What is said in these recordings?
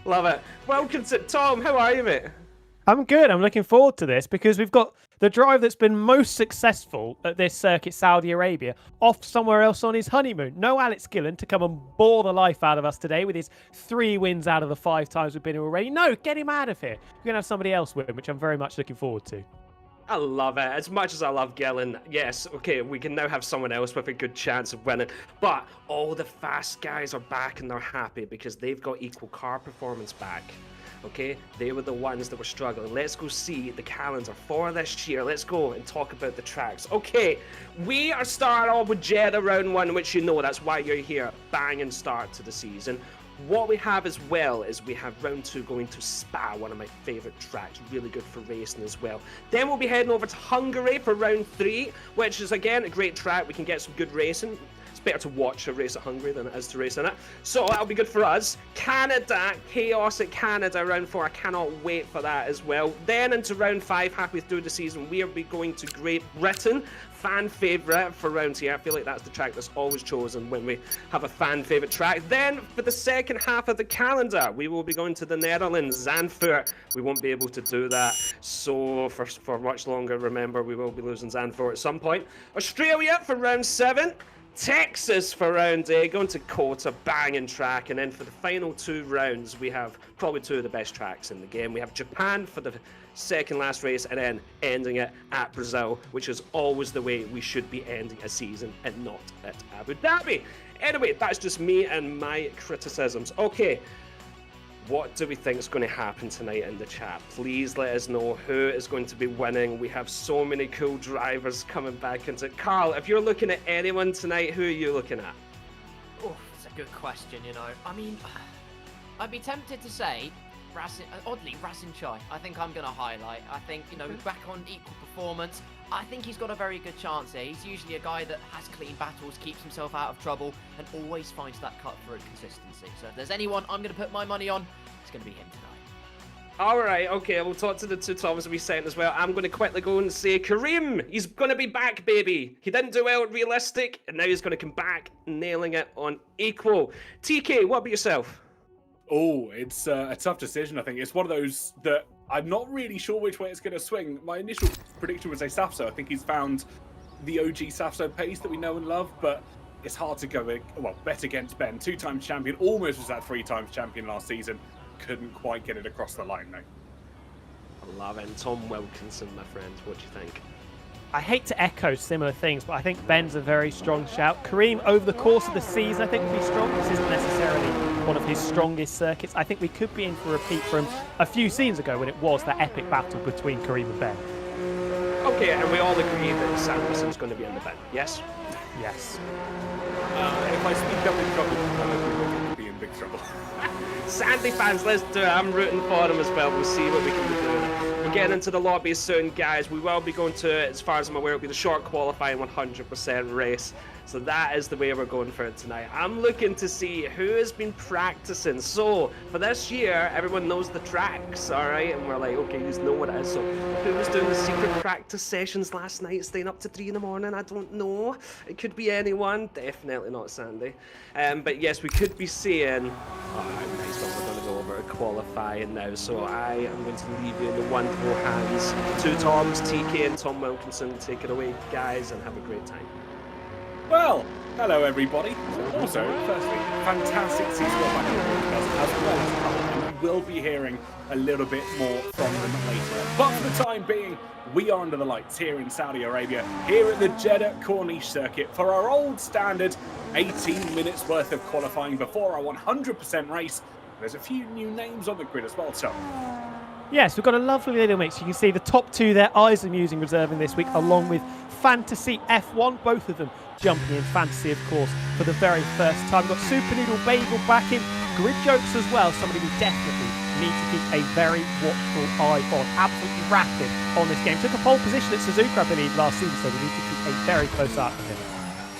Love it. Welcome to Tom. How are you, mate? I'm good. I'm looking forward to this because we've got the driver that's been most successful at this circuit, Saudi Arabia, off somewhere else on his honeymoon. No Alex Gillen to come and bore the life out of us today with his 3 wins out of the 5 times we've been here already. No, get him out of here. We're going to have somebody else win, which I'm very much looking forward to. I love it. As much as I love Gillen, yes, okay, we can now have someone else with a good chance of winning. But all the fast guys are back and they're happy because they've got equal car performance back. Okay, they were the ones that were struggling. Let's go see the calendar for this year. Let's go and talk about the tracks. Okay, we are starting off with Jeddah round 1, which you know, that's why you're here. Banging start to the season. What we have as well is we have round 2 going to Spa, one of my favourite tracks, really good for racing as well. Then we'll be heading over to Hungary for round 3, which is again a great track. We can get some good racing. It's better to watch a race at Hungary than it is to race in it. So that'll be good for us. Canada, Chaos at Canada, round 4. I cannot wait for that as well. Then into round 5, halfway through the season, we'll be going to Great Britain. Fan favourite for round here. I feel like that's the track that's always chosen when we have a fan favourite track. Then for the second half of the calendar, we will be going to the Netherlands, Zandvoort. We won't be able to do that so for much longer. Remember, we will be losing Zandvoort at some point. Australia for round 7. Texas for round 8, going to Kota, banging track, and then for the final 2 rounds, we have probably 2 of the best tracks in the game. We have Japan for the second last race, and then ending it at Brazil, which is always the way we should be ending a season, and not at Abu Dhabi. Anyway, that's just me and my criticisms. Okay. What do we think is going to happen tonight in the chat? Please let us know who is going to be winning. We have so many cool drivers coming back into it. Carl, if you're looking at anyone tonight, who are you looking at? Oh, that's a good question, you know. I mean, I'd be tempted to say, Rasin Chai. I think I'm going to highlight. I think, you know, back on equal performance. I think he's got a very good chance here. He's usually a guy that has clean battles, keeps himself out of trouble, and always finds that cut through consistency. So if there's anyone I'm going to put my money on, it's going to be him tonight. All right, okay, we'll talk to the 2 Toms we sent as well. I'm going to quickly go and say Kareem. He's going to be back, baby. He didn't do well at realistic, and now he's going to come back, nailing it on equal. TK, what about yourself? Oh, it's a tough decision, I think. It's one of those that I'm not really sure which way it's going to swing. My initial prediction was a Safso. I think he's found the OG Safso pace that we know and love, but it's hard to go, bet against Ben. 2-time champion, almost was that 3-time champion last season. Couldn't quite get it across the line, though. I love it. And Tom Wilkinson, my friend, what do you think? I hate to echo similar things, but I think Ben's a very strong shout. Kareem, over the course of the season, I think will be strong. This isn't necessarily one of his strongest circuits. I think we could be in for a repeat from a few seasons ago when it was that epic battle between Kareem and Ben. Okay, and we all agree that Sanderson's going to be in the bin, yes? Yes. If I speak up in trouble, I will be in big trouble. Sandy fans, let's do it. I'm rooting for him as well. We'll see what we can be doing. We're getting into the lobby soon, guys. We will be going to, as far as I'm aware, it'll be the short qualifying 100% race. So that is the way we're going for it tonight. I'm looking to see who has been practicing. So for this year, everyone knows the tracks, all right? And we're like, okay, you know what it is. So who was doing the secret practice sessions last night, staying up to 3 in the morning? I don't know. It could be anyone. Definitely not Sandy. But yes, we could be seeing... Oh, nice one. We're going to go over to qualifying now. So I am going to leave you in the wonderful hands. 2 Toms, TK and Tom Wilkinson. Take it away, guys, and have a great time. Well, hello everybody. Also, firstly, fantastic to see Scott back in the podcast as well as Carl, and we will be hearing a little bit more from them later. But for the time being, we are under the lights here in Saudi Arabia, here at the Jeddah Corniche circuit for our old standard 18 minutes worth of qualifying before our 100% race. There's a few new names on the grid as well, Tom. Yes, we've got a lovely little mix. You can see the top 2 there, Islam using reserving this week, along with Fantasy F1, both of them jumping in Fantasy, of course, for the very first time. We've got Super Noodle Bagel back in, Grid Jokes as well, somebody we definitely need to keep a very watchful eye on. Absolutely rapid on this game. Took a pole position at Suzuka, I believe, last season, so we need to keep a very close eye on him.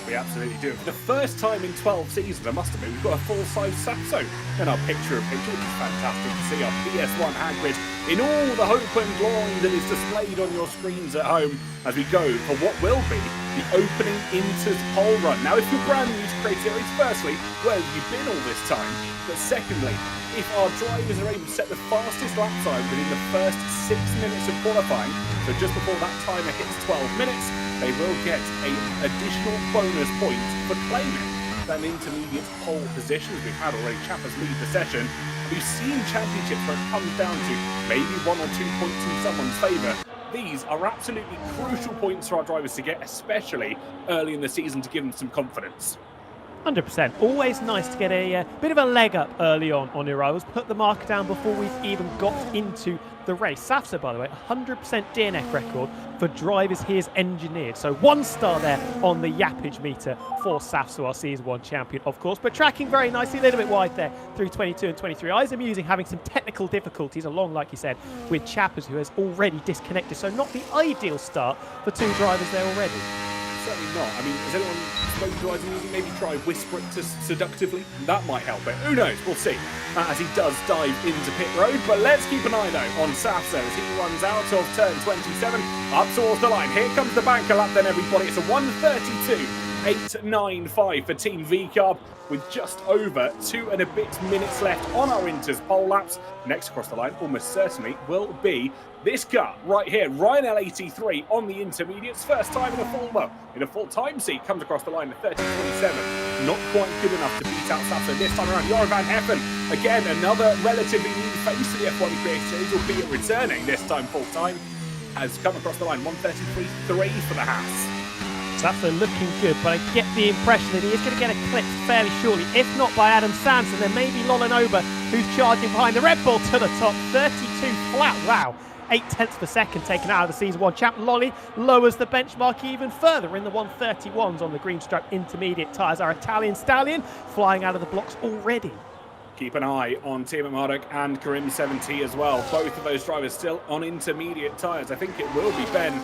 We absolutely do. For the first time in 12 seasons, I must admit, we've got a full-size Saxo in our picture-in-picture, which is fantastic to see. Our PS1 hand grid in all the hope and glory that is displayed on your screens at home as we go for what will be the opening Inter's pole run. Now, if you're brand new to Create Series, firstly, where have you been all this time? But secondly, if our drivers are able to set the fastest lap time within the first 6 minutes of qualifying, so just before that timer hits 12 minutes, they will get an additional bonus point for claiming that intermediate pole positions. We've had already Chappers lead the session. We've seen championships where it comes down to maybe 1 or 2 points in someone's favour. These are absolutely crucial points for our drivers to get, especially early in the season, to give them some confidence. 100%. Always nice to get a bit of a leg up early on your rivals. Put the marker down before we've even got into the race. Safsa, by the way, 100% DNF record for drivers he has engineered. So 1 star there on the yappage meter for Safsa, our Season 1 champion, of course. But tracking very nicely, a little bit wide there through 22 and 23. Eyes amusing, having some technical difficulties along, like you said, with Chappers, who has already disconnected. So not the ideal start for 2 drivers there already. Certainly not. I mean, has anyone spoken to Eyes Amusing? Maybe try whisper it to seductively? That might help it. Who knows? We'll see as he does dive into pit road. But let's keep an eye, though, on Safsa as he runs out of turn 27 up towards the line. Here comes the banker lap then, everybody. It's a 1:32.895 for Team VCarb with just over 2 and a bit minutes left on our Inter's pole laps. Next across the line, almost certainly, will be this car right here, Ryan L83 on the intermediates. First time in a full time seat, comes across the line at 30.27. Not quite good enough to beat out Safsa this time around. Joran van Heffen, again, another relatively new face to the F1 Creative Series, albeit returning this time full time, has come across the line, 1:33.3 for the Haas. Safsa looking good, but I get the impression that he is going to get eclipsed fairly shortly, if not by Adam Sanson, then maybe Lolanoba, who's charging behind the Red Bull to the top, 32 flat, wow. 0.8 per second taken out of the Season 1 champ. Lolly lowers the benchmark even further in the 1:31s on the green stripe intermediate tyres. Our Italian stallion flying out of the blocks already. Keep an eye on Tim Marduk and Karim 70 as well. Both of those drivers still on intermediate tyres. I think it will be Ben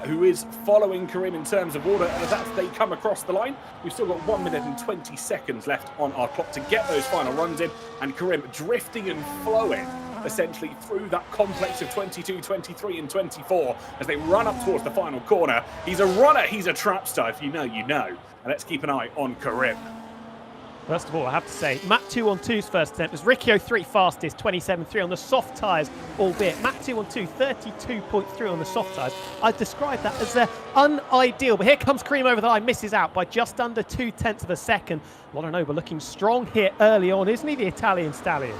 who is following Karim in terms of order as they come across the line. We've still got 1 minute and 20 seconds left on our clock to get those final runs in, and Karim drifting and flowing essentially through that complex of 22, 23 and 24 as they run up towards the final corner. He's a runner, he's a trap star. If you know, you know. And let's keep an eye on Karim. First of all, I have to say, Matt 212's first attempt was Riccio 3 fastest, 27.3 on the soft tyres, albeit Matt 212, 32.3 on the soft tyres. I'd describe that as unideal. But here comes Karim over the line, misses out by just under 0.2 of a second. Lolanoba looking strong here early on, isn't he, the Italian stallion?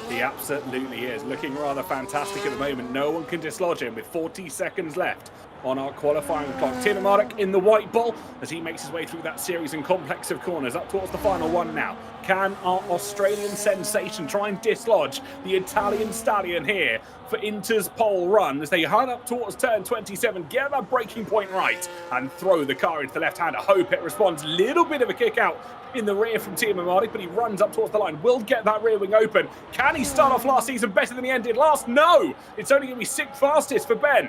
He absolutely is. Looking rather fantastic at the moment. No one can dislodge him with 40 seconds left on our qualifying clock. Tim Marduk in the white ball as he makes his way through that series and complex of corners up towards the final one now. Can our Australian sensation try and dislodge the Italian stallion here for Inter's pole run as they head up towards turn 27, get that braking point right and throw the car into the left hand? I hope it responds. Little bit of a kick out in the rear from Tim Marduk, but he runs up towards the line, will get that rear wing open. Can he start off last season better than he ended last? No! It's only going to be 6th fastest for Ben.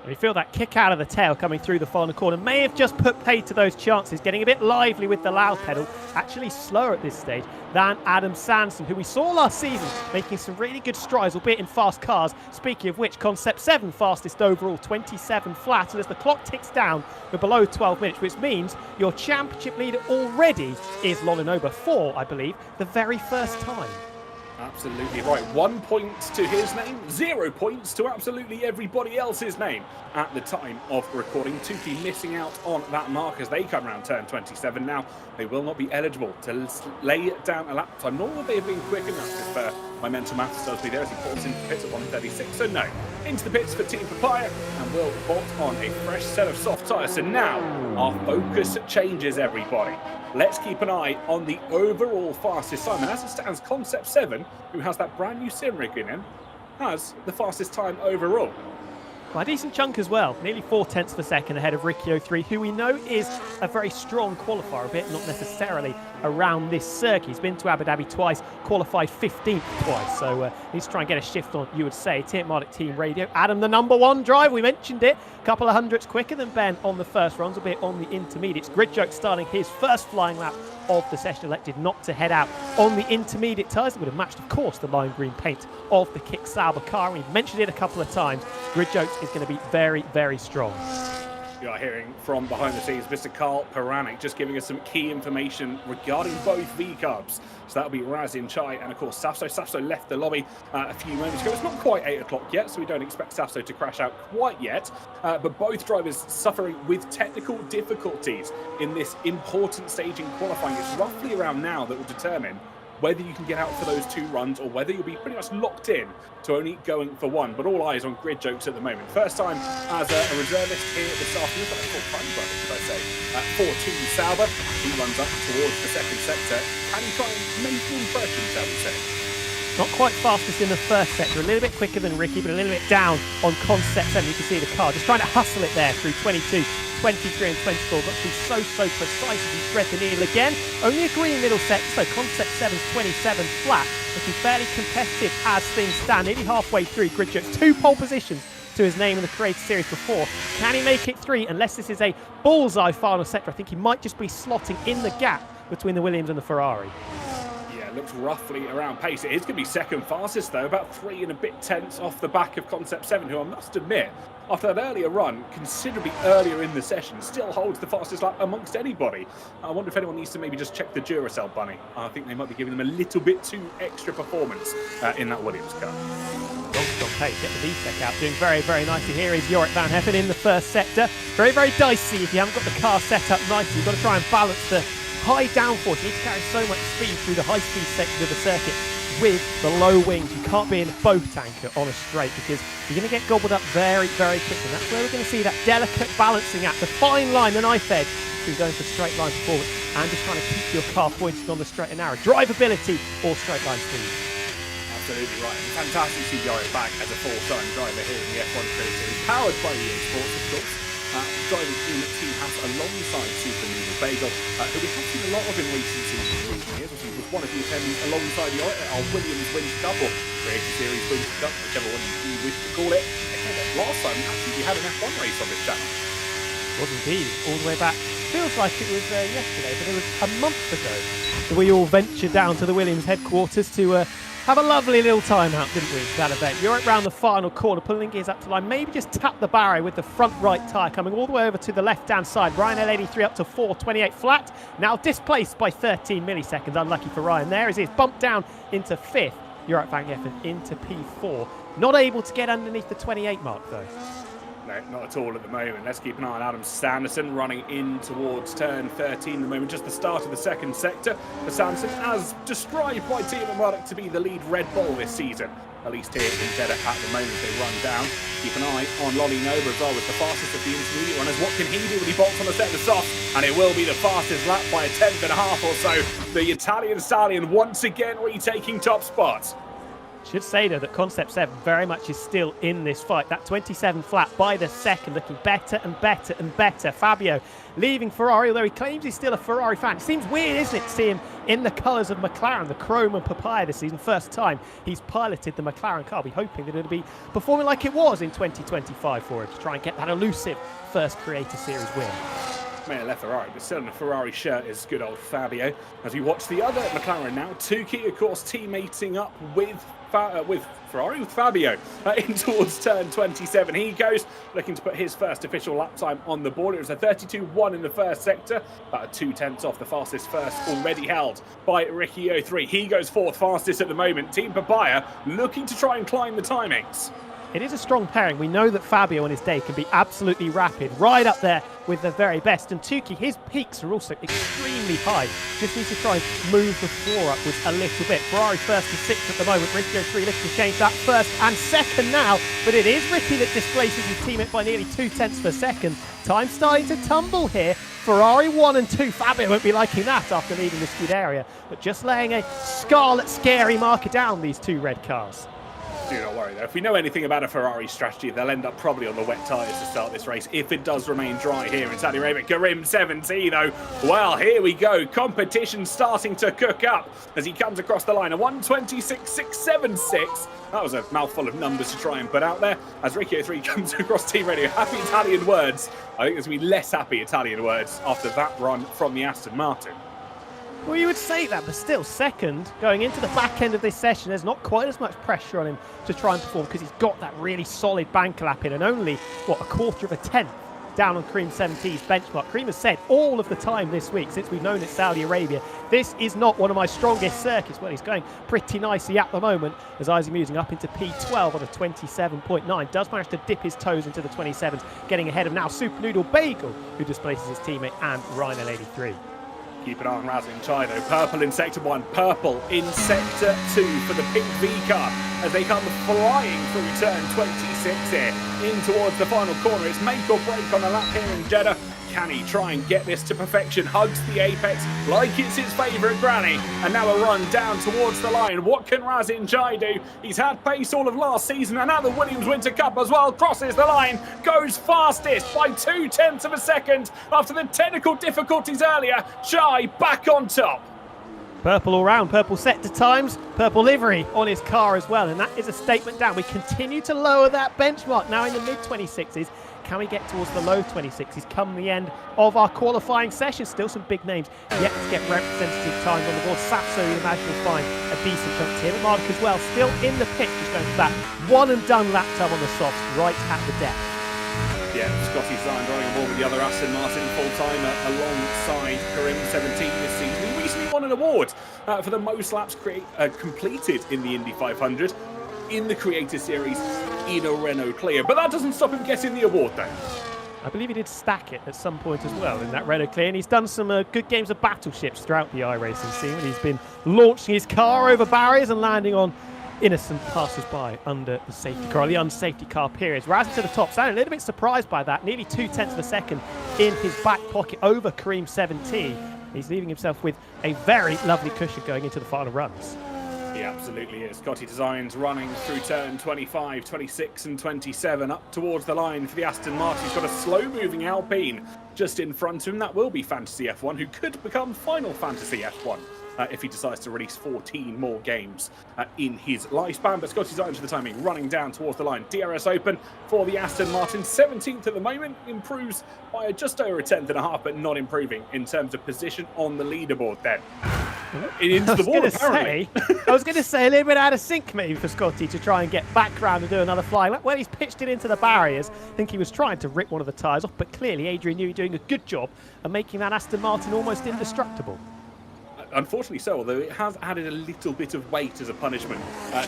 You feel that kick out of the tail coming through the final corner. May have just put paid to those chances, getting a bit lively with the loud pedal. Actually slower at this stage than Adam Sanson, who we saw last season making some really good strides, albeit in fast cars. Speaking of which, Concept 7 fastest overall, 27 flat. And as the clock ticks down, we're below 12 minutes, which means your championship leader already is Lolanoba for, I believe, the very first time. Absolutely right. 1 point to his name, 0 points to absolutely everybody else's name at the time of recording. Tuki missing out on that mark as they come around turn 27 now. They will not be eligible to lay down a lap time, nor will they have been quick enough if my mental maths tells me there as he falls into the pits at 1:36. So no, into the pits for Team Papaya and will bolt on a fresh set of soft tyres. So now our focus changes, everybody. Let's keep an eye on the overall fastest time. And as it stands, Concept 7, who has that brand new sim rig in him, has the fastest time overall. Quite a decent chunk as well, nearly 0.4 of a second ahead of Riccio 3, who we know is a very strong qualifier, a bit not necessarily around this circuit. He's been to Abu Dhabi twice, qualified 15th twice, so needs to try and get a shift on, you would say. Tim Marduk Team Radio. Adam, the #1 driver, we mentioned it, a couple of hundredths quicker than Ben on the first runs, albeit on the intermediates. Grid Joke starting his first flying lap of the session, elected not to head out on the intermediate tyres that would have matched, of course, the lime green paint of the XII car. We've mentioned it a couple of times. Grid Jokes is going to be very, very strong. We are hearing from behind the scenes Mr. Carl Paranik just giving us some key information regarding both V-Cubs. So that'll be Razin Chai and, of course, Safso. Safso left the lobby a few moments ago. It's not quite 8 o'clock yet, so we don't expect Safso to crash out quite yet. But both drivers suffering with technical difficulties in this important stage in qualifying. It's roughly around now that will determine whether you can get out for those 2 runs or whether you'll be pretty much locked in to only going for 1. But all eyes on grid jokes at the moment. First time as a reservist here this afternoon, but full time driver, should I say. 4-2 Sauber, he runs up towards the second sector. Can he try and make an impression, shall we say? Not quite fastest in the first sector, a little bit quicker than Ricky, but a little bit down on Concept 7. You can see the car just trying to hustle it there through 22, 23 and 24. Got to be so precise as he thread the needle again. Only a green middle sector, so Concept 7's 27 flat. Looking fairly competitive as things stand. Nearly halfway through grid jokes. 2 pole positions to his name in the Creator Series before. Can he make it 3? Unless this is a bullseye final sector, I think he might just be slotting in the gap between the Williams and the Ferrari. Looks roughly around pace. It is going to be second fastest though, about 3 and a bit tenths off the back of Concept 7, who I must admit, after that earlier run, considerably earlier in the session, still holds the fastest lap amongst anybody. I wonder if anyone needs to maybe just check the Duracell bunny. I think they might be giving them a little bit too extra performance in that Williams car. Strong pace, get the VTEC out, doing very nicely. Here is Jorik van Heffen in the first sector. Very dicey if you haven't got the car set up nicely. You've got to try and balance the high downforce. You need to carry so much speed through the high-speed section of the circuit with the low wings. You can't be in a boat anchor on a straight because you're going to get gobbled up very quickly. And that's where we're going to see that delicate balancing act, the fine line, the knife edge between going for straight line performance and just trying to keep your car pointing on the straight and narrow. Drivability or straight line speed. Absolutely right. Fantastic to see Jorik back as a full-time driver here in the F1 Creator Series, powered by EA Sports, of course. Driving in Team Haas alongside Super Noodle Bagel, who we have seen a lot of in recent years. He was one of the attendants alongside our Williams Winter Cup or Creator Series Winter Cup, whichever one you wish to call it. Last time, actually, we had an F1 race on this channel. Was indeed, all the way back. Feels like it was yesterday, but it was a month ago that we all ventured down to the Williams headquarters to have a lovely little time out, didn't we, to that event. You're around the final corner, pulling gears up to line. Maybe just tap the barrier with the front right tyre, coming all the way over to the left-hand side. Ryan L83 up to 4.28 flat. Now displaced by 13 milliseconds. Unlucky for Ryan there as he's bumped down into 5th. Jorik van Heffen into P4. Not able to get underneath the 28 mark, though. No, not at all at the moment. Let's keep an eye on Adam Sanderson running in towards turn 13 at the moment. Just the start of the second sector for Sanderson, as described by Team Murdoch to be the lead Red Bull this season. At least here in Jeddah at the moment they run down. Keep an eye on Lolly Nova as well, with the fastest of the intermediate runners. What can he do when he bolts on the set of soft? And it will be the fastest lap by a 10th and a half or so. The Italian stallion once again retaking top spot. Should say, though, that Concept 7 very much is still in this fight. That 27 flat by the second, looking better and better. Fabio leaving Ferrari, although he claims he's still a Ferrari fan. It seems weird, isn't it, to see him in the colours of McLaren, the chrome and papaya this season. First time he's piloted the McLaren car. We're hoping that it'll be performing like it was in 2025 for him to try and get that elusive first Creator Series win. May have left Ferrari, but still in a Ferrari shirt is good old Fabio. As we watch the other McLaren now, Tuki, of course, teammating up with Fabio in towards turn 27. He goes, looking to put his first official lap time on the board. It was a 32.1 in the first sector, about 2/10 off the fastest first, already held by Ricky 03. He goes 4th fastest at the moment. Team Papaya looking to try and climb the timings. It is a strong pairing. We know that Fabio on his day can be absolutely rapid, right up there with the very best. And Tuki, his peaks are also extremely high. Just needs to try and move the floor upwards a little bit. Ferrari first and 6th at the moment. Ricky 03 looking to change that first and second now. But it is Ricky that displaces his teammate by nearly 2/10 per second. Time starting to tumble here. Ferrari 1 and 2. Fabio won't be liking that after leaving the skid area. But just laying a scarlet, scary marker down, these two red cars. Do not worry though, if we know anything about a Ferrari strategy, they'll end up probably on the wet tyres to start this race if it does remain dry here in Saudi Arabia. Karim 7T though, well, here we go. Competition starting to cook up as he comes across the line. A 1:26.676. That was a mouthful of numbers to try and put out there as Ricky 03 comes across team radio. Happy Italian words. I think there's going to be less happy Italian words after that run from the Aston Martin. Well, you would say that, but still, second, going into the back end of this session, there's not quite as much pressure on him to try and perform because he's got that really solid banker lap in and only, what, a 1/4 of a tenth down on Cream 17's benchmark. Cream has said all of the time this week, since we've known it's Saudi Arabia, this is not one of my strongest circuits. Well, he's going pretty nicely at the moment as Isaac Musing up into P12 on a 27.9. Does manage to dip his toes into the 27s, getting ahead of now Super Noodle Bagel, who displaces his teammate, and Rhino 83. Keep an eye on Razin Chai though. Purple in Sector 1, purple in Sector 2 for the pink V car as they come flying through turn 26 here in towards the final corner. It's make or break on a lap here in Jeddah. Can he try and get this to perfection? Hugs the apex like it's his favourite granny. And now a run down towards the line. What can Razin Chai do? He's had pace all of last season and now the Williams Winter Cup as well. Crosses the line, goes fastest by 0.2 of a second after the technical difficulties earlier. Chai back on top. Purple all round, purple set to times, purple livery on his car as well, and that is a statement down. We continue to lower that benchmark, now in the mid-26s. Can we get towards the low 26s come the end of our qualifying session? Still some big names yet to get representative times on the board. Sasso, you imagine, will find a decent chunk here. But Mark as well, still in the pit, just going for that one and done lap time on the softs right at the deck. Yeah, Scotty Stein driving aboard with the other Aston Martin full-timer alongside Karim 17 this season. He recently won an award for the most laps completed in the Indy 500 in the Creator Series in a Renault Clio. But that doesn't stop him getting the award though. I believe he did stack it at some point as well in that Renault Clio, and he's done some good games of battleships throughout the iRacing scene when he's been launching his car over barriers and landing on innocent passers-by under the safety car, the unsafety car periods. Rising to the top, sounding a little bit surprised by that. Nearly 0.2 of a second in his back pocket over Kareem 17. He's leaving himself with a very lovely cushion going into the final runs. He absolutely is. Scotty Designs running through turn 25, 26 and 27 up towards the line for the Aston Martin. He's got a slow-moving Alpine just in front of him. That will be Fantasy F1, who could become Final Fantasy F1. If he decides to release 14 more games in his lifespan. But Scotty Designs for the timing, running down towards the line. DRS open for the Aston Martin. 17th at the moment, improves by just over a 10.5, but not improving in terms of position on the leaderboard then. Into the wall, apparently. I was going to say a little bit out of sync maybe for Scotty to try and get back round and do another flying lap. Well, he's pitched it into the barriers. I think he was trying to rip one of the tyres off, but clearly Adrian Newey doing a good job of making that Aston Martin almost indestructible. Unfortunately so, although it has added a little bit of weight as a punishment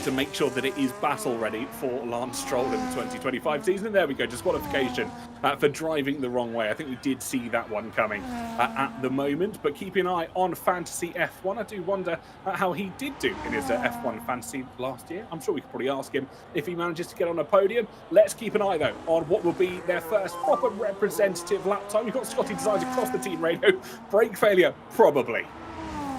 to make sure that it is battle ready for Lance Stroll in the 2025 season. And there we go, disqualification for driving the wrong way. I think we did see that one coming at the moment, but keep an eye on Fantasy F1. I do wonder how he did do in his F1 Fantasy last year. I'm sure we could probably ask him if he manages to get on a podium. Let's keep an eye though on what will be their first proper representative lap time. You've got Scotty Designs across the team radio. Brake failure, probably.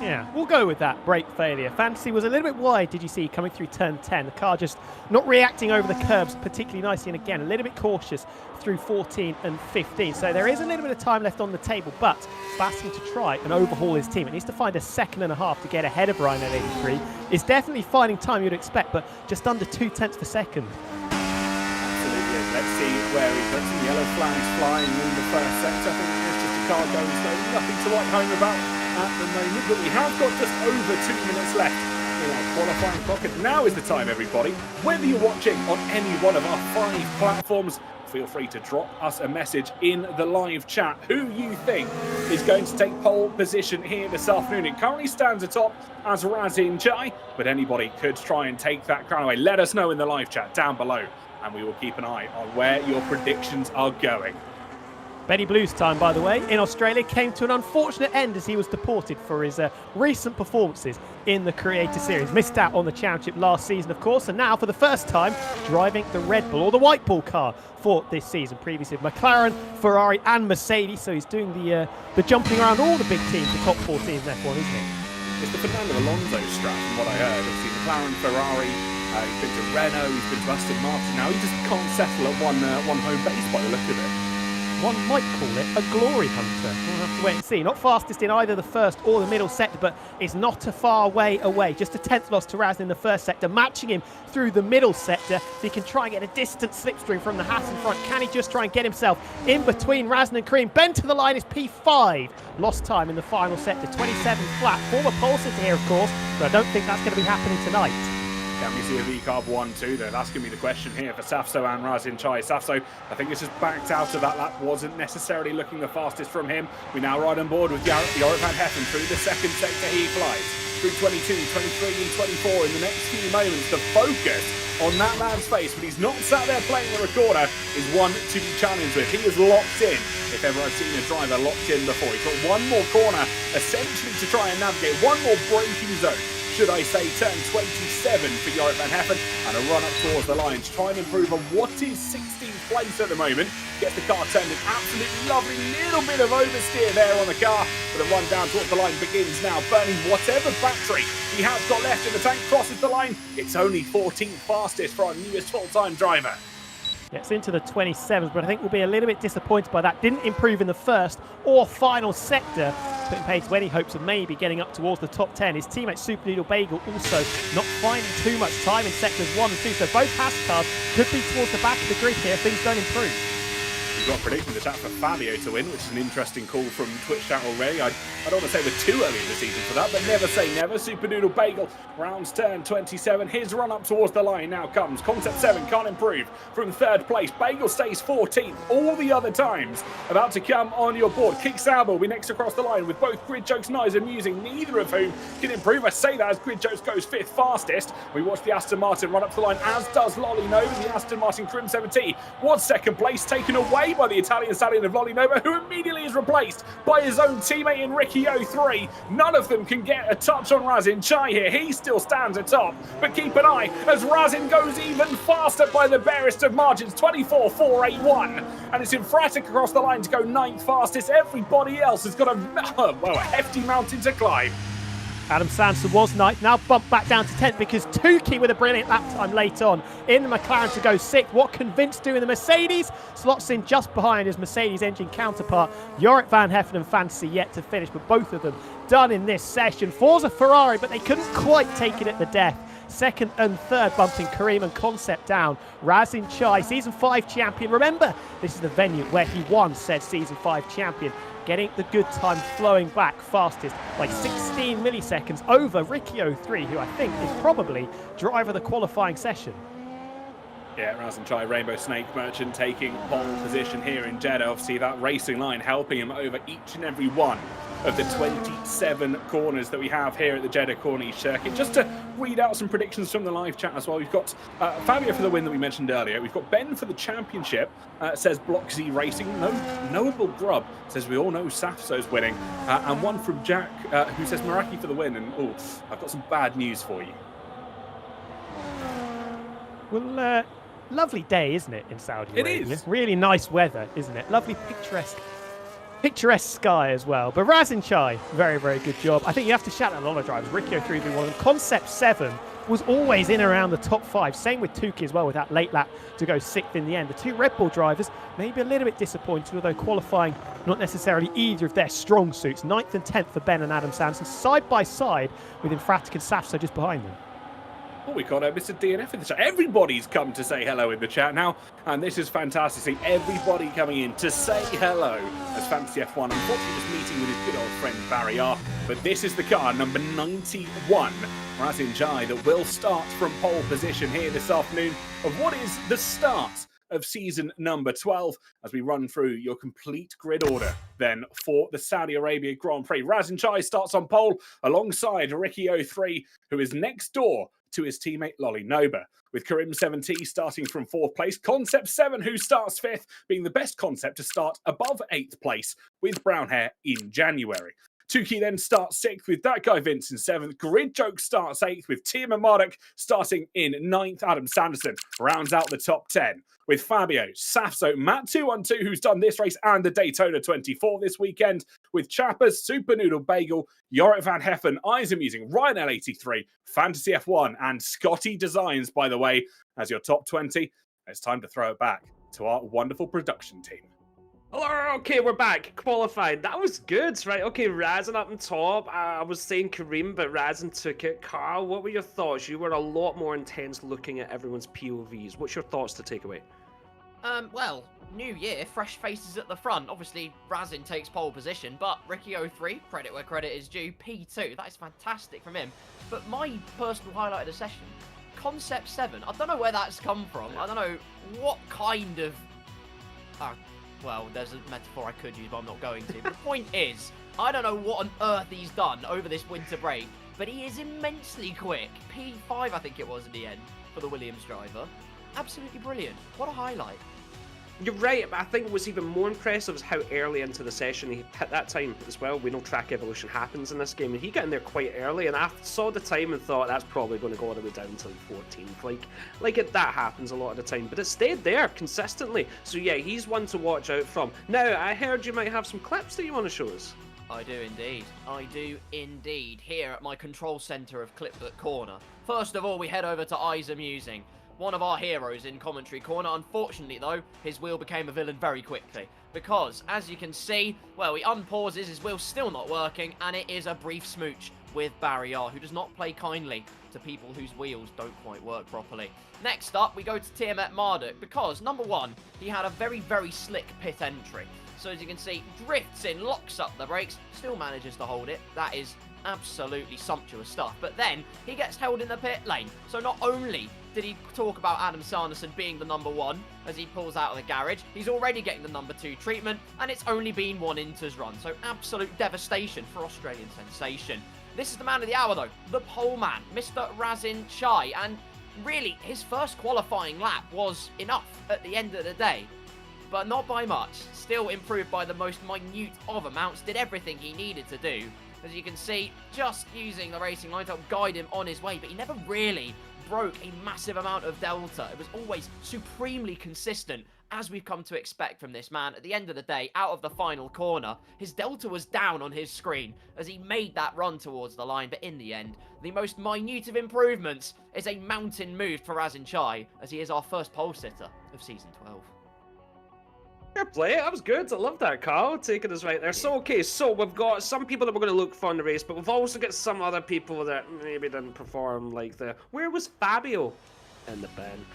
Yeah, we'll go with that. Brake failure. Fantasy was a little bit wide, did you see, coming through turn 10. The car just not reacting over the curbs particularly nicely, and again, a little bit cautious through 14 and 15. So there is a little bit of time left on the table, but it's asking to try and overhaul his team. It needs to find a 2.5 seconds to get ahead of Rhino 83. It's definitely finding time you'd expect, but just under 0.2 of a second. Absolutely. Let's see where he puts some yellow flags flying in the first sector. I think it's just a car going slowly, nothing to write home about at the moment, but we have got just over 2 minutes left in our qualifying pocket. Now is the time, everybody. Whether you're watching on any one of our 5 platforms, feel free to drop us a message in the live chat who you think is going to take pole position here this afternoon. It currently stands atop as Razin Chai, but anybody could try and take that crown away. Let us know in the live chat down below, and we will keep an eye on where your predictions are going. Benny Blue's time, by the way, in Australia came to an unfortunate end as he was deported for his recent performances in the Creator Series. Missed out on the championship last season, of course, and now for the first time driving the Red Bull or the White Bull car for this season. Previously McLaren, Ferrari and Mercedes, so he's doing the jumping around all the big teams, the top 4 teams in F1, isn't he? It's the Fernando Alonso strap from what I heard. Obviously McLaren, Ferrari, he's been to Renault, he's been to Aston Martin. Now he just can't settle at one home base by the look of it. One might call it a glory hunter. We'll have to wait and see. Not fastest in either the first or the middle sector, but it's not a far way away. Just a 10th loss to Razin in the first sector, matching him through the middle sector, so he can try and get a distant slipstream from the Haas in front. Can he just try and get himself in between Razin and Kareem? Bend to the line is P5. Lost time in the final sector, 27 flat. Former pole sitter here, of course, but I don't think that's going to be happening tonight. Can we see a V-Carb 1-2 though? That's going to be the question here for Safso and Razin Chai. Safso, I think, is just backed out of that lap. Wasn't necessarily looking the fastest from him. We now ride on board with Jorrit van Heffen through the second sector. He flies through 22, 23 and 24 in the next few moments. The focus on that man's face, but he's not sat there playing the recorder, is one to be challenged with. He is locked in, if ever I've seen a driver locked in before. He's got one more corner, essentially, to try and navigate. One more braking zone, should I say, turn 27 for Jorrit van Heffen, and a run up towards the line to try and improve on what is 16th place at the moment. Gets the car turned in. Absolutely lovely little bit of oversteer there on the car, but the run down towards the line begins now, burning whatever battery he has got left in the tank. Crosses the line. It's only 14th fastest for our newest full-time driver. Gets into the 27th, but I think we'll be a little bit disappointed by that. Didn't improve in the first or final sector, putting pace to any hopes of maybe getting up towards the top 10. His teammate Super Noodle Bagel also not finding too much time in sectors 1 and 2, so both Haas cars could be towards the back of the grid here if things don't improve. We've got a prediction in the chat for Fabio to win, which is an interesting call from Twitch chat already. I don't want to say we're too early in the season for that, but never say never. Super Noodle Bagel rounds turn 27. His run up towards the line now comes. Concept 7 can't improve from third place. Bagel stays 14th. All the other times about to come on your board. Kick Sauber will be next across the line with both Grid Jokes and Eyes Amusing, neither of whom can improve. I say that as Grid Jokes goes 5th fastest. We watch the Aston Martin run up to the line, as does Lolly Nova. The Aston Martin Crim 7T was second place, taken away by the Italian stallion of Lolly Nova, who immediately is replaced by his own teammate in Ricky 03. None of them can get a touch on Razin Chai here. He still stands atop, but keep an eye as Razin goes even faster by the barest of margins, 24.481, and it's emphatic across the line to go 9th fastest. Everybody else has got a hefty mountain to climb. Adam Sanson was 9th, now bumped back down to 10th because Tukey with a brilliant lap time late on in the McLaren to go 6th. What Convinced do in the Mercedes slots in just behind his Mercedes engine counterpart. Jorrit van Heffen and Fantasy yet to finish, but both of them done in this session. Forza Ferrari, but they couldn't quite take it at the death. Second and third bumping Kareem and Concept down. Razin Chai, Season 5 champion. Remember, this is the venue where he won said Season 5 champion. Getting the good time flowing back fastest by 16 milliseconds over Ricky 03, who I think is probably driver of the qualifying session. Yeah, Razin Chai, Rainbow Snake Merchant taking pole position here in Jeddah. Obviously, that racing line helping him over each and every one of the 27 corners that we have here at the Jeddah Corniche circuit. Just to read out some predictions from the live chat as well. We've got Fabio for the win that we mentioned earlier. We've got Ben for the championship, says Block Z Racing. Knowable Grub says we all know Safso's winning. And one from Jack who says Meraki for the win. And I've got some bad news for you. Well, lovely day, isn't it, in Saudi Arabia? It is. Really nice weather, isn't it? Lovely picturesque sky as well. But Razin Chai, very, very good job. I think you have to shout out a lot of drivers. Ricky 03 being one of them. Concept 7 was always in around the top 5. Same with Tukey as well, with that late lap to go 6th in the end. The two Red Bull drivers maybe a little bit disappointed, although qualifying not necessarily either of their strong suits. 9th and 10th for Ben and Adam Sanson, side by side with Infratic and Safso just behind them. Oh, we got Mr. DNF in the chat. Everybody's come to say hello in the chat now, and this is fantastic. See everybody coming in to say hello as Fantasy F1. Unfortunately, just meeting with his good old friend Barry R. But this is the car, number 91, Razin Chai, that will start from pole position here this afternoon of what is the start of season number 12 as we run through your complete grid order then for the Saudi Arabia Grand Prix. Razin Chai starts on pole alongside Ricky 03, who is next door to his teammate Lolly Nova, with Karim 7T starting from 4th place. Concept 7, who starts 5th, being the best concept to start above 8th place with brown hair in January. Tukey then starts 6th with that guy Vince in 7th. Grid Joke starts 8th with Timo Marduk starting in 9th. Adam Sanderson rounds out the top 10 with Fabio, Safso, Matt 212, who's done this race and the Daytona 24 this weekend, with Chappers, Super Noodle Bagel, Jorrit van Heffen, Eyes Amusing, Ryan L83, Fantasy F1, and Scotty Designs, by the way, as your top 20. It's time to throw it back to our wonderful production team. Hello, okay, we're back. Qualified. That was good, right? Okay, Razin up on top. I was saying Kareem, but Razin took it. Carl, what were your thoughts? You were a lot more intense looking at everyone's POVs. What's your thoughts to take away? Well, new year, fresh faces at the front. Obviously, Razin takes pole position, but Ricky 03, credit where credit is due, P2. That is fantastic from him. But my personal highlight of the session, Concept 7. I don't know where that's come from. I don't know what kind of... well, there's a metaphor I could use, but I'm not going to. But the point is, I don't know what on earth he's done over this winter break, but he is immensely quick. P5, I think it was in the end, for the Williams driver. Absolutely brilliant. What a highlight. You're right, but I think what's even more impressive is how early into the session he hit that time as well. We know track evolution happens in this game, and he got in there quite early, and I saw the time and thought that's probably going to go all the way down to 14th. That happens a lot of the time, but it stayed there consistently. So yeah, he's one to watch out from. Now, I heard you might have some clips that you want to show us. I do indeed. I do indeed. Here at my control centre of Clipbook Corner. First of all, we head over to Eyes Amusing. One of our heroes in commentary corner. Unfortunately, though, his wheel became a villain very quickly. Because, as you can see, well, he unpauses, his wheel's still not working, and it is a brief smooch with Barry R, who does not play kindly to people whose wheels don't quite work properly. Next up, we go to Tiamat Marduk, because, number one, he had a very, very slick pit entry. So, as you can see, drifts in, locks up the brakes, still manages to hold it. That is absolutely sumptuous stuff. But then, he gets held in the pit lane. So, not only did he talk about Adam Sanderson being the number one as he pulls out of the garage, he's already getting the number 2 treatment, and it's only been one Inter's run. So absolute devastation for Australian sensation. This is the man of the hour, though, the pole man, Mr. Razin Chai, and really, his first qualifying lap was enough at the end of the day, but not by much. Still improved by the most minute of amounts, did everything he needed to do. As you can see, just using the racing line to help guide him on his way, but he never really broke a massive amount of delta. It was always supremely consistent, as we've come to expect from this man. At the end of the day, out of the final corner, his delta was down on his screen as he made that run towards the line, but in the end, the most minute of improvements is a mountain move for Razin Chai, as he is our first pole sitter of Season 12. Fair play, that was good. I love that, Carl, taking us right there. So, okay, so we've got some people that we're going to look for in the race, but we've also got some other people that maybe didn't perform like the... Where was Fabio? In the bin.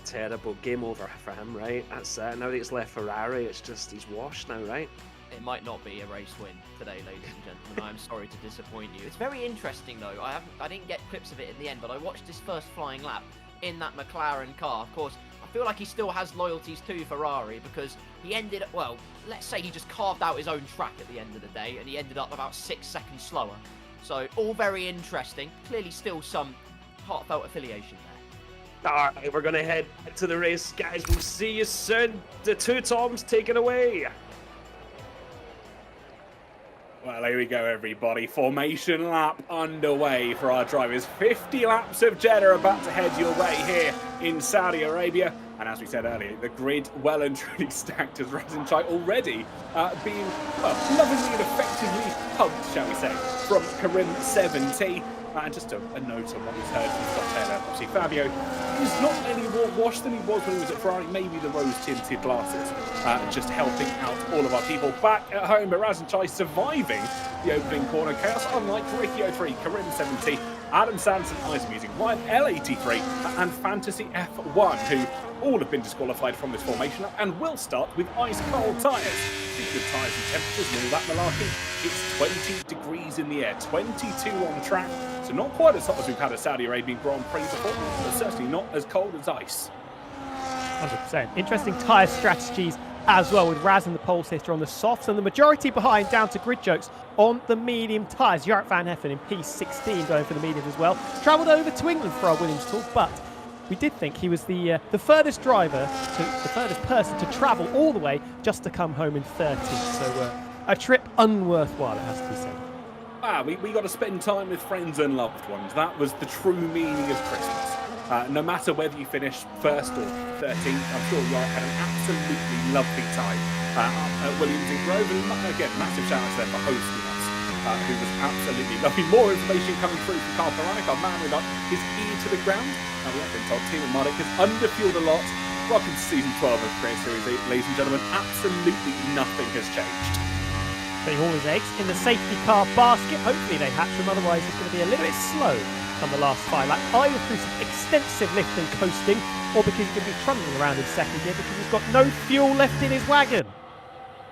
Terrible. Game over for him, right? That's it. Now that he's left Ferrari, it's just, he's washed now, right? It might not be a race win today, ladies and gentlemen. I'm sorry to disappoint you. It's very interesting, though. I didn't get clips of it in the end, but I watched his first flying lap in that McLaren car. Of course, I feel like he still has loyalties to Ferrari because he ended up, well, let's say he just carved out his own track at the end of the day and he ended up about 6 seconds slower. So all very interesting. Clearly still some heartfelt affiliation there. All right, we're going to head to the race, guys. We'll see you soon. The 2 Toms take it away. Well, here we go, everybody. Formation lap underway for our drivers. 50 laps of Jeddah about to head your way here in Saudi Arabia. And as we said earlier, the grid well and truly stacked as Razin Chai already being, well, lovingly and effectively pumped, shall we say, from Karim 7T. And just a note on what we've heard from Scott Taylor. Obviously, Fabio is not any more washed than he was when he was at Ferrari. Maybe the rose-tinted glasses just helping out all of our people back at home. But Razin Chai surviving the opening corner chaos, unlike Ricky 03, Karim 70, Adam Sanderson, Eyes Amusing, Ryan L83, and Fantasy F1, who all have been disqualified from this formation lap and will start with ice-cold tyres. Speaking of tyres and temperatures and all that malarkey, it's 20 degrees in the air, 22 on track, so not quite as hot as we've had a Saudi Arabian Grand Prix before, but certainly not as cold as ice. 100%. Interesting tyre strategies as well, with Raz and the pole sitter on the softs and the majority behind down to Grid Jokes on the medium tyres. Jarek Van Heffen in P16 going for the medium as well. Travelled over to England for our Williams tour, but we did think he was the furthest driver, the furthest person to travel all the way just to come home in 30th. So a trip unworthwhile, it has to be said. We got to spend time with friends and loved ones. That was the true meaning of Christmas. No matter whether you finish 1st or 13th, I'm sure you had an absolutely lovely time up at Williams in Grove. And again, massive shout out to them for hosting us, who was absolutely lovely. More information coming through from Carl Peranic, our man with his ear to the ground. And we have been told Team Marduk has underfueled a lot. Welcome to Season 12 of Create Series 8, ladies and gentlemen. Absolutely nothing has changed. Putting all his eggs in the safety car basket. Hopefully they hatch him, otherwise it's going to be a little bit slow on the last 5 laps, either through some extensive lift and coasting, or because he's going to be trundling around in second gear because he's got no fuel left in his wagon.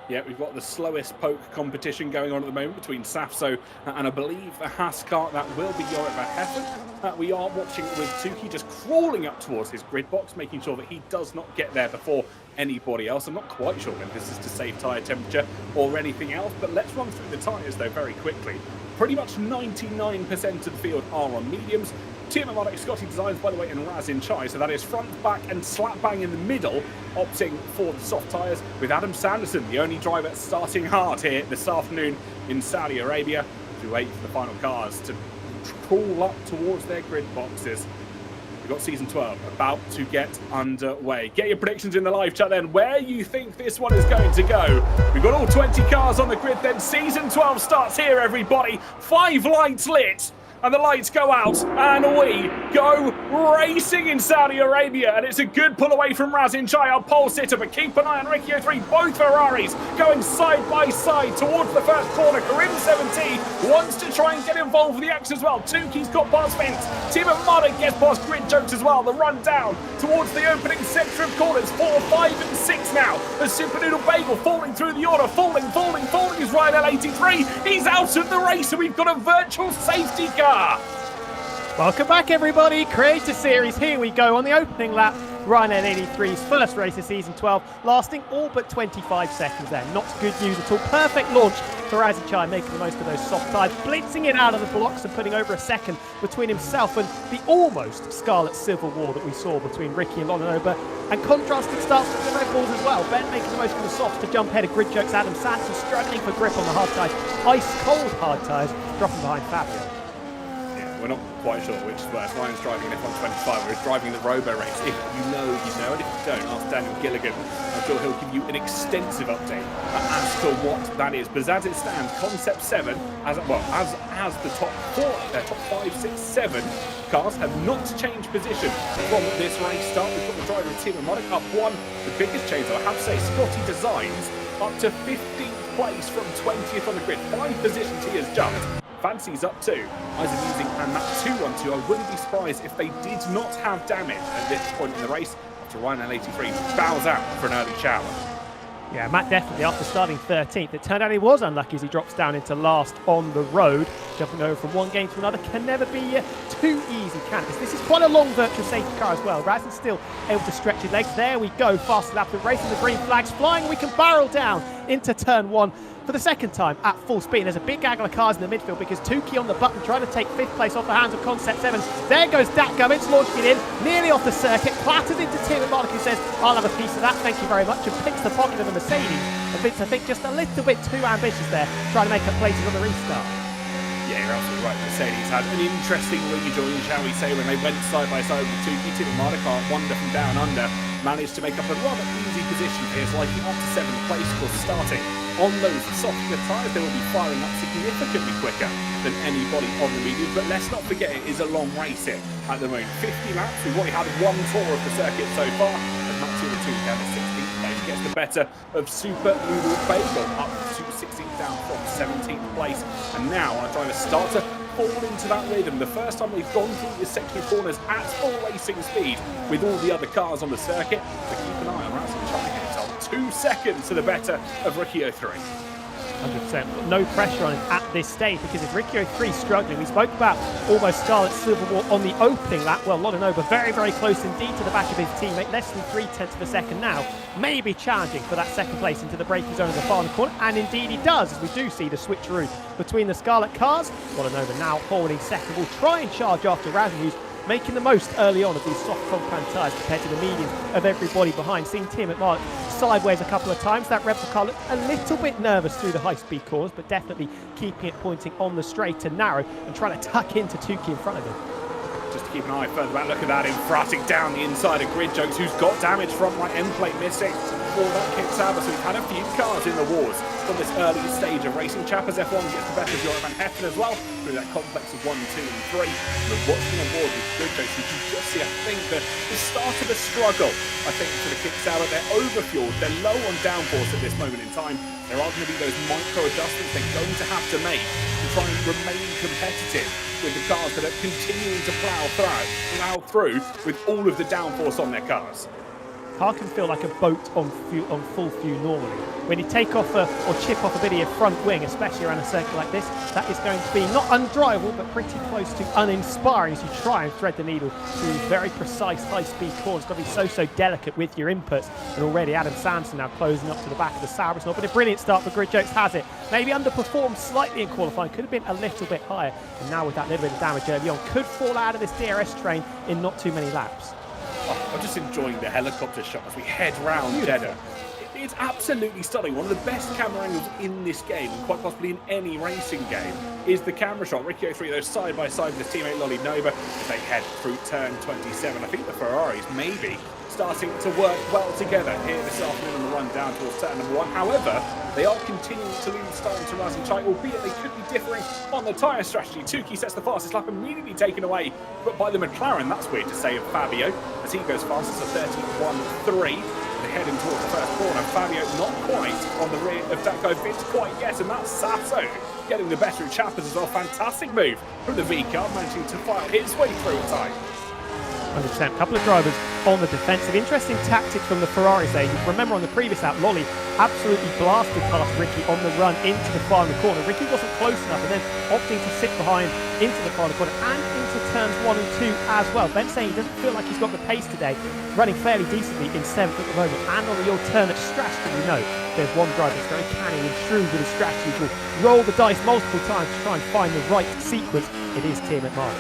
Yeah, we've got the slowest poke competition going on at the moment between Safso and I believe the Haskart. That will be Jorik van Heffen. We are watching with Tuki just crawling up towards his grid box, making sure that he does not get there before anybody else. I'm not quite sure if this is to save tyre temperature or anything else, but let's run through the tyres though very quickly. Pretty much 99% of the field are on mediums. Team Harmonic Scotty Designs, by the way, and Razin Chai, so that is front, back and slap bang in the middle, opting for the soft tyres with Adam Sanderson, the only driver starting hard here this afternoon in Saudi Arabia, to wait for the final cars to crawl up towards their grid boxes. We've got Season 12 about to get underway. Get your predictions in the live chat then, where you think this one is going to go. We've got all 20 cars on the grid then. Season 12 starts here, everybody. 5 lights lit. And the lights go out, and we go racing in Saudi Arabia. And it's a good pull away from Razin Chai, our pole sitter, but keep an eye on Riccio 3. Both Ferraris going side by side towards the first corner. Karim 17 wants to try and get involved with the X as well. Tuki's got past Vince. Team of Modern gets past Grid Jokes as well. The run down towards the opening sector of corners. 4, 5 and 6 now. The Super Noodle Bagel falling through the order. Falling is Ryan L83. He's out of the race, and we've got a virtual safety car. Welcome back, everybody. Creator Series, here we go on the opening lap. Ryan L83's first race of Season 12, lasting all but 25 seconds there. Not good news at all. Perfect launch for Razin Chai, making the most of those soft tyres, blitzing it out of the blocks and putting over a second between himself and the almost scarlet civil war that we saw between Ricky and Lonanoba. And contrasted starts with the Red Bulls as well. Ben making the most of the softs to jump ahead of Grid Jokes. Adam Sanson struggling for grip on the hard tyres. Ice-cold hard tyres, dropping behind Fabio. We're not quite sure which is worse. Ryan's driving an F125, whereas driving the Robo race. If you know, you know, and if you don't, ask Daniel Gilligan. I'm sure he'll give you an extensive update as to what that is. But as it stands, Concept 7, as the top 5, 6, 7 cars have not changed position from this race start. We've got the driver of Team Harmonic up 1. The biggest change, I have to say, Scotty Designs up to 15th place from 20th on the grid. 5 positions he has jumped. Fancy's up 2. Isaac using and that 2-1-2. I wouldn't be surprised if they did not have damage at this point in the race after Ryan L83 bows out for an early shower. Yeah, Matt definitely, after starting 13th, it turned out he was unlucky as he drops down into last on the road. Jumping over from one game to another can never be too easy, can it? This is quite a long virtual safety car as well. Razin's still able to stretch his legs. There we go, fast lap, racing the green flags, flying. We can barrel down into turn 1 for the second time at full speed. And there's a big gaggle of cars in the midfield because Tuki on the button trying to take 5th place off the hands of Concept 7. There goes Dak Gummins launching it in, nearly off the circuit, clatters into Tim Monica, who says, I'll have a piece of that, thank you very much, and picks the pocket of the Mercedes. And Vince, I think, just a little bit too ambitious there, trying to make up places on the restart. Yeah, you're absolutely right. Mercedes had an interesting rejoin, shall we say, when they went side by side with Tuki. Tim Monica, wonder from down under, managed to make up a rather easy position for his liking up to 7th place, of course, starting on those softer tyres. They will be firing up significantly quicker than anybody on the medium, but let's not forget it is a long race here at the moment. 50 laps, we've only had 1 tour of the circuit so far, and Matthew the 2 down to 16th place gets the better of Super Noodle Bagel up to 16th down from 17th place, and now our driver starts to fall into that rhythm. The first time they've gone through this section of corners at full racing speed with all the other cars on the circuit, so keep an eye on Razin Chai here. 2 seconds to the better of Riccio 3. 100%. No pressure on him at this stage because if Riccio 3 struggling, we spoke about almost Scarlet Civil War on the opening lap. Well, Lonanova very, very close indeed to the back of his teammate, less than 3/10 of a second now. Maybe challenging for that second place into the braking zone of the final corner, and indeed he does, as we do see the switcheroo between the Scarlet cars. Lonanova now holding second, will try and charge after Razin, who's making the most early on of these soft compound tyres compared to the medium of everybody behind. Seeing Tim at Mark sideways a couple of times. That Red Bull car looked a little bit nervous through the high-speed corners, but definitely keeping it pointing on the straight and narrow and trying to tuck into Tuki in front of him. Just to keep an eye further back, look at that, him fratting down the inside of Grid Jokes, who's got damage from right end plate missing. All that kicks out, so we've had a few cars in the wars from this early stage of racing. Chappers F1 gets the better of Jorik van Heffen as well, through that complex of 1, 2 and 3. But watching on board with Grid Jokes, you can just see, I think, the start of a struggle, I think, for the kicks out. They're overfueled, they're low on downforce at this moment in time. There are going to be those micro adjustments they're going to have to make to try and remain competitive with the cars that are continuing to plough through with all of the downforce on their cars. car can feel like a boat on full fuel normally. When you take off or chip off a bit of your front wing, especially around a circuit like this, that is going to be not undrivable, but pretty close to uninspiring as you try and thread the needle through very precise high-speed corners. It's got to be so delicate with your inputs. And already Adam Sanderson now closing up to the back of the Sauber. It's not been a brilliant start, but Grid Jokes has it. Maybe underperformed slightly in qualifying, could have been a little bit higher. And now with that little bit of damage early on, could fall out of this DRS train in not too many laps. Oh, I'm just enjoying the helicopter shot as we head round Jeddah. It's absolutely stunning. One of the best camera angles in this game, and quite possibly in any racing game, is the camera shot. Ricky 03, though, side by side with his teammate Lolly Nova as they head through turn 27. I think the Ferraris maybe starting to work well together here this afternoon on the run down towards turn number 1. However, they are continuing to lose starting to Raz and Chai, albeit they could be differing on the tyre strategy. Tukey sets the fastest lap, immediately taken away but by the McLaren, that's weird to say, of Fabio, as he goes fastest at 31.3. They're heading towards the first corner. Fabio not quite on the rear of Deco Vince quite yet, and that's Sasso getting the better of Chappers as well. Fantastic move from the V-car, managing to file his way through a time. 100%. Couple of drivers on the defensive. Interesting tactics from the Ferraris there. You remember on the previous lap, Lolly absolutely blasted past Ricky on the run into the final corner. Ricky wasn't close enough and then opting to sit behind into the final corner and into turns 1 and 2 as well. Ben's saying he doesn't feel like he's got the pace today, running fairly decently in 7th at the moment. And on the alternate strategy, you know, there's one driver that's very canny and shrewd with his strategy. Will roll the dice multiple times to try and find the right sequence. It is Tim McMahon.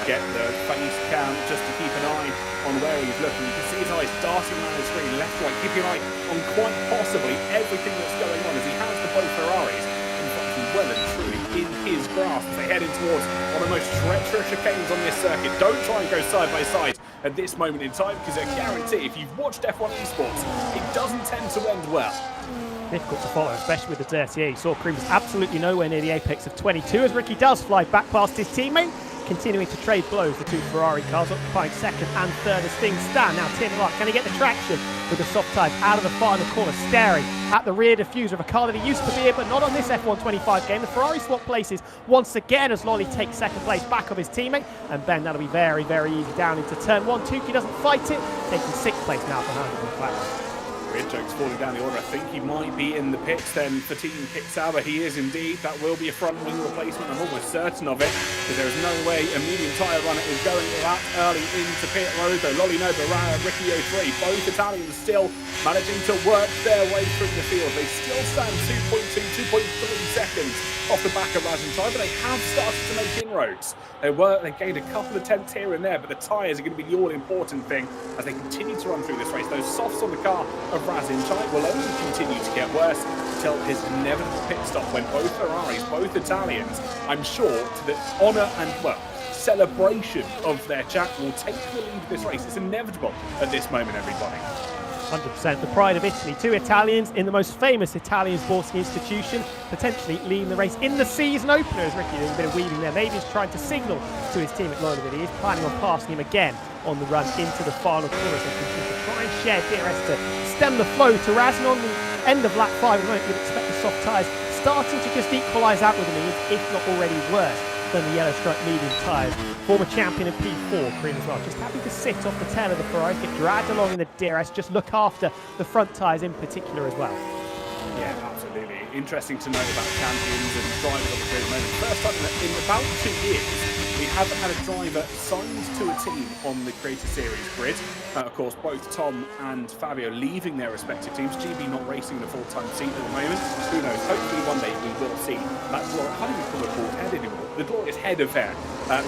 Get the face cam just to keep an eye on where he's looking. You can see his eyes darting around the screen, left, right, keeping an eye on quite possibly everything that's going on as he has the both Ferraris in functioning well and truly in his grasp as they head in towards one of the most treacherous chicanes on this circuit. Don't try and go side by side at this moment in time, because I guarantee if you've watched F1 esports, it doesn't tend to end well. Difficult to follow, especially with the dirty air. You saw Cream was absolutely nowhere near the apex of 22 as Ricky does fly back past his teammate. Continuing to trade blows, the two Ferrari cars occupying 2nd and 3rd as things stand. Now Tim Lark, can he get the traction with the soft tyres out of the final corner, staring at the rear diffuser of a car that he used to be here, but not on this F1 25 game. The Ferrari swap places once again as Lolly takes 2nd place back of his teammate, and Ben, that'll be very, very easy down into turn 1. Tukey doesn't fight it, taking 6th place now behind the McLaren. Grid Jokes falling down the order. I think he might be in the pits then for Team XII. He is indeed. That will be a front wing replacement. I'm almost certain of it, because there is no way a medium tyre runner is going that early into pit road. Though Lolly Nova, Ricky 03, both Italians still managing to work their way through the field. They still stand 2.2, 2.3 seconds off the back of Raz and Chai, but they have started to make inroads. They gained a couple of tenths here and there, but the tyres are going to be the all-important thing as they continue to run through this race. Those softs on the car of Raz and Chai will only continue to get worse until his inevitable pit stop when both Ferraris, both Italians, I'm sure, to the honour and, well, celebration of their chat, will take the lead of this race. It's inevitable at this moment, everybody. 100%. The pride of Italy. Two Italians in the most famous Italian sporting institution, potentially leading the race in the season opener. As Ricky doing a bit of weaving there. Maybe he's trying to signal to his team at Lola that he is planning on passing him again on the run into the final corner. So he can try and share DRS to stem the flow to Raz. And on the end of lap 5 at the moment, you'd expect the soft tyres starting to just equalise out with him, if not already worse than the yellow stripe medium tyres. Former champion of P4, Cream as well. Just happy to sit off the tail of the Ferrari, get dragged along in the DRS, just look after the front tyres in particular as well. Yeah, absolutely. Interesting to know about champions and drivers on the grid at the moment. First time in about 2 years, we haven't had a driver signed to a team on the Creator Series grid. Of course, both Tom and Fabio leaving their respective teams. GB not racing in a full-time seat at the moment. Who knows? Hopefully one day we will see that glorious, I can't even call it called head anymore. The glorious head of hair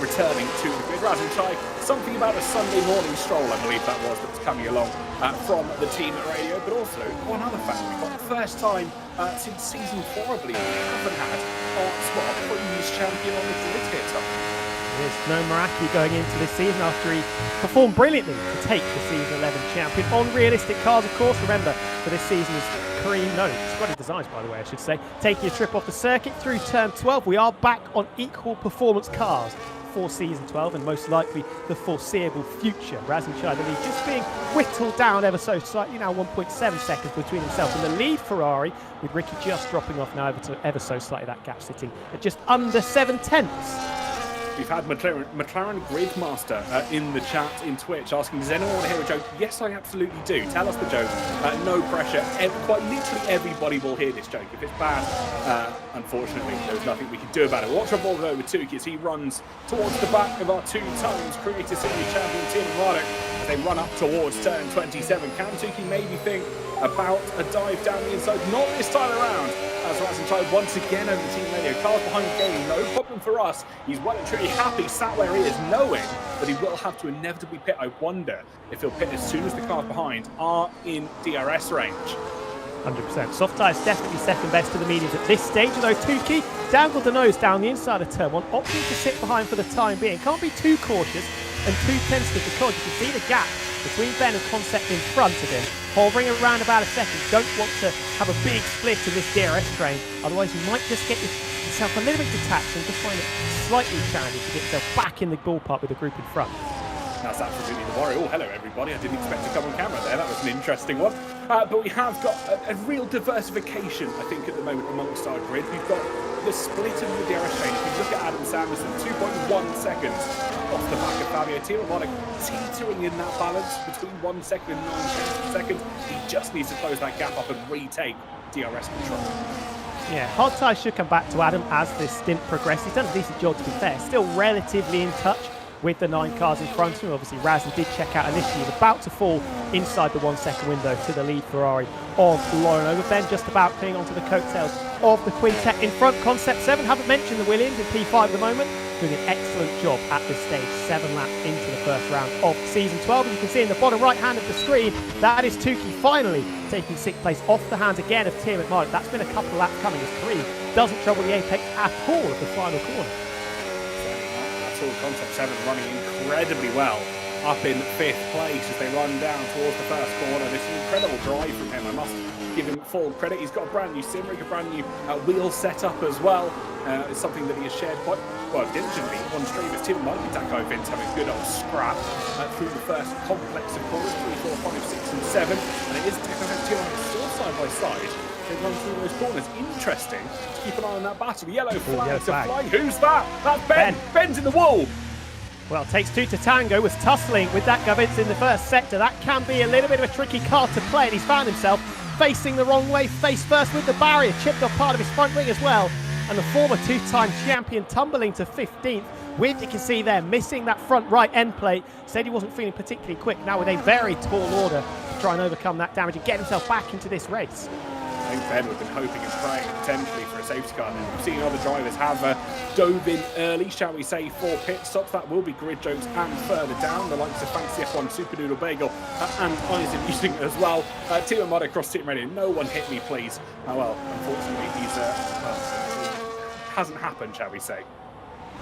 returning to the grid. Raz and Chai, something about a Sunday morning stroll, I believe that was coming along from the team at radio. But also, one other fact, we've got the first time since season 4, I believe, we haven't had our previous champion on the grid here, Tom. There's no Meraki going into this season after he performed brilliantly to take the season 11 champion on realistic cars, of course. Remember, for this season is Scotty Designs, by the way, I should say, taking a trip off the circuit through turn 12. We are back on equal performance cars for season 12 and most likely the foreseeable future. Raz and Chai, just being whittled down ever so slightly, now 1.7 seconds between himself and the lead Ferrari, with Ricky just dropping off now ever so slightly, that gap sitting at just under 7 tenths. We've had McLaren Gridmaster in the chat in Twitch asking, does anyone want to hear a joke? Yes, I absolutely do. Tell us the joke. No pressure. Quite literally everybody will hear this joke. If it's bad, unfortunately, there's nothing we can do about it. Watch our ball go with Tuki as he runs towards the back of our 2 times Creator City champion Tim Marek as they run up towards turn 27. Can Tuki maybe think about a dive down the inside? Not this time around. As Razin tried once again over the team radio. Cars behind the game, no problem for us. He's well and truly happy, sat where he is, knowing that he will have to inevitably pit. I wonder if he'll pit as soon as the cars behind are in DRS range. 100%. Soft tyres definitely second best to the mediums at this stage, although Tuki dangled the nose down the inside of turn 1, opting to sit behind for the time being. Can't be too cautious and too tentative because you can see the gap between Ben and Concept in front of him, hovering around about a second. Don't want to have a big split in this DRS train, otherwise you might just get yourself a little bit detached and just find it slightly challenging to get yourself back in the ballpark with the group in front. That's absolutely the worry. Oh, hello everybody. I didn't expect to come on camera there. That was an interesting one. But we have got a real diversification, I think, at the moment amongst our grid. We've got the split of the DRS train. If you look at Adam Sanderson, 2.1 seconds off the back of Fabio. Tiamotic teetering in that balance between 1 second and 9 seconds. He just needs to close that gap up and retake DRS control. Yeah, hard tyres should come back to Adam as this stint progresses. He's done a decent job, to be fair. Still relatively in touch with the 9 cars in front of him. Obviously, Razin did check out initially. He's about to fall inside the 1 second window to the lead Ferrari of Lauren Over. Ben just about clinging onto the coattails of the quintet in front. Concept 7, haven't mentioned the Williams in P5 at the moment. Doing an excellent job at this stage. 7 laps into the first round of season 12. And you can see in the bottom right hand of the screen, that is Tuki finally taking 6th place off the hands again of Tim McMahon. That's been a couple of laps coming as Kareem doesn't trouble the apex at all of the final corner. Concept 7 running incredibly well up in 5th place as they run down towards the first corner. This is an incredible drive from him. I must give him full credit. He's got a brand new sim rig, a brand new wheel setup as well. It's something that he has shared quite diligently on stream. As Tim might be Taco Vince having a good old scrap through the first complex of corners 3, 4, 5, 6, and 7. And it is Taco Vince still side by side. They run through those corners. Interesting to keep an eye on that battle. Yellow flags are flying. Who's that? That's Ben. Ben's in the wall. Well, it takes 2 to tango. Was tussling with that Gavitz in the first sector. That can be a little bit of a tricky car to play, and he's found himself facing the wrong way, face first with the barrier, chipped off part of his front wing as well. And the former 2-time champion tumbling to 15th. With, you can see there, missing that front right end plate. Said he wasn't feeling particularly quick. Now with a very tall order to try and overcome that damage and get himself back into this race. I think Ben would have been hoping and praying potentially for a safety car. Now, we've seen other drivers have dove in early, shall we say, for pit stops. That will be grid jokes and further down. The likes of Fantasy F1, Super Noodle Bagel and Isaac using it as well. Timo Mod across Team Radio. No one hit me, please. Oh, well, unfortunately, he's hasn't happened, shall we say.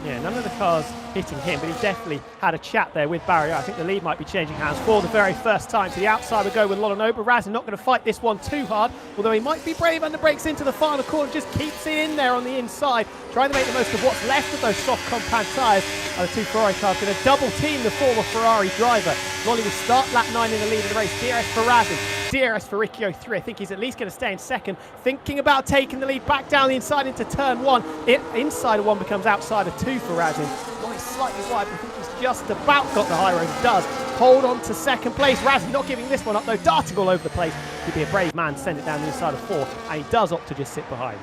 Yeah, none of the cars hitting him, but he definitely had a chat there with Barry. I think the lead might be changing hands for the very first time. To the outside we go with Lolanoba. Razin not going to fight this one too hard, although he might be brave and breaks into the final corner, just keeps it in there on the inside, trying to make the most of what's left of those soft compound tyres. And the 2 Ferrari cars going to double team the former Ferrari driver. Lolly will start lap 9 in the lead of the race. DRS for Razin, DRS for Riccio 3. I think he's at least going to stay in second, thinking about taking the lead back down the inside into turn 1. Inside of 1 becomes outside of 2 for Razin. Lolly's slightly wide, but I think he's just about got the high road. He does hold on to second place. Razin not giving this one up though, darting all over the place. He'd be a brave man to send it down the inside of 4, and he does opt to just sit behind.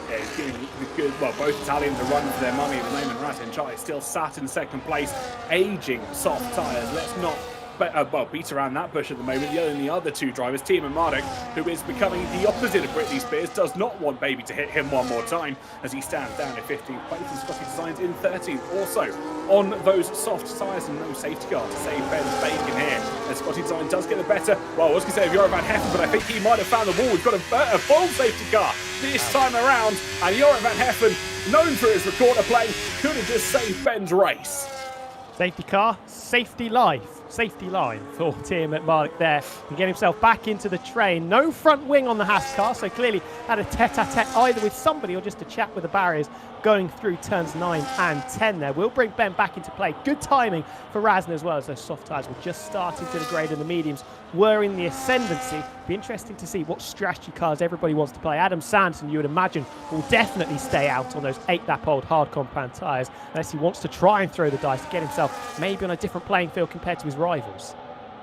Yeah, he's giving the good, well, both Italians a run for their money at the moment. Razin Chai still sat in second place, aging soft tyres. Let's not beat around that bush at the moment. The only other 2 drivers, Timo Marduk, who is becoming the opposite of Britney Spears, does not want Baby to hit him one more time as he stands down in 15th place and Scotty Designs in 13th. Also on those soft tyres and no safety car to save Ben's bacon here. And Scotty Design does get the better. Well, I was going to say if Joran van Heffen, but I think he might have found the wall. We've got a full safety car this time around, and Joran van Heffen, known for his recorder play, could have just saved Ben's race. Safety car, safety life. safety line for Tia McMahon there and get himself back into the train. No front wing on the Haas car, so clearly had a tete-a-tete either with somebody or just a chat with the barriers going through turns 9 and 10 there. We'll bring Ben back into play. Good timing for Razin as well, as those soft tyres were just starting to degrade and the mediums were in the ascendancy. Be interesting to see what strategy cars everybody wants to play. Adam Sanderson, you would imagine, will definitely stay out on those 8-lap-old hard compound tyres unless he wants to try and throw the dice to get himself maybe on a different playing field compared to his rivals.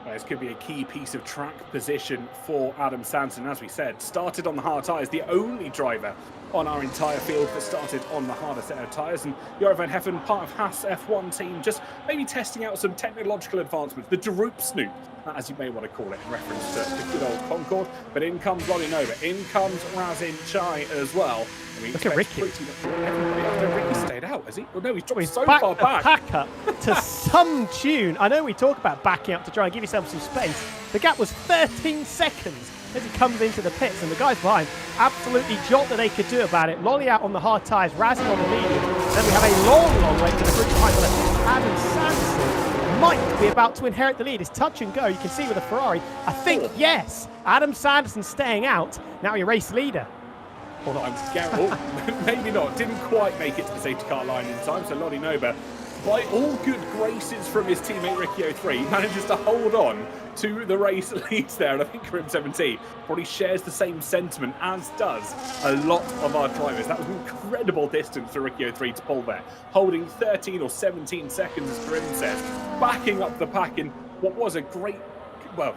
This could be a key piece of track position for Adam Sanderson. As we said, started on the hard tyres, the only driver on our entire field that started on the harder set of tyres. And Jori van Heffen, part of Haas F1 team, just maybe testing out some technological advancements. The Droop Snoop, as you may want to call it, in reference to the good old Concorde. But in comes Lolly Nova, in comes Razin Chai as well. Look at Ricky. Ricky stayed out, has he? Well, no, he's dropped so back far back. Pack up to some tune. I know we talk about backing up to try and give yourself some space. The gap was 13 seconds as he comes into the pits, and the guys behind absolutely jot that they could do about it. Lolly out on the hard tyres, Razin on the medium. Then we have a long way to the group behind. But Adam Sanderson might be about to inherit the lead. It's touch and go. You can see with the Ferrari. I think, yes, Adam Sanderson staying out. Now your race leader. Or not. Maybe not. Didn't quite make it to the safety car line in time. So Lolly Nova, by all good graces from his teammate Ricky 03, manages to hold on to the race leads there. And I think Karim 17 probably shares the same sentiment, as does a lot of our drivers. That was an incredible distance for Ricky 03 to pull there, holding 13 or 17 seconds, as Karim says, backing up the pack in what was a great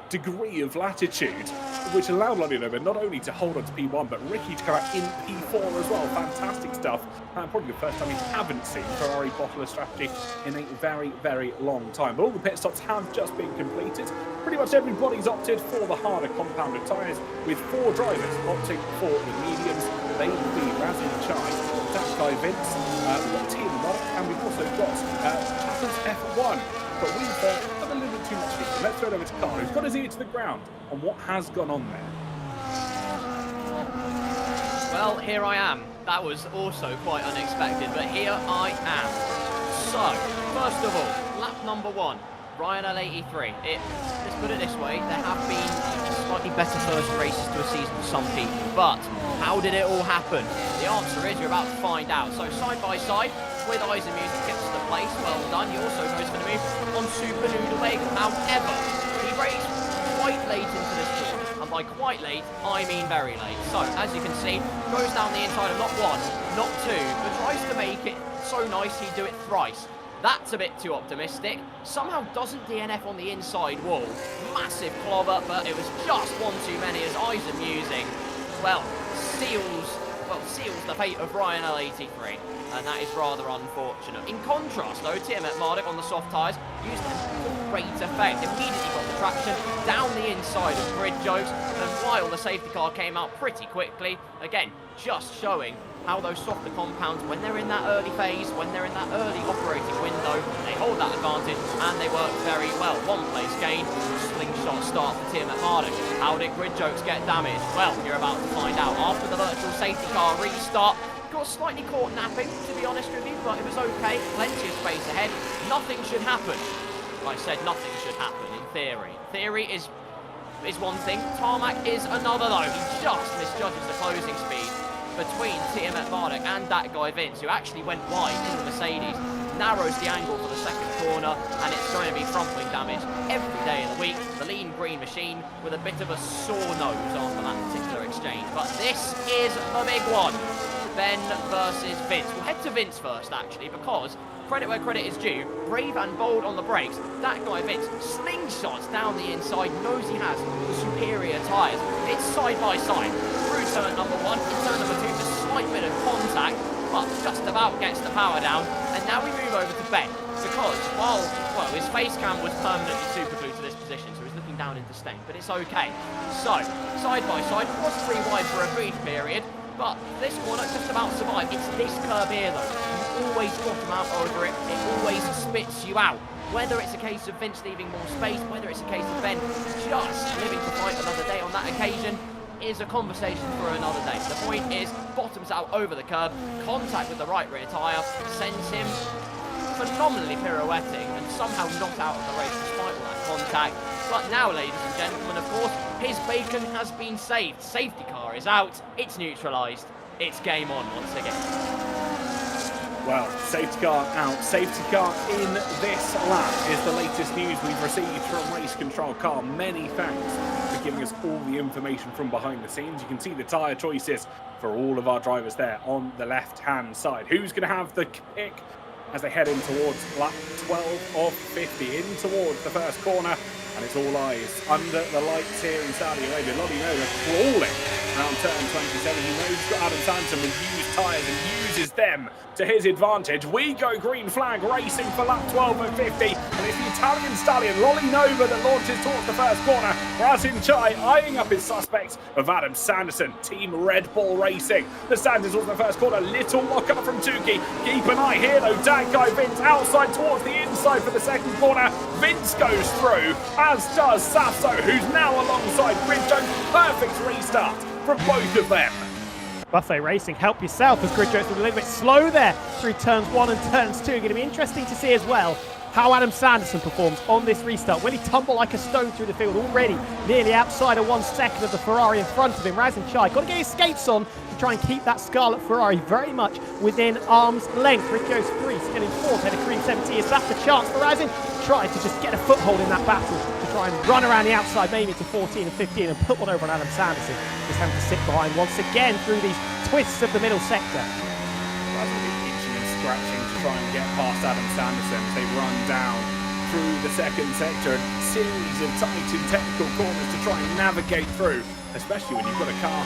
degree of latitude, which allowed Lolly Nova not only to hold on to P1, but Ricky to come out in P4 as well. Fantastic stuff. Probably the first time we haven't seen Ferrari bottle a strategy in a very, very long time. But all the pit stops have just been completed. Pretty much everybody's opted for the harder compounded tyres, with 4 drivers opting for the mediums. They will be Razin Chai, that guy Vince, we've got Tia McMahon, and we've also got Chathams F1. But we've done a little bit too much here. Let's throw it over to Carl, who's got his ear to the ground on what has gone on there. Well, here I am. That was also quite unexpected, but here I am. So, first of all, lap number 1, Ryan L83. Let's put it this way, there have been slightly better first races to a season for some people, but how did it all happen? The answer is you're about to find out. So, side by side, with Eyes and Music gets to the place, well done. He also goes for the move on Super Noodle Bagel. However, he raced quite late into this tour, and by quite late, I mean very late. So, as you can see, goes down the inside of not 1, not 2, but tries to make it so nice he'd do it thrice. That's a bit too optimistic. Somehow doesn't DNF on the inside wall. Massive clobber, but it was just one too many as Eyes and Music, seals the fate of Ryan L83. And that is rather unfortunate. In contrast, though, Tia McMahon on the soft tyres used them to great effect. Immediately got the traction down the inside of Grid Jokes, and while the safety car came out pretty quickly, again, just showing how those softer compounds, when they're in that early phase, when they're in that early operating window, they hold that advantage, and they work very well. 1 place gain, slingshot start for Tia McMahon. How did Grid Jokes get damaged? Well, you're about to find out. After the virtual safety car restart, got slightly caught napping, to be honest with you, but it was okay. Plenty of space ahead. Nothing should happen. I said nothing should happen, in theory. Theory is one thing. Tarmac is another, though. He just misjudges the closing speed between Tia McMahon and that guy Vince, who actually went wide in the Mercedes. Narrows the angle for the second corner, and it's going to be front wing damage every day of the week. The lean green machine with a bit of a sore nose after that particular exchange. But this is the big one. Ben versus Vince. We'll head to Vince first, actually, because credit where credit is due, brave and bold on the brakes. That guy Vince slingshots down the inside, knows he has the superior tyres. It's side by side through turn number 1, in turn number 2, just a slight bit of contact, but just about gets the power down. And now we move over to Ben, because while his face cam was permanently super glued to this position, so he's looking down into stain, but it's okay. So, side by side, was 3 wide for a brief period, but this corner just about survived. It's this curb here, though. You always bottom out over it. It always spits you out. Whether it's a case of Vince leaving more space, whether it's a case of Ben just living to fight another day on that occasion, is a conversation for another day. The point is, bottoms out over the curb, contact with the right rear tyre, sends him phenomenally pirouetting and somehow not out of the race despite all that attack. But now, ladies and gentlemen, of course, his bacon has been saved. Safety car is out. It's neutralised. It's game on once again. Well, safety car out, safety car in this lap is the latest news we've received from Race Control Car. Many thanks for giving us all the information from behind the scenes. You can see the tyre choices for all of our drivers there on the left-hand side. Who's going to have the pick as they head in towards lap 12 of 50, in towards the first corner, and it's all eyes under the lights here in Saudi Arabia. Lottie Nola crawling around turn 27. He knows he's got Adam Sanson with used tyres and uses them to his advantage. We go green flag racing for lap 12 of 50, and it's the Italian stallion Lolly Nova that launches towards the first corner. Razin Chai eyeing up his suspects of Adam Sanderson, Team Red Bull Racing. The Sanders was the first corner, little lock up from Tukey. Keep an eye here though, Dad Guy Vince outside towards the inside for the second corner. Vince goes through, as does Sasso, who's now alongside Grid Jones. Perfect restart from both of them. Buffet Racing, help yourself as Grid Jones was a little bit slow there through turns 1 and turns 2. Going to be interesting to see as well how Adam Sanderson performs on this restart. Will he tumble like a stone through the field already? Nearly outside of 1 second of the Ferrari in front of him. Razin Chai got to get his skates on to try and keep that Scarlet Ferrari very much within arm's length. Riccios 3 still in 4th, head of Cream 70. Is that the chance for Razin? Try to just get a foothold in that battle to try and run around the outside, maybe to 14 and 15 and put one over on Adam Sanderson. Just having to sit behind once again through these twists of the middle sector. Razin will be itching and scratching to try and get past Adam Sanderson as they run down through the second sector. A series of tight and technical corners to try and navigate through, especially when you've got a car,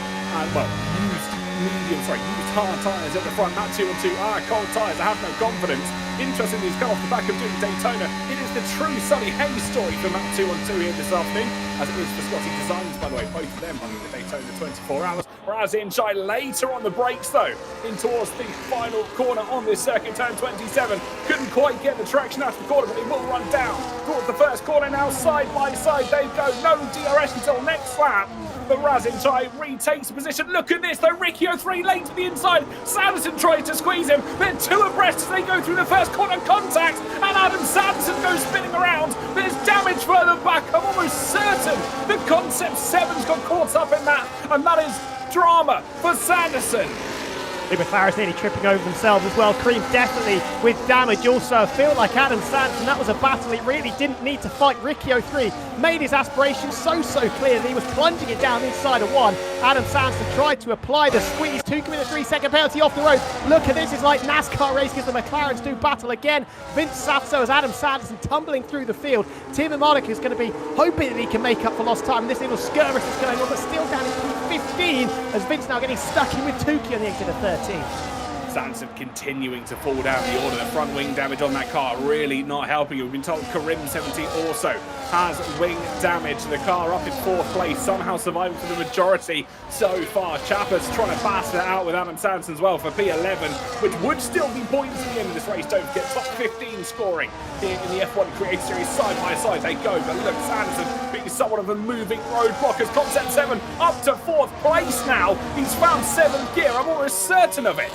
used hard tyres at the front. Matt 2 and 2 are cold tyres. I have no confidence. Interestingly, he's come off the back of doing Daytona. It is the true Sonny Hayes story for Matt 2 and 2 here this afternoon, as it is for Scotty Designs, by the way. Both of them running the Daytona 24 hours. Whereas in Chai later on the brakes, though, in towards the final corner on this circuit, turn 27. Couldn't quite get the traction out of the corner, but he will run down towards the first corner now, side by side. They go. No DRS until next lap. But Razin Chai retakes the position. Look at this, though. Riccio 3 late to the inside. Sanderson tries to squeeze him. They're 2 abreast as they go through the first corner contact. And Adam Sanderson goes spinning around. There's damage further back. I'm almost certain that Concept 7's got caught up in that. And that is drama for Sanderson. The McLaren's nearly tripping over themselves as well. Cream definitely with damage. Also, feel like Adam Sanderson, that was a battle he really didn't need to fight. Riccio 3 made his aspirations so clear that he was plunging it down inside of 1. Adam Sanderson tried to apply the squeeze. Tukey with a 3-second penalty off the road. Look at this, it's like NASCAR race because the McLarens do battle again. Vince Sasso as Adam Sanderson tumbling through the field. Tim Monica is going to be hoping that he can make up for lost time. This little skirmish is going on, but still down in P15 as Vince now getting stuck in with Tukey on the exit of 13. Sanderson continuing to fall down the order. The front wing damage on that car really not helping you. We've been told Karim 70 also has wing damage. The car up in 4th place, somehow surviving for the majority so far. Chapper's trying to bastard it out with Adam Sanderson as well for P11, which would still be points at the end of this race. Don't forget, top 15 scoring here in the F1 Create Series. Side by side they go, but look, Sanderson being somewhat of a moving roadblock as Concept 7 up to 4th place now. He's found 7th gear, I'm almost certain of it.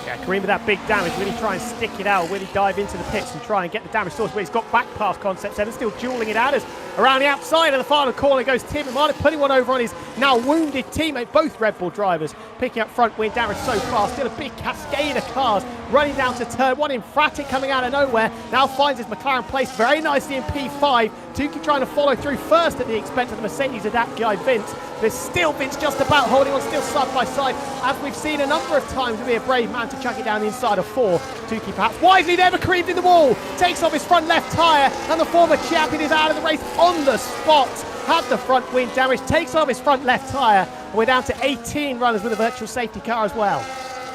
Yeah, Kareem with that big damage. Will he try and stick it out? Will he dive into the pits and try and get the damage source? But he's got back past Concept 7, still dueling it out as around the outside of the final corner goes Tim Amada, putting one over on his now wounded teammate. Both Red Bull drivers picking up front wing damage so far. Still a big cascade of cars running down to turn 1. Infratic coming out of nowhere. Now finds his McLaren placed very nicely in P5. Tukey trying to follow through first at the expense of the Mercedes of that guy Vince. There's still Vince just about holding on, still side by side, as we've seen a number of times. To be a brave man to chuck it down the inside of 4. Tukey perhaps wisely never creamed in the wall, takes off his front left tyre, and the former champion is out of the race on the spot. Had the front wing damage, takes off his front left tyre, and we're down to 18 runners with a virtual safety car as well.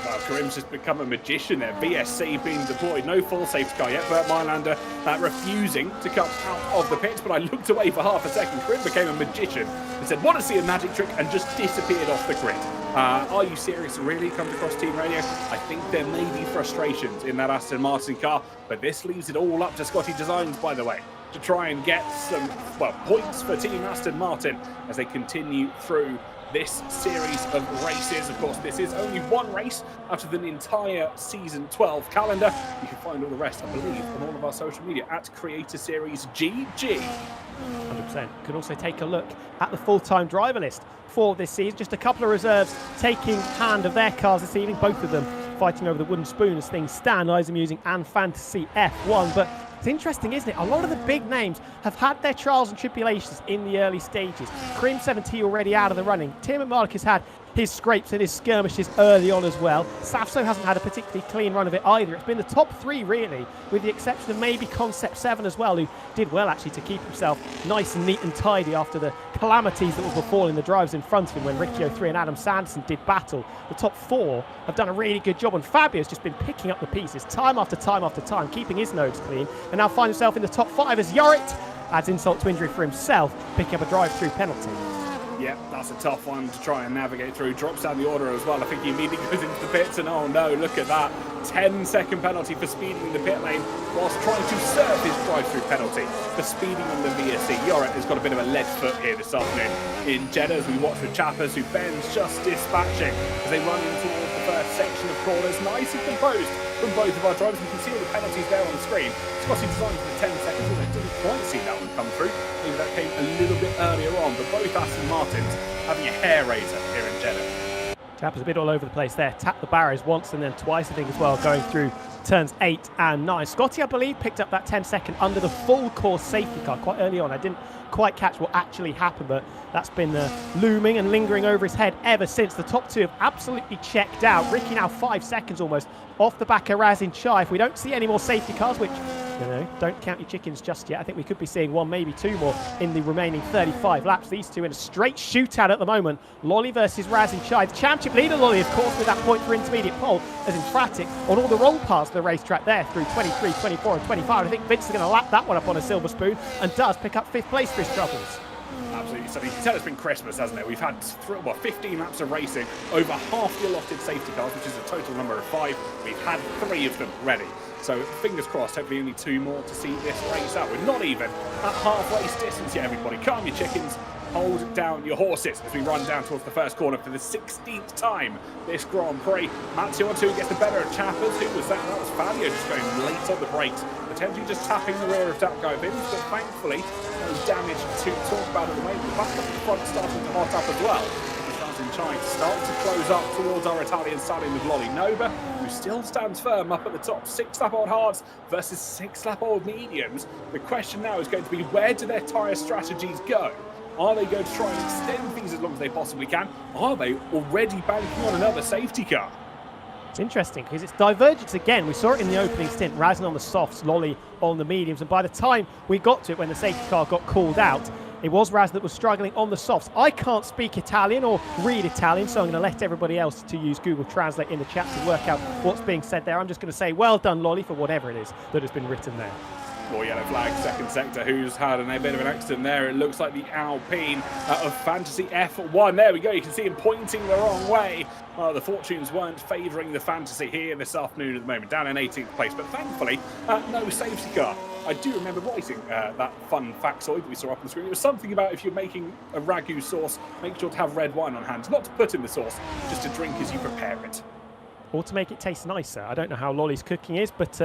Well, Karim's just become a magician there. VSC being deployed. No full safety car yet. Bert Mylander refusing to come out of the pits, but I looked away for half a second. Karim became a magician and said, want to see a magic trick, and just disappeared off the grid. Are you serious? Really? Comes across team radio. I think there may be frustrations in that Aston Martin car, but this leaves it all up to Scotty Designs, by the way. to try and get some, well, points for Team Aston Martin as they continue through this series of races. Of course, this is only one race out of the entire Season 12 calendar. You can find all the rest, I believe, on all of our social media at Creator Series GG. 100%. You can also take a look at the full-time driver list for this season. Just a couple of reserves taking hand of their cars this evening, both of them fighting over the wooden spoon as things stand, Eyes Amusing and Fantasy F1. But it's interesting, isn't it? A lot of the big names have had their trials and tribulations in the early stages. Cream 70 already out of the running. Tim McMulloch has had his scrapes and his skirmishes early on as well. Safso hasn't had a particularly clean run of it either. It's been the top three, really, with the exception of maybe Concept 7 as well, who did well, actually, to keep himself nice and neat and tidy after the calamities that were befalling the drivers in front of him when Riccio 3 and Adam Sanderson did battle. The top four have done a really good job, and Fabio's just been picking up the pieces time after time after time, keeping his nose clean, and now finds himself in the top five as Yorit adds insult to injury for himself, picking up a drive-through penalty. Yep, that's a tough one to try and navigate through. Drops down the order as well. I think he immediately goes into the pits, and oh no, look at that. 10-second penalty for speeding in the pit lane whilst trying to serve his drive-through penalty for speeding on the VSC. Yorit has got a bit of a lead foot here this afternoon in Jeddah as we watch the Chappers, who Ben's just dispatching as they run in towards the first section of corners. Nice and composed from both of our drivers. We can see all the penalties there on the screen. Scotty designed for the 10 seconds, and I didn't quite see that one come through. Maybe that came a little bit earlier on, but both Aston Martins having a hair raiser here in Jeddah. Chappers a bit all over the place there. Tapped the barriers once and then twice, I think, as well, going through turns 8 and 9. Scotty, I believe, picked up that 10-second under the full course safety car quite early on. I didn't quite catch what actually happened, but that's been looming and lingering over his head ever since. The top two have absolutely checked out. Ricky now 5 seconds almost off the back of Razin Chai. If we don't see any more safety cars, which, you know, don't count your chickens just yet. I think we could be seeing one, maybe two more in the remaining 35 laps. These two in a straight shootout at the moment. Lolly versus Razin Chai. The championship leader, Lolly, of course, with that point for intermediate pole, as emphatic on all the wrong parts of the racetrack there through 23, 24 and 25. I think Vince is going to lap that one up on a silver spoon and does pick up 5th place for his troubles. Absolutely. So you can tell it's been Christmas, hasn't it? We've had 15 laps of racing, over half the allotted safety cars, which is a total number of 5. We've had 3 of them ready. So fingers crossed, hopefully only 2 more to see this race out. We're not even at half race distance yet, everybody. Calm your chickens, hold down your horses as we run down towards the first corner for the 16th time this Grand Prix. Matteo 2 gets the better of Chappers. Who was that? That was Fabio just going late on the brakes, potentially just tapping the rear of that guy Vince, but thankfully no damage to talk about at the moment. The back up the front starting to hot up as well. Trying to start to close up towards our Italian starting with Lolly Nova, who still stands firm up at the top. 6-lap-old hards versus 6-lap-old mediums. The question now is going to be, where do their tyre strategies go? Are they going to try and extend things as long as they possibly can? Are they already banking on another safety car? It's interesting because it's divergence again. We saw it in the opening stint, Razin on the softs, Lolly on the mediums, and by the time we got to it when the safety car got called out, it was Raz that was struggling on the softs. I can't speak Italian or read Italian, so I'm going to let everybody else to use Google Translate in the chat to work out what's being said there. I'm just going to say, well done, Lolly, for whatever it is that has been written there. More yellow flag, second sector, who's had a bit of an accident there. It looks like the Alpine of Fantasy F1. There we go, you can see him pointing the wrong way. Well, the fortunes weren't favouring the Fantasy here this afternoon at the moment, down in 18th place, but thankfully, no safety car. I do remember writing that fun factoid that we saw up on the screen. It was something about if you're making a ragu sauce, make sure to have red wine on hand. Not to put in the sauce, just to drink as you prepare it. Or to make it taste nicer. I don't know how Lolly's cooking is, but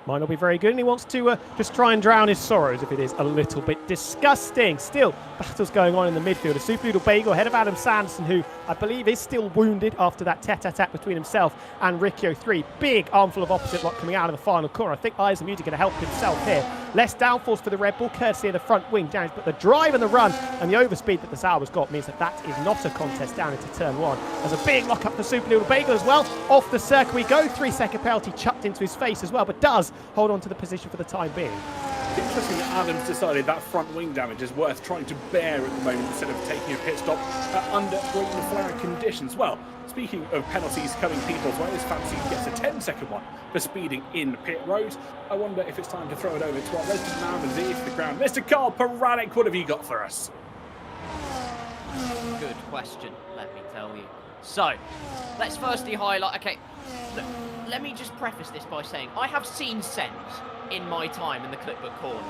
might not be very good, and he wants to just try and drown his sorrows if it is a little bit disgusting. Still, battles going on in the midfield. A Super Noodle Bagel ahead of Adam Sanderson, who I believe is still wounded after that tete-a-tete between himself and Riccio 3. Big armful of opposite lock coming out of the final corner. I think Eyes Amusing going to help himself here. Less downforce for the Red Bull, courtesy of the front wing damage, but the drive and the run and the overspeed that the Sauber's got means that that is not a contest down into turn 1. There's a big lock-up for Super Noodle Bagel as well. Off the circuit we go. 3-second penalty chucked into his face as well, but does hold on to the position for the time being. Interesting that Adams decided that front wing damage is worth trying to bear at the moment instead of taking a pit stop under green flag conditions. Well, speaking of penalties coming people's way, this Fantasy gets a 10-second one for speeding in pit road. I wonder if it's time to throw it over to our resident man with the ear to the ground. Mr. Carl Paranek, what have you got for us? Good question, let me tell you. So, let's firstly highlight, okay, look, let me just preface this by saying I have seen sense in my time in the clipbook corner.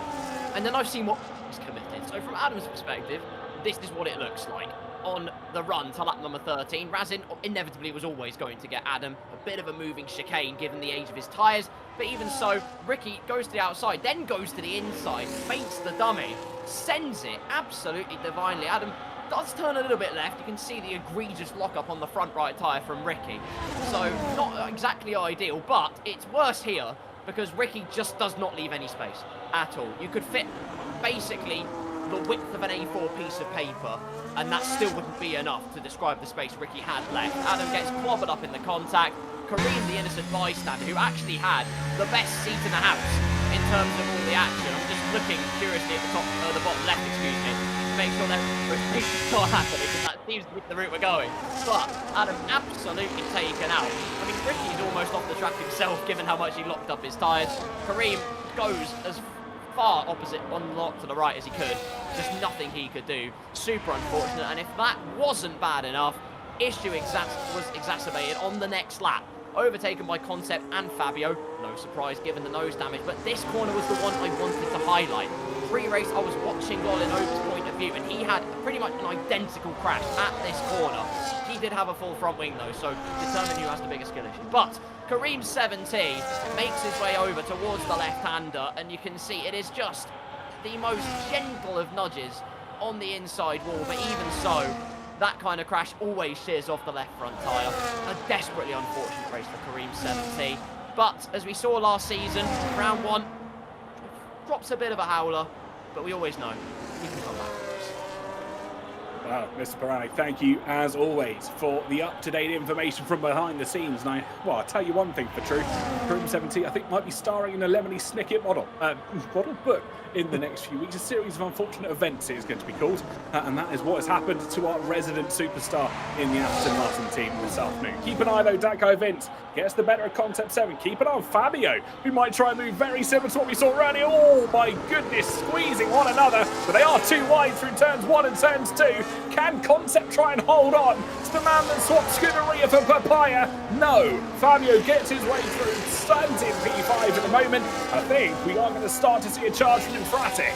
and then I've seen what he's committed. So from Adam's perspective, this is what it looks like. On the run to lap number 13, Razin inevitably was always going to get Adam. A bit of a moving chicane given the age of his tyres, but even so, Ricky goes to the outside, then goes to the inside, fakes the dummy, sends it absolutely divinely. Adam does turn a little bit left. You can see the egregious lockup on the front right tyre from Ricky. So not exactly ideal, but it's worse here because Ricky just does not leave any space at all. You could fit basically the width of an A4 piece of paper, and that still wouldn't be enough to describe the space Ricky had left. Adam gets clobbered up in the contact. Kareem, the innocent bystander, who actually had the best seat in the house in terms of all the action. I'm just looking curiously at the bottom left, excuse me, to make sure that it's not happening, because that seems to be the route we're going. But Adam absolutely taken out. I mean, Ricky's almost off the track himself, given how much he locked up his tyres. Kareem goes as far opposite on the lock to the right as he could. Just nothing he could do. Super unfortunate, and if that wasn't bad enough, issue was exacerbated on the next lap. Overtaken by Concept and Fabio. No surprise given the nose damage, but this corner was the one I wanted to highlight. Pre-race, I was watching Lolin Over's point of view, and he had pretty much an identical crash at this corner. He did have a full front wing though, so determine who has the biggest skill issue. But Kareem 17 makes his way over towards the left-hander, and you can see it is just the most gentle of nudges on the inside wall, but even so, that kind of crash always shears off the left front tyre. A desperately unfortunate race for Kareem 17. But as we saw last season, round 1 drops a bit of a howler, but we always know he can come back. Well, Mr. Paranik, thank you as always for the up-to-date information from behind the scenes. And I'll tell you one thing for true. Kareem 17, I think, might be starring in a Lemony Snicket book in the next few weeks. A series of unfortunate events it is going to be called. And that is what has happened to our resident superstar in the Aston Martin team this afternoon. Keep an eye, though, Daco Vince gets the better of Concept 7. Keep an eye on Fabio, who might try and move very similar to what we saw earlier. Oh, my goodness, squeezing one another. But they are too wide through turns 1 and turns 2. Can Concept try and hold on to the man that swapped Scuderia for Papaya? No. Fabio gets his way through, stands in P5 at the moment. I think we are going to start to see a charge from Infratic.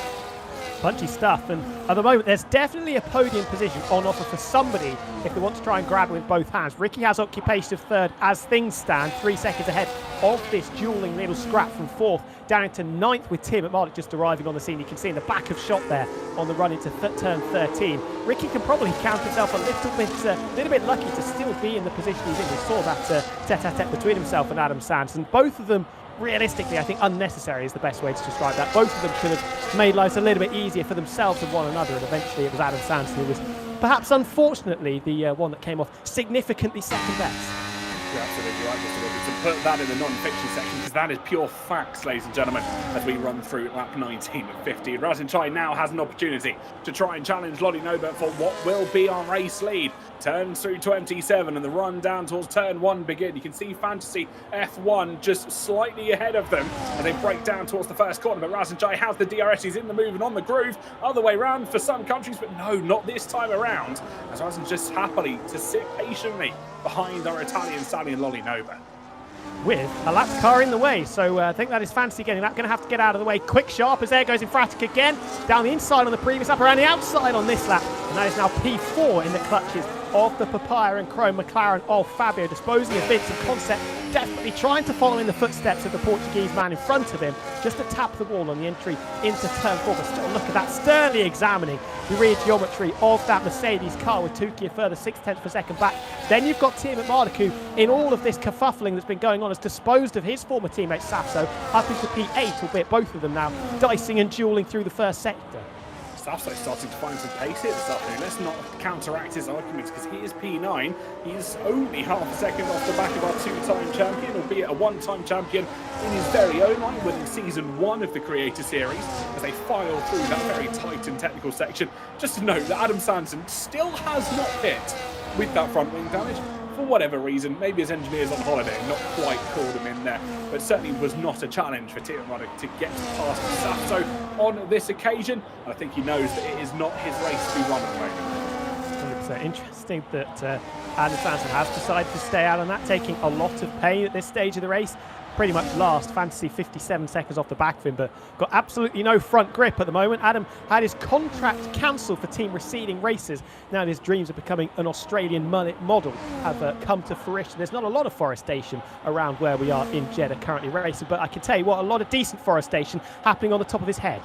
Punchy stuff, and at the moment there's definitely a podium position on offer for somebody if they want to try and grab it with both hands. Ricky has occupation of 3rd as things stand, 3 seconds ahead of this dueling little scrap from 4th down into 9th, with Tim McMardick just arriving on the scene. You can see in the back of shot there on the run into turn 13. Ricky can probably count himself a little bit lucky to still be in the position he's in. We saw that tete-a-tete between himself and Adam Sanderson. Both of them, realistically, I think unnecessary is the best way to describe that. Both of them could have made lives a little bit easier for themselves and one another, and eventually it was Adam Sanderson who was perhaps unfortunately the one that came off significantly second best. You're absolutely right, Mr. Wilkinson. Put that in the non-fiction section, because that is pure facts, ladies and gentlemen, as we run through lap 19 of 50. Razin Chai now has an opportunity to try and challenge Lottie Nobert for what will be our race lead. Turns through 27 and the run down towards turn 1 begin. You can see Fantasy F1 just slightly ahead of them as they break down towards the first corner, but Razin Chai has the DRS, he's in the move and on the groove. Other way round for some countries, but no, not this time around, as Razin just happily to sit patiently behind our Italian stallion Lolly Nobert. With a lap car in the way, so I think that is Fantasy getting that. Going to have to get out of the way quick, sharp, as there goes Infratic again. Down the inside on the previous lap, around the outside on this lap, and that is now P4 in the clutches of the Papaya and Chrome McLaren of Fabio, disposing of Vince and Concept, desperately trying to follow in the footsteps of the Portuguese man in front of him, just to tap the wall on the entry into turn 4. But still, look at that, sternly examining the rear geometry of that Mercedes car with Tuki a further 0.6 per second back. Then you've got Tim McMardick, who, in all of this kerfuffling that's been going on, has disposed of his former teammate Safso up into P8, albeit both of them now dicing and dueling through the first sector. Safso starting to find some pace here this afternoon. Let's not counteract his arguments, because he is P9. He's only half a second off the back of our 2-time champion, albeit a 1-time champion in his very own right, winning season 1 of the Creator Series, as they file through that very tight and technical section. Just to note that Adam Sanderson still has not hit with that front wing damage. For whatever reason, maybe his engineer's on holiday and not quite called him in there, but certainly was not a challenge for Tim McMardick to get past Safso on this occasion. I think he knows that it is not his race to be run at the moment. 100%. Interesting that Adam Sanderson has decided to stay out on that, taking a lot of pain at this stage of the race. pretty much last. Fantasy 57 seconds off the back of him, but got absolutely no front grip at the moment. Adam had his contract cancelled for team receding races. Now his dreams of becoming an Australian model have come to fruition. There's not a lot of forestation around where we are in Jeddah currently racing, but I can tell you what, a lot of decent forestation happening on the top of his head.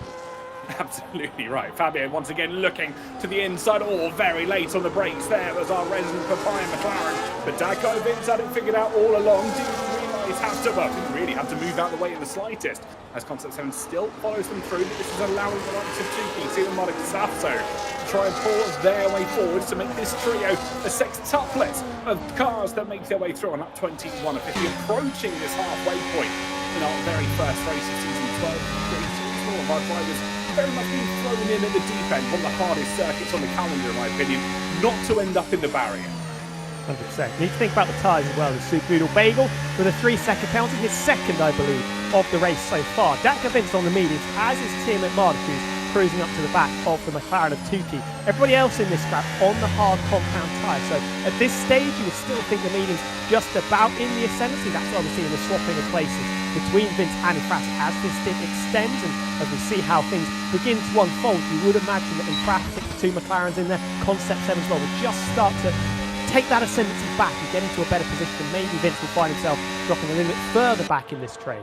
Absolutely right. Fabio once again looking to the inside. Oh, very late on the brakes there was our resident papaya McLaren. But Dakar Vince had it figured out all along. Didn't realise didn't really have to move out of the way in the slightest. As Concept 7 still follows them through, but this is allowing the likes of Tuki, Monica Safso to try and pull their way forward to make this trio a sextuplet of cars that make their way through on lap 21 of 50, approaching this halfway point in our very first race of season 12. All of our drivers very much being thrown in at the deep end, one of the hardest circuits on the calendar, in my opinion, not to end up in the barrier. 100%. Need to think about the tyres as well. The Super Noodle Bagel with a 3-second penalty, his second, I believe, of the race so far. Dakar Vince on the mediums, as is Tim at Mardekus, cruising up to the back of the McLaren of Tuki. Everybody else in this scrap on the hard compound tyre. So at this stage, you would still think the mediums just about in the ascendancy. That's why we're seeing the swapping of places between Vince and Infratic as this stint extends, and as we see how things begin to unfold, you would imagine that Infratic, the two McLarens in there, Concept 7 as well, will just start to take that ascendancy back and get into a better position, and maybe Vince will find himself dropping a little bit further back in this train.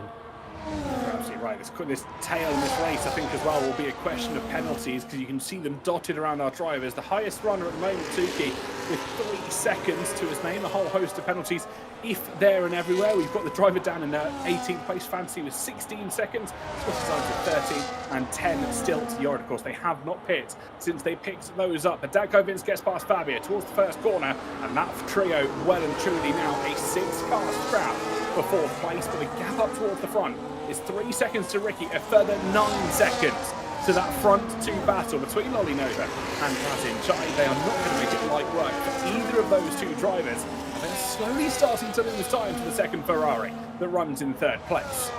You're absolutely right. This tail in this race, I think, as well, will be a question of penalties, because you can see them dotted around our drivers. The highest runner at the moment, Tuki, with 3 seconds to his name. A whole host of penalties, if there and everywhere. We've got the driver down in 18th place, Fantasy, with 16 seconds. Scottish Lions at 13 and 10 still to Yard. Of course, they have not pit since they picked those up. But Dakar Vince gets past Fabio towards the first corner, and that trio well and truly now a 6-car scrap for 4th place. But the gap up towards the front is 3 seconds to Ricky, a further 9 seconds to that front 2 battle between Lolly Nova and Razin Chai. They are not going to make it light work for either of those 2 drivers. They're slowly starting to lose time to the second Ferrari that runs in 3rd place.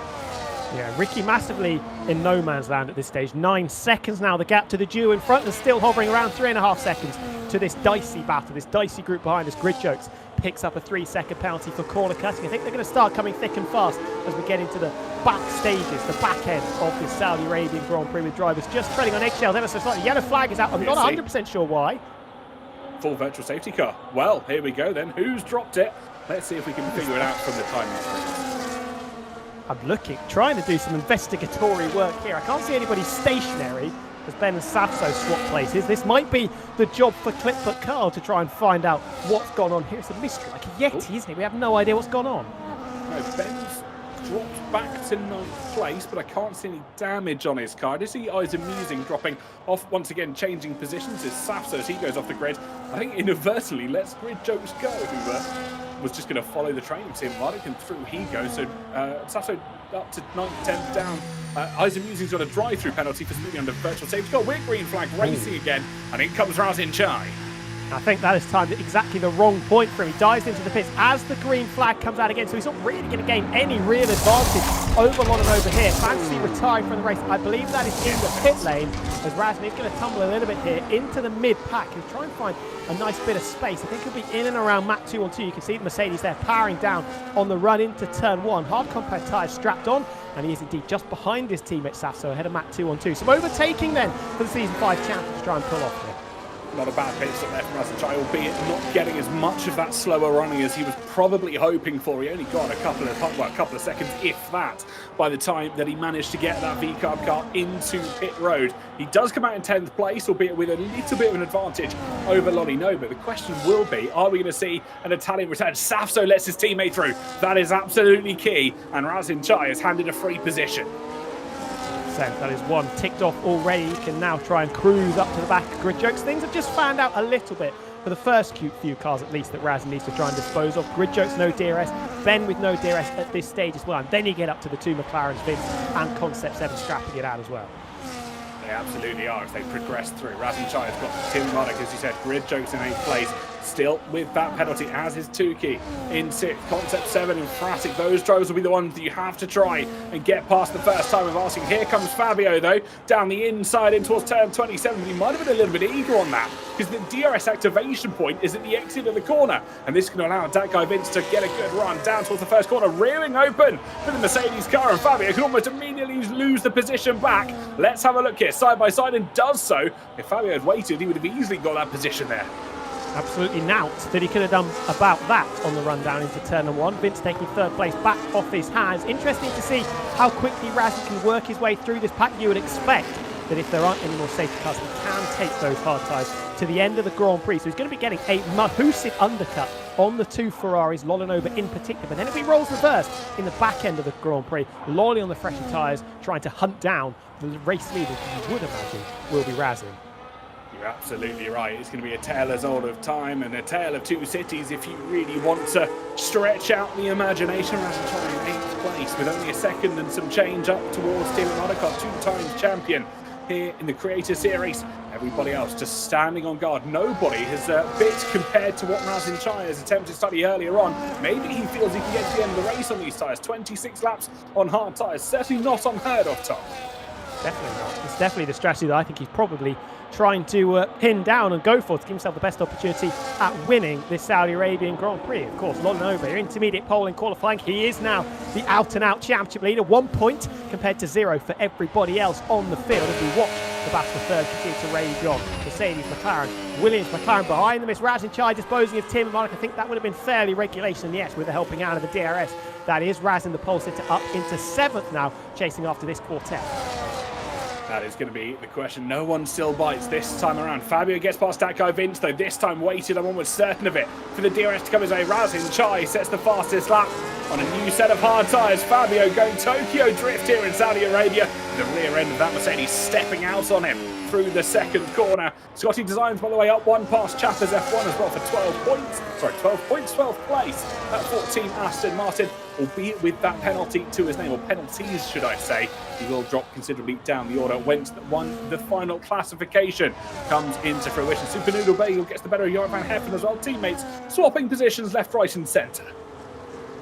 Yeah, Ricky massively in no man's land at this stage. 9 seconds now, the gap to the duo in front, and still hovering around 3.5 seconds to this dicey battle, this dicey group behind us. Grid Jokes picks up a 3-second penalty for corner cutting. I think they're going to start coming thick and fast as we get into the back stages, the back end of this Saudi Arabian Grand Prix, with drivers just treading on eggshells ever so slightly. Yellow flag is out. I'm not 100% sure why. Full virtual safety car. Well, here we go then. Who's dropped it? Let's see if we can figure it out from the timing screen. I'm looking, trying to do some investigatory work here. I can't see anybody stationary as Ben and Safso swap places. This might be the job for Clip but Carl to try and find out what's gone on here. It's a mystery, like a Yeti, isn't it? We have no idea what's gone on. No, Ben's dropped back to 9th place, but I can't see any damage on his car. I did see Eyes Amusing dropping off once again, changing positions as Safso as he goes off the grid. I think inadvertently lets Grid Jokes go, who was just going to follow the train of Tim Vardick, and through he goes. So Safso up to 9th, 10th down. Eyes Amusing's got a drive-through penalty for speeding under virtual safety car. We're green flag racing again, and in comes Razin Chai. I think that is timed at exactly the wrong point for him. He dives into the pits as the green flag comes out again, so he's not really going to gain any real advantage over London over here. Fantasy retiring from the race. I believe that is in the pit lane, as Razin is going to tumble a little bit here into the mid-pack. He'll try and find a nice bit of space. I think he'll be in and around map 2-on-2. You can see the Mercedes there powering down on the run into turn 1. Hard compact tyres strapped on, and he is indeed just behind his teammate Safso ahead of map 2-on-2. Some overtaking then for the Season 5 champions to try and pull off here. Not a bad pit stop there from Razin Chai, albeit not getting as much of that slower running as he was probably hoping for. He only got a couple of seconds, if that, by the time that he managed to get that V-carb car into pit road. He does come out in 10th place, albeit with a little bit of an advantage over Lolly Nova. The question will be, are we going to see an Italian return? Safso lets his teammate through. That is absolutely key, and Razin Chai is handed a free position. That is one ticked off already. You can now try and cruise up to the back of Grid Jokes. Things have just fanned out a little bit for the first few cars, at least, that Razin needs to try and dispose of. Grid Jokes, no DRS. Ben with no DRS at this stage as well. And then you get up to the 2 McLarens, Vince and Concept 7 scrapping it out as well. They absolutely are as they progress through. Razin Chai has got Tim Ruddock, as you said, Grid Jokes in 8th place. still with that penalty, as is Tukey in 6th. Concept 7 Emphatic. Those drivers will be the ones that you have to try and get past the first time of asking. Here comes Fabio, though, down the inside in towards turn 27, but he might have been a little bit eager on that, because the DRS activation point is at the exit of the corner, and this can allow that guy Vince to get a good run down towards the first corner, rearing open for the Mercedes car, and Fabio can almost immediately lose the position back. Let's have a look here, side by side, and does so. If Fabio had waited, he would have easily got that position there. Absolutely nout that he could have done about that on the run down into turn number 1. Vince taking 3rd place back off his hands. Interesting to see how quickly Razzie can work his way through this pack. You would expect that if there aren't any more safety cars, he can take those hard tyres to the end of the Grand Prix. So he's going to be getting a massive undercut on the 2 Ferraris, Lolinova in particular. But then if he rolls reverse in the back end of the Grand Prix, Lolly on the fresher tyres trying to hunt down the race leader, you would imagine, will be Razzie. You're absolutely right. It's going to be a tale as old of time and a tale of 2 cities if you really want to stretch out the imagination. Razzie Chai in 8th place with only a second and some change up towards Tim Monaco, 2-times champion here in the Creator Series. Everybody else just standing on guard. Nobody has bit compared to what Razzie Chai has attempted slightly earlier on. Maybe he feels he can get to the end of the race on these tyres. 26 laps on hard tyres. Certainly not unheard of, Tom. Definitely not. It's definitely the strategy that I think he's probably trying to pin down and go for to give himself the best opportunity at winning this Saudi Arabian Grand Prix. Of course, Lolinova, intermediate pole in qualifying. He is now the out-and-out championship leader. 1 point compared to 0 for everybody else on the field as we watch the battle for third continue to rage on. Mercedes, McLaren, Williams, McLaren behind them. It's Razzie Chai disposing of Tim and Monaco. I think that would have been fairly regulation, yes, with the helping out of the DRS. That is Raz in the pole sitter up into 7th now, chasing after this quartet. That is going to be the question. No one still bites this time around. Fabio gets past that guy Vince, though this time waited, I'm almost certain of it, for the DRS to come his way. Razzie Chai sets the fastest lap on a new set of hard tyres. Fabio going Tokyo drift here in Saudi Arabia. The rear end of that Mercedes stepping out on him through the second corner. Scotty Designs, by the way, up 1 past Chappers F1 as well for 12 points. Sorry, 12 points, 12th place at 14 Aston Martin, albeit with that penalty to his name, or penalties, should I say. He will drop considerably down the order. Wentz that won the final classification comes into fruition. Super Noodle Bagel gets the better of Joran van Heffen as well. Teammates swapping positions left, right and centre.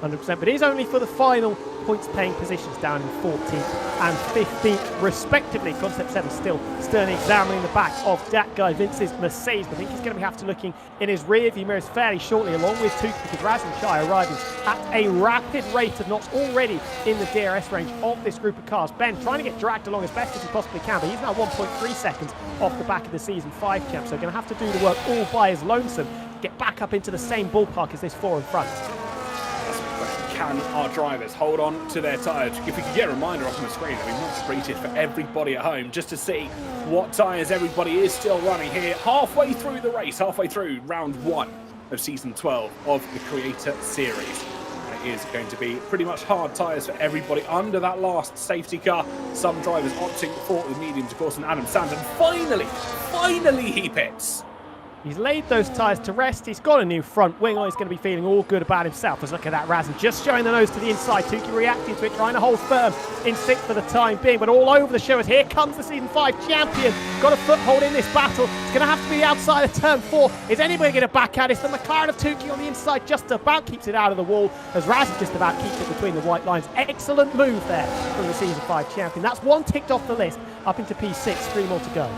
100%, but it is only for the final points-paying positions down in 14th and 15th, respectively. Concept 7 still sternly examining the back of that guy Vince's Mercedes. I think he's going to have to looking in his rear-view mirrors fairly shortly, along with Tukey, because Razzie Chai arriving at a rapid rate of knots already in the DRS range of this group of cars. Ben trying to get dragged along as best as he possibly can, but he's now 1.3 seconds off the back of the Season 5 champ, so going to have to do the work all by his lonesome, get back up into the same ballpark as this 4 in front. Can our drivers hold on to their tyres? If we could get a reminder up on the screen, that'd be much appreciated for everybody at home, just to see what tyres everybody is still running here halfway through the race, halfway through round 1 of Season 12 of the Creator Series. It is going to be pretty much hard tyres for everybody under that last safety car. Some drivers opting for the mediums, of course, and Adam Sands. And finally he pits. He's laid those tyres to rest. He's got a new front wing on. He's going to be feeling all good about himself. Let's look at that Razzie just showing the nose to the inside. Tukey reacting to it, trying to hold firm in 6th for the time being, but all over the show as here comes the Season 5 champion. Got a foothold in this battle. It's going to have to be the outside of turn 4. Is anybody going to back out? It's the McLaren of Tukey on the inside, just about keeps it out of the wall, as Razzie just about keeps it between the white lines. Excellent move there from the Season 5 champion. That's 1 ticked off the list, up into P6, 3 more to go.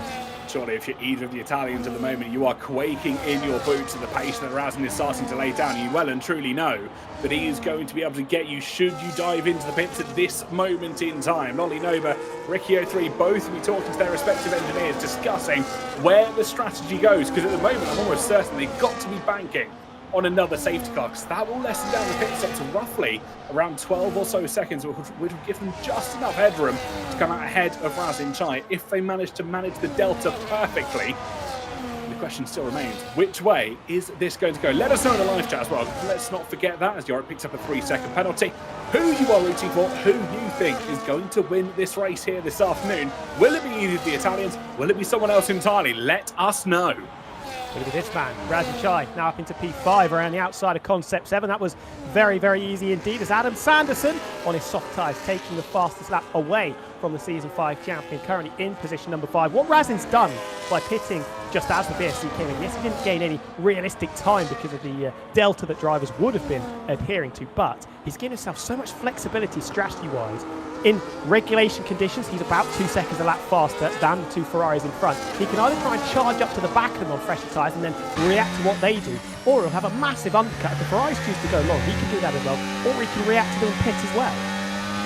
Surely if you're either of the Italians at the moment, you are quaking in your boots at the pace that Razzie is starting to lay down. You well and truly know that he is going to be able to get you should you dive into the pits at this moment in time. Lolinova, Ricky 03, both will be talking to their respective engineers, discussing where the strategy goes, because at the moment I'm almost certain they've got to be banking on another safety car, because that will lessen down the pit stop to roughly around 12 or so seconds, which would give them just enough headroom to come out ahead of Razzie Chai if they manage to manage the delta perfectly. And the question still remains, which way is this going to go? Let us know in the live chat as well. Let's not forget that, as Yorick picks up a 3-second penalty. Who you are rooting for, who you think is going to win this race here this afternoon. Will it be either the Italians? Will it be someone else entirely? Let us know. Look at this man, Razzie Chai, now up into P5 around the outside of Concept 7. That was very, very easy indeed, as Adam Sanderson on his soft tyres taking the fastest lap away from the Season 5 champion, currently in position number 5. What Razin's done by pitting just as the BSC came in, yes, he didn't gain any realistic time because of the delta that drivers would have been adhering to, but he's given himself so much flexibility strategy-wise. In regulation conditions, he's about 2 seconds a lap faster than the two Ferraris in front. He can either try and charge up to the back of them on fresher tyres and then react to what they do, or he'll have a massive undercut. If the Ferraris choose to go long, he can do that as well, or he can react to them in pit as well.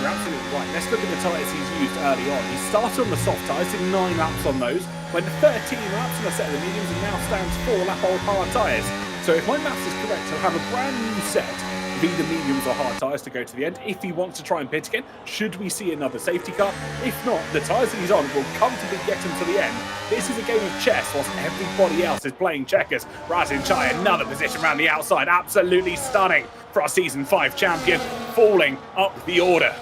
You're absolutely right. Let's look at the tyres he's used early on. He started on the soft tyres, did 9 laps on those, went 13 laps on a set of the mediums, and now stands 4-lap-old hard tyres. So if my maths is correct, he'll have a brand new set of either mediums or hard tyres to go to the end if he wants to try and pit again, should we see another safety car. If not, the tyres that he's on will comfortably get him to the end. This is a game of chess whilst everybody else is playing checkers. Razin Chai, another position around the outside, absolutely stunning for our Season 5 champion, falling up the order.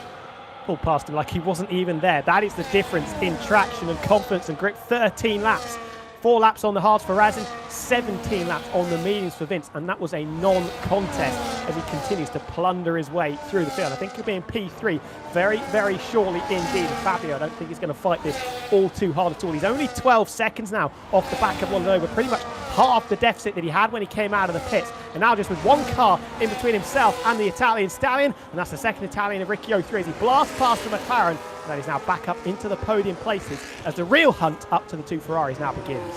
Pulled past him like he wasn't even there. That is the difference in traction and confidence and grip. 13 laps. 4 laps on the hards for Razin, 17 laps on the mediums for Vince, and that was a non-contest as he continues to plunder his way through the field. I think he'll be in P3 very, very shortly indeed. And Fabio, I don't think he's going to fight this all too hard at all. He's only 12 seconds now off the back of Londover, pretty much half the deficit that he had when he came out of the pits. And now just with one car in between himself and the Italian Stallion, and that's the second Italian of Ricky 03 as he blasts past the McLaren. And that is now back up into the podium places as the real hunt up to the two Ferraris now begins.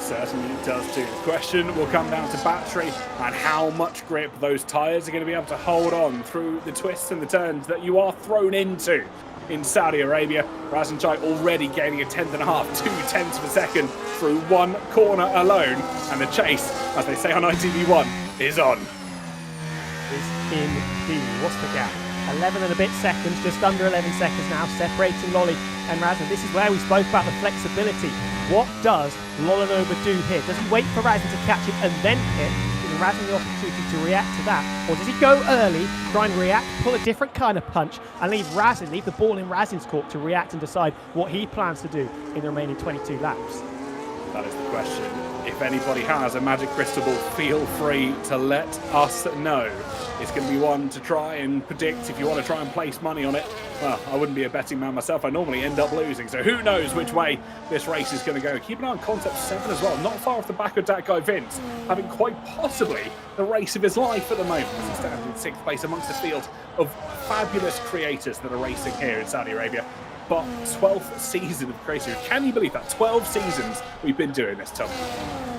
Certainly it does too. The question will come down to battery and how much grip those tyres are going to be able to hold on through the twists and the turns that you are thrown into in Saudi Arabia. Razin Chai already gaining a 10.5, 2 tenths of a second through one corner alone. And the chase, as they say on ITV1, is on. Is indeed. What's the gap? 11 and a bit seconds, just under 11 seconds now, separating Lolly and Razin. This is where we spoke about the flexibility. What does Lolanova do here? Does he wait for Razin to catch him and then pit, giving Razin the opportunity to react to that? Or does he go early, try and react, pull a different kind of punch, and leave the ball in Razin's court to react and decide what he plans to do in the remaining 22 laps? That is the question. If anybody has a magic crystal ball, feel free to let us know. It's going to be one to try and predict. If you want to try and place money on it, well, I wouldn't be a betting man myself. I normally end up losing, so who knows which way this race is going to go. Keep an eye on Concept 7 as well, not far off the back of that guy Vince, having quite possibly the race of his life at the moment as he stands in 6th place amongst a field of fabulous creators that are racing here in Saudi Arabia. But 12th season of Crazy. Can you believe that? 12 seasons we've been doing this, Tom.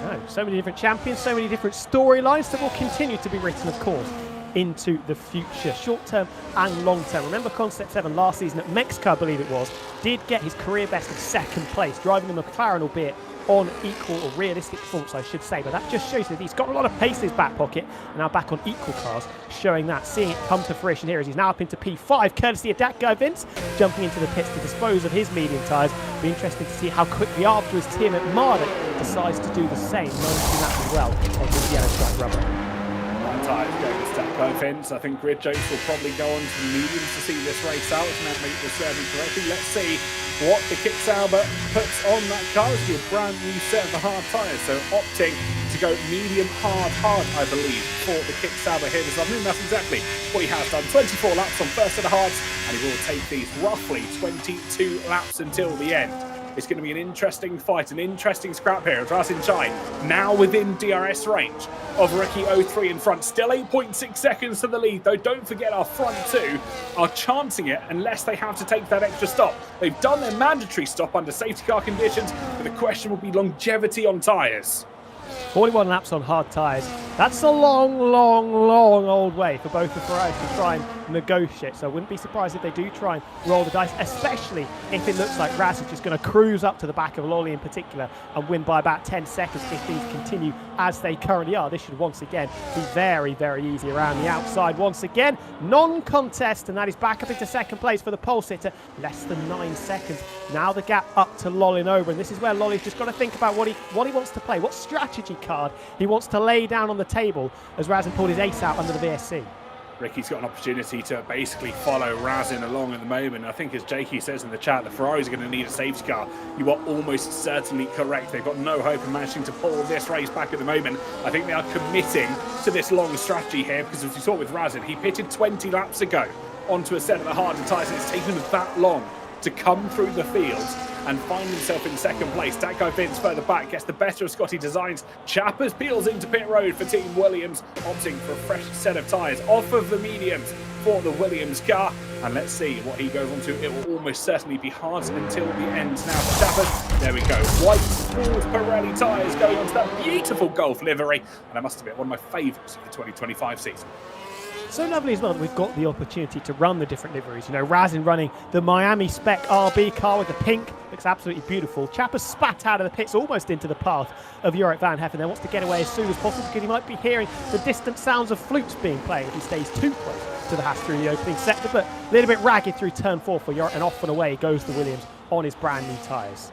No, so many different champions, so many different storylines that will continue to be written, of course, into the future, short-term and long-term. Remember Concept 7 last season at Mexico, I believe it was, did get his career best of 2nd place, driving the McLaren, albeit on equal or realistic performance, I should say. But that just shows that he's got a lot of pace in his back pocket, and now back on equal cars, showing that, seeing it come to fruition here as he's now up into P5, courtesy of that guy Vince, jumping into the pits to dispose of his medium tyres. Be interesting to see how quickly after his team at Marduk decides to do the same, 19 laps as well on his yellow stripe rubber. Tyres going to stack Vince. I think Grid Jokes will probably go on to the mediums to see this race out, and that makes the serving correctly. Let's see what the XII puts on that car. It's a brand new set of the hard tyres, so opting to go medium hard, I believe, for the XII here this afternoon. That's exactly what he has done. 24 laps on first of the hards, and he will take these roughly 22 laps until the end. It's going to be an interesting fight, an interesting scrap here. Razin Chai now within DRS range of Ricky 03 in front. Still 8.6 seconds to the lead, though. Don't forget our front two are chancing it unless they have to take that extra stop. They've done their mandatory stop under safety car conditions, but the question will be longevity on tyres. 41 laps on hard tyres. That's a long old way for both the Ferraris to try and negotiate. So I wouldn't be surprised if they do try and roll the dice, especially if it looks like Raz is just going to cruise up to the back of Lolly in particular and win by about 10 seconds if things continue as they currently are. This should once again be very, very easy around the outside. Once again, non-contest, and that is back up into 2nd place for the pole sitter. Less than 9 seconds. Now the gap up to Lolinova, and this is where Lolly's just got to think about what he wants to play, what strategy card he wants to lay down on the table as Razin pulled his ace out under the VSC. Ricky's got an opportunity to basically follow Razin along at the moment. I think as Jakey says in the chat, the Ferraris are going to need a safety car. You are almost certainly correct. They've got no hope of managing to pull this race back at the moment. I think they are committing to this long strategy here because as you saw with Razin, he pitted 20 laps ago onto a set of the harder tyres and it's taken him that long to come through the fields and find himself in second place. That guy Vince further back gets the better of Scotty Designs. Chappers peels into pit road for Team Williams, opting for a fresh set of tyres off of the mediums for the Williams car. And let's see what he goes on to. It will almost certainly be hard until the end now for Chappers. There we go. White Sport Pirelli tyres going onto that beautiful Golf livery. And I must admit, one of my favourites of the 2025 season. So lovely as well that we've got the opportunity to run the different liveries. You know, Razin running the Miami Spec RB car with the pink. Looks absolutely beautiful. Chapper spat out of the pits almost into the path of Jorik van Heffen. There wants to get away as soon as possible because he might be hearing the distant sounds of flutes being played if he stays too close to the Haas through the opening sector. But a little bit ragged through turn 4 for Jorik, and off and away goes the Williams on his brand new tyres.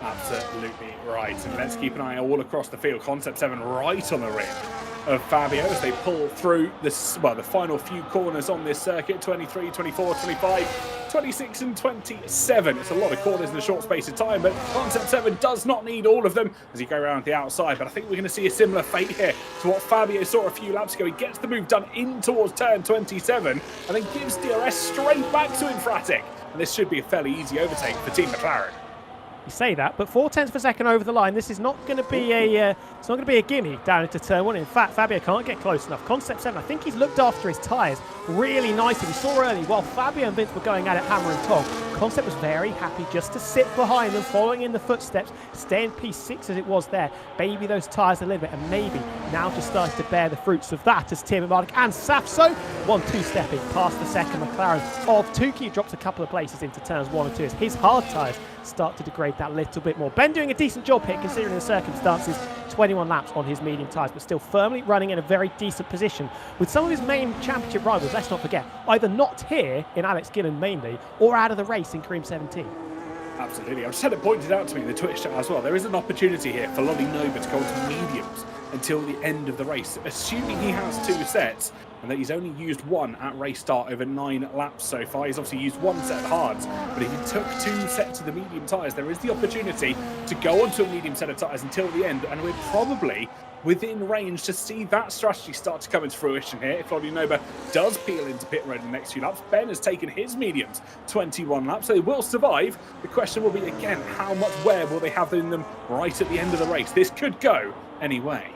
Absolutely right. And let's keep an eye all across the field. Concept 7 right on the rim of Fabio as they pull through this, the final few corners on this circuit. 23, 24, 25, 26 and 27. It's a lot of corners in a short space of time, but Concept 7 does not need all of them as he go around the outside. But I think we're going to see a similar fate here to what Fabio saw a few laps ago. He gets the move done in towards turn 27 and then gives DRS straight back to Infratic. And this should be a fairly easy overtake for Team McLaren. You say that, but 0.4 of a second over the line. This is not going to be a it's not going to be a gimme down into turn 1. In fact, Fabio can't get close enough. Concept 7, I think he's looked after his tyres really nicely. We saw early while Fabio and Vince were going at it hammer and tong, Concept was very happy just to sit behind them, following in the footsteps, stay in P6 as it was there, baby those tyres a little bit, and maybe now just starting to bear the fruits of that as Tim Mardik and Safso 1-2 stepping past the second McLaren of Tukey. Drops a couple of places into turns 1 and 2 as his hard tyres start to degrade that little bit more. Ben doing a decent job here considering the circumstances. 21 laps on his medium tyres, but still firmly running in a very decent position with some of his main championship rivals, let's not forget, either not here in Alex Gillen mainly or out of the race in Kareem 17. Absolutely. I've just had it pointed out to me in the Twitch chat as well. There is an opportunity here for Lolly Nova to go into mediums until the end of the race, assuming he has 2 sets and that he's only used 1 at race start over 9 laps so far. He's obviously used 1 set of hards, but if he took 2 sets of the medium tyres, there is the opportunity to go onto a medium set of tyres until the end, and we're probably within range to see that strategy start to come into fruition here. If Lolly Nova does peel into pit road in the next few laps, Ben has taken his mediums 21 laps, so they will survive. The question will be, again, how much wear will they have in them right at the end of the race? This could go any way.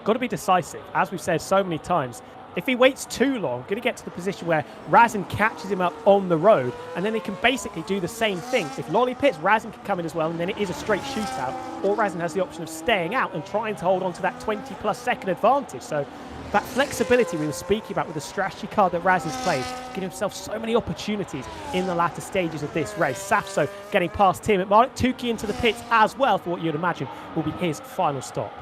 Got to be decisive, as we've said so many times. If he waits too long, going to get to the position where Razin catches him up on the road, and then he can basically do the same thing. If Lolly pits, Razin can come in as well, and then it is a straight shootout. Or Razin has the option of staying out and trying to hold on to that 20-plus second advantage. So that flexibility we were speaking about with the strategy card that Razin's played, giving himself so many opportunities in the latter stages of this race. Safso getting past Tim at Mardik, Tukey into the pits as well for what you'd imagine will be his final stop.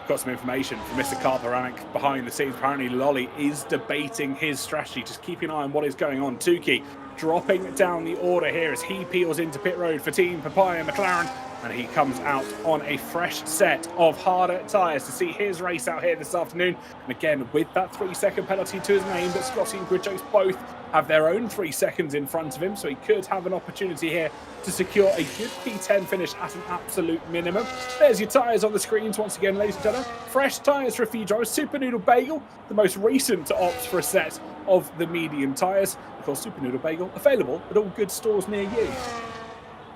Got some information from Mr. Karparanic behind the scenes. Apparently Lolly is debating his strategy, just keeping an eye on what is going on. Tukey dropping down the order here as he peels into pit road for Team Papaya McLaren, and he comes out on a fresh set of harder tyres to see his race out here this afternoon. And again, with that 3-second penalty to his name, but Scotty and Gridjokes both have their own 3 seconds in front of him, so he could have an opportunity here to secure a good P10 finish at an absolute minimum. There's your tyres on the screens once again, ladies and gentlemen. Fresh tyres for a few drivers. Super Noodle Bagel, the most recent to opt for a set of the medium tyres. Of course, Super Noodle Bagel available at all good stores near you.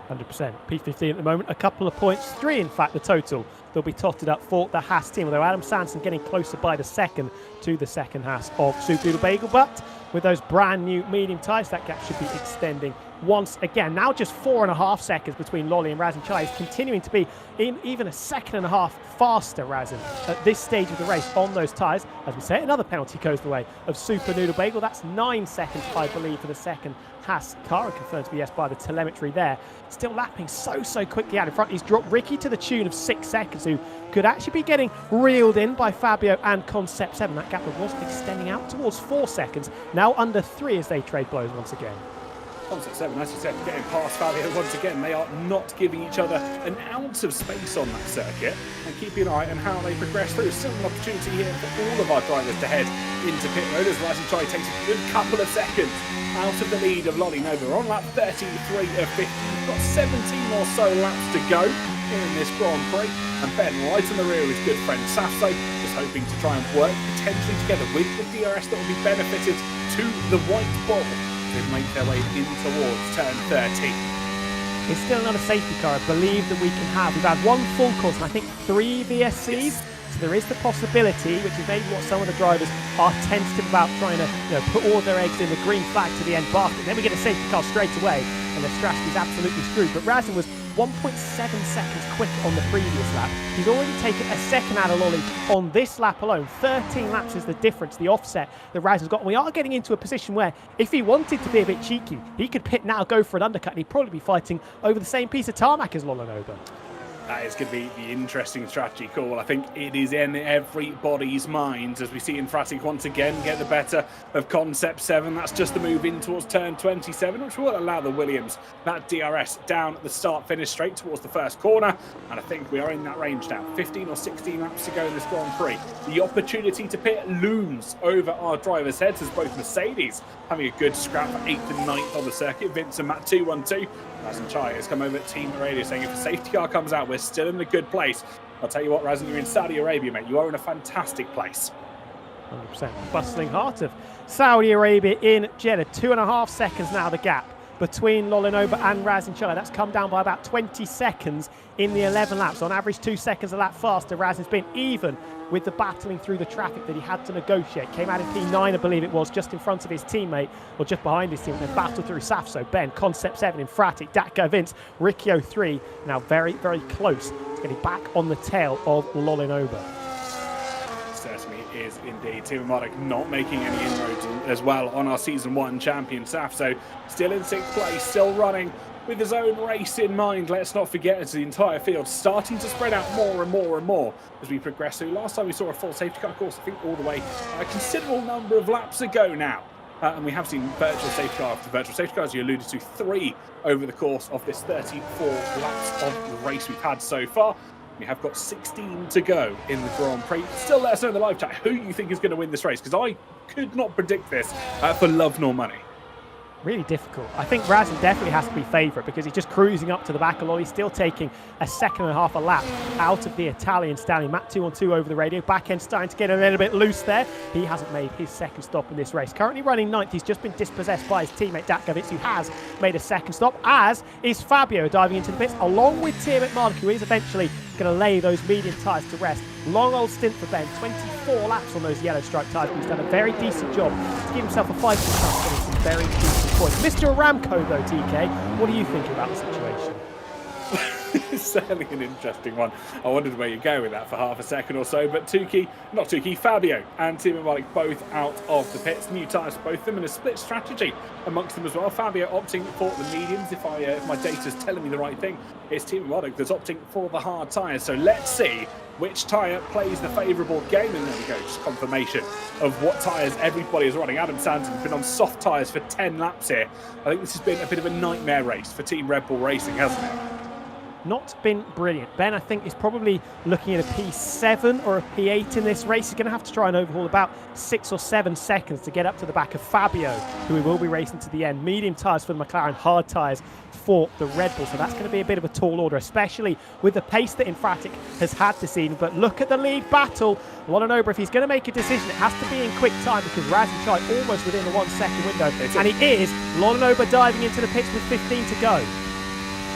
100%. P15 at the moment, a couple of points, 3 in fact the total. They'll be totted up for the Haas team, although Adam Sanson getting closer by the second to the second Haas of Super Noodle Bagel. But with those brand new medium tyres, that gap should be extending once again. Now just 4.5 seconds between Lolly and Razin Chai, is continuing to be in even a 1.5 seconds faster, Razin, at this stage of the race on those tyres. As we say, another penalty goes the way of Super Noodle Bagel. That's 9 seconds, I believe, for the second Haas car, and confirmed to be yes by the telemetry there. Still lapping so quickly out in front. He's dropped Ricky to the tune of 6 seconds, who could actually be getting reeled in by Fabio and Concept 7. That gap was extending out towards 4 seconds, now under 3 as they trade blows once again. Concept 7, as you said, getting past Fabio once again. They are not giving each other an ounce of space on that circuit, and keeping an eye on how they progress through. Still an opportunity here for all of our drivers to head into pit road as Razin Chai takes a good couple of seconds out of the lead of Lolly Nova on lap 33 of 50. We've got 17 or so laps to go in this Grand Prix, and Ben right on the rear of his good friend Safso, just hoping to try and work potentially together with the DRS that will be benefited to the white ball to make their way in towards turn 30. It's still another safety car, I believe, that we can have. We've had one full course and I think 3 VSCs. Yes. So there is the possibility, which is maybe what some of the drivers are tentative about, trying to put all their eggs in the green flag to the end basket. Then we get a safety car straight away and their strategy is absolutely screwed. But Razin was 1.7 seconds quick on the previous lap. He's already taken a second out of Lolly on this lap alone. 13 laps is the difference, the offset that Razin's got. And we are getting into a position where if he wanted to be a bit cheeky, he could pit now, go for an undercut, and he'd probably be fighting over the same piece of tarmac as Lolanoba. That is going to be the interesting strategy call. I think it is in everybody's minds as we see Infratic once again get the better of Concept 7. That's just the move in towards turn 27, which will allow the Williams that DRS down at the start finish straight towards the first corner. And I think we are in that range now. 15 or 16 laps to go in this Grand Prix. The opportunity to pit looms over our drivers' heads as both Mercedes having a good scrap at 8th and 9th on the circuit. Vince and Matt 2-1-2. Razin Chai has come over at Team Radio saying if the safety car comes out, we're still in a good place. I'll tell you what, Razin, you're in Saudi Arabia, mate. You are in a fantastic place. 100%. Bustling heart of Saudi Arabia in Jeddah. 2.5 seconds now, the gap between Lolanoba and Razin Chai. That's come down by about 20 seconds in the 11 laps. On average, 2 seconds a lap faster. Razin's been even with the battling through the traffic that he had to negotiate. Came out in P9, I believe it was, just in front of his teammate, or just behind his teammate, then battled through Safso, Ben, Concept 7, Infratic, Datka, Vince, Riccio 3, now very, very close to getting back on the tail of Lolanoba. Certainly is indeed. Tim Marek not making any inroads as well on our Season 1 champion Safso. Still in 6th place, still running with his own race in mind. Let's not forget, as the entire field starting to spread out more and more and more as we progress through. Last time we saw a full safety car course, I think all the way a considerable number of laps ago now. And we have seen virtual safety car after virtual safety car, as you alluded to, 3 over the course of this 34 laps of race we've had so far. We have got 16 to go in the Grand Prix. Still let us know in the live chat who you think is going to win this race, because I could not predict this for love nor money. Really difficult. I think Razin definitely has to be favourite because he's just cruising up to the back of Lolly, still taking a 1.5 seconds a lap out of the Italian stallion. Matt 2-on-2 over the radio. Back end starting to get a little bit loose there. He hasn't made his second stop in this race. Currently running 9th. He's just been dispossessed by his teammate Datkovic, who has made a second stop, as is Fabio diving into the pits along with Tiamat Marduk, who is eventually going to lay those medium tyres to rest. Long old stint for Ben, 24 laps on those yellow stripe tyres. He's done a very decent job to give himself a fighting chance getting some very decent points. Mr. Aramco though, TK, what are you thinking about the situation? It's certainly an interesting one. I wondered where you'd go with that for half a second or so, but Fabio and Tim Malik both out of the pits. New tyres for both of them and a split strategy amongst them as well. Fabio opting for the mediums, if my data's telling me the right thing. It's Tim Malik that's opting for the hard tyres. So let's see which tyre plays the favourable game. And there we go, just confirmation of what tyres everybody is running. Adam Sands has been on soft tyres for 10 laps here. I think this has been a bit of a nightmare race for Team Red Bull Racing, hasn't it? Not been brilliant. Ben, I think, is probably looking at a P7 or a P8 in this race. He's going to have to try and overhaul about 6 or 7 seconds to get up to the back of Fabio, who we will be racing to the end. Medium tyres for the McLaren, hard tyres for the Red Bull. So that's going to be a bit of a tall order, especially with the pace that Infratic has had this season. But look at the lead battle. Lolanoba, if he's going to make a decision, it has to be in quick time because Razin Chai almost within the 1 second window. And he is. Lolanoba diving into the pits with 15 to go.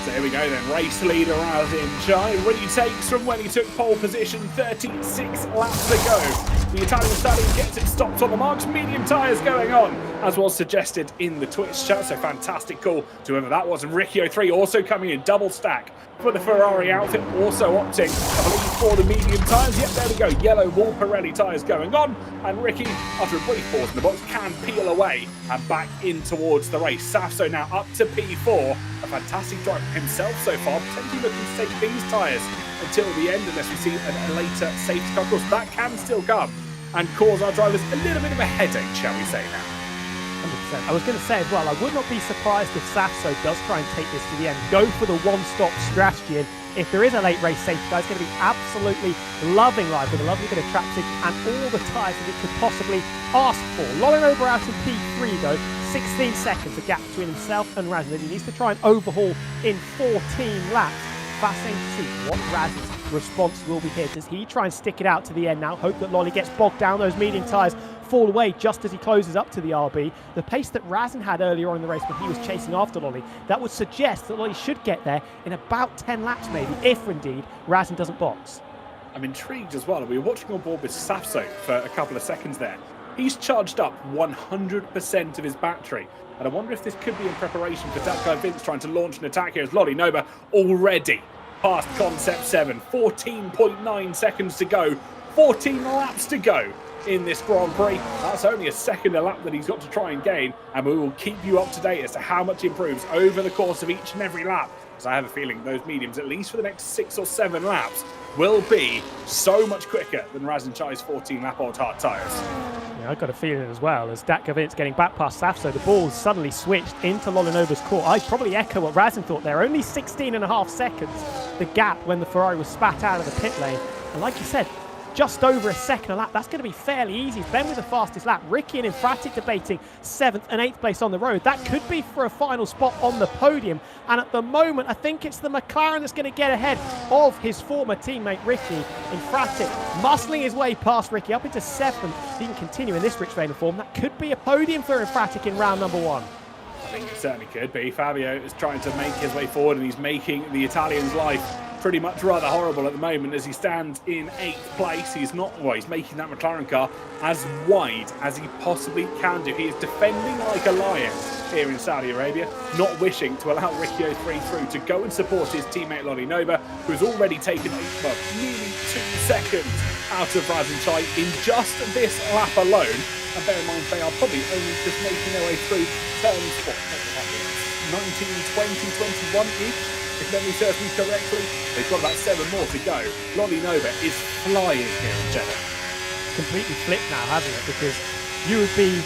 So here we go then, race leader Razin Chai retakes from when he took pole position 36 laps ago. The Italian stallion gets it stopped on the marks, medium tyres going on, as was suggested in the Twitch chat, so fantastic call to whoever that was. And Riccio 3 also coming in, double stack for the Ferrari outfit, also opting, I believe, for the medium tyres. Yep, there we go, yellow Wall Pirelli tyres going on, and Ricky, after a brief pause in the box, can peel away and back in towards the race. Safso now up to P4, a fantastic drive himself so far, potentially looking to take these tyres until the end unless we see a later safety car. Of course, that can still come and cause our drivers a little bit of a headache, shall we say now. 100%. I was going to say as well, I would not be surprised if Safso does try and take this to the end, go for the one-stop strategy, and if there is a late race safety car, it's going to be absolutely loving life with a lovely bit of track position and all the tyres that it could possibly ask for. Lolanoba out in P3 though, 16 seconds, a gap between himself and Razin. He needs to try and overhaul in 14 laps. fascinating to see what Raz's response will be here. Does he try and stick it out to the end now, hope that Lolly gets bogged down, those medium tyres fall away just as he closes up to the RB? The pace that Razin had earlier on in the race when he was chasing after Lolly, that would suggest that Lolly should get there in about 10 laps maybe, if indeed Razin doesn't box. I'm intrigued as well. We were watching on board with Safso for a couple of seconds there. He's charged up 100% of his battery. And I wonder if this could be in preparation for that guy Vince trying to launch an attack here as Lolly Nova already past Concept 7. 14.9 seconds to go. 14 laps to go in this Grand Prix. That's only a second a lap that he's got to try and gain. And we will keep you up to date as to how much he improves over the course of each and every lap. Because I have a feeling those mediums, at least for the next 6 or 7 laps, will be so much quicker than Razin Chai's 14-lap-old hard tyres. Yeah, I've got a feeling as well, as Dat Gavint's getting back past Safso, the ball suddenly switched into Lolinova's court. I probably echo what Razin thought there. Only 16.5 seconds, the gap when the Ferrari was spat out of the pit lane. And like you said, just over a second a lap. That's going to be fairly easy. Ben with the fastest lap. Ricky and Infratic debating 7th and 8th place on the road. That could be for a final spot on the podium. And at the moment, I think it's the McLaren that's going to get ahead of his former teammate Ricky. Infratic muscling his way past Ricky up into 7th. If he can continue in this rich vein of form, that could be a podium for Infratic in round number 1. I think it certainly could be. Fabio is trying to make his way forward, and he's making the Italian's life pretty much rather horrible at the moment as he stands in 8th place. He's making that McLaren car as wide as he possibly can do. He is defending like a lion here in Saudi Arabia, not wishing to allow Ricky 03 through to go and support his teammate Lolly Nova, who's already taken nearly 2 seconds out of Razin Chai in just this lap alone. And bear in mind, they are probably only just making their way through turns 19, 20, 21-ish. If memory serves me correctly, they've got about 7 more to go. Lolly Nova is flying here in Jeddah. Completely flipped now, hasn't it? Because you would be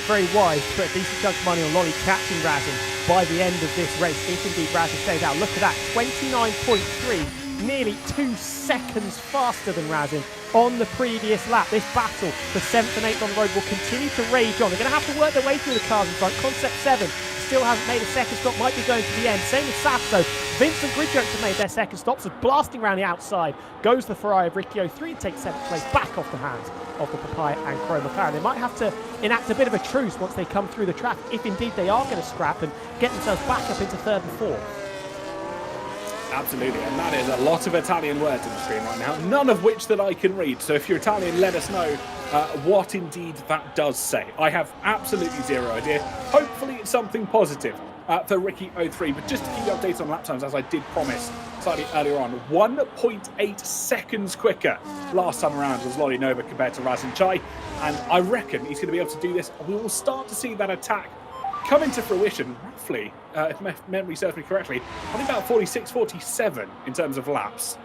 very wise to put a decent chunk of money on Lolly catching Razin by the end of this race, if indeed Razin stays out. Look at that, 29.3, nearly 2 seconds faster than Razin on the previous lap. This battle for 7th and 8th on the road will continue to rage on. They're going to have to work their way through the cars in front. Concept 7 still hasn't made a second stop, might be going to the end. Same with Safso. Vince and Gridjokes have made their second stops, are blasting around the outside. Goes the Ferrari of Ricky 03 and takes 7th place back off the hands of the Papaya and Chrome McLaren. They might have to enact a bit of a truce once they come through the traffic, if indeed they are going to scrap and get themselves back up into 3rd and 4th. Absolutely, and that is a lot of Italian words on the screen right now, none of which that I can read. So if you're Italian, let us know what indeed that does say. I have absolutely zero idea. Hopefully it's something positive for Ricky 03, but just to keep you updated on lap times, as I did promise slightly earlier on, 1.8 seconds quicker last time around was Lolly Nova compared to Razin Chai, and I reckon he's going to be able to do this. We will start to see that attack come into fruition roughly, if memory serves me correctly, only about 46, 47 in terms of laps.